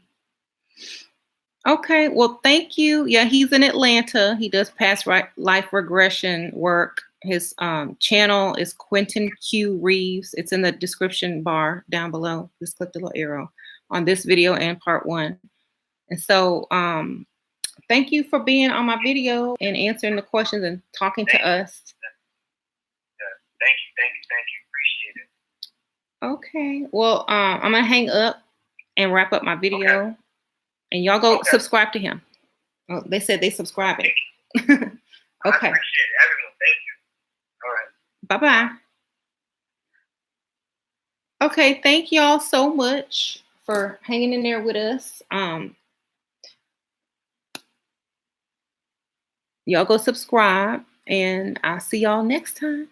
[SPEAKER 1] Okay, well, thank you. Yeah, he's in Atlanta. He does past life regression work. His channel is Quentin Q Reaves. It's in the description bar down below. Just click the little arrow on this video and part 1. And so thank you for being on my video and answering the questions and talking to us.
[SPEAKER 2] Thank you. Appreciate it.
[SPEAKER 1] Okay. Well, I'm gonna hang up and wrap up my video. Okay. And y'all go subscribe to him. Oh, they said they subscribing. Okay.
[SPEAKER 2] I appreciate it, everyone. Thank you. All right.
[SPEAKER 1] Bye-bye. Okay, thank y'all so much for hanging in there with us. Y'all go subscribe, and I'll see y'all next time.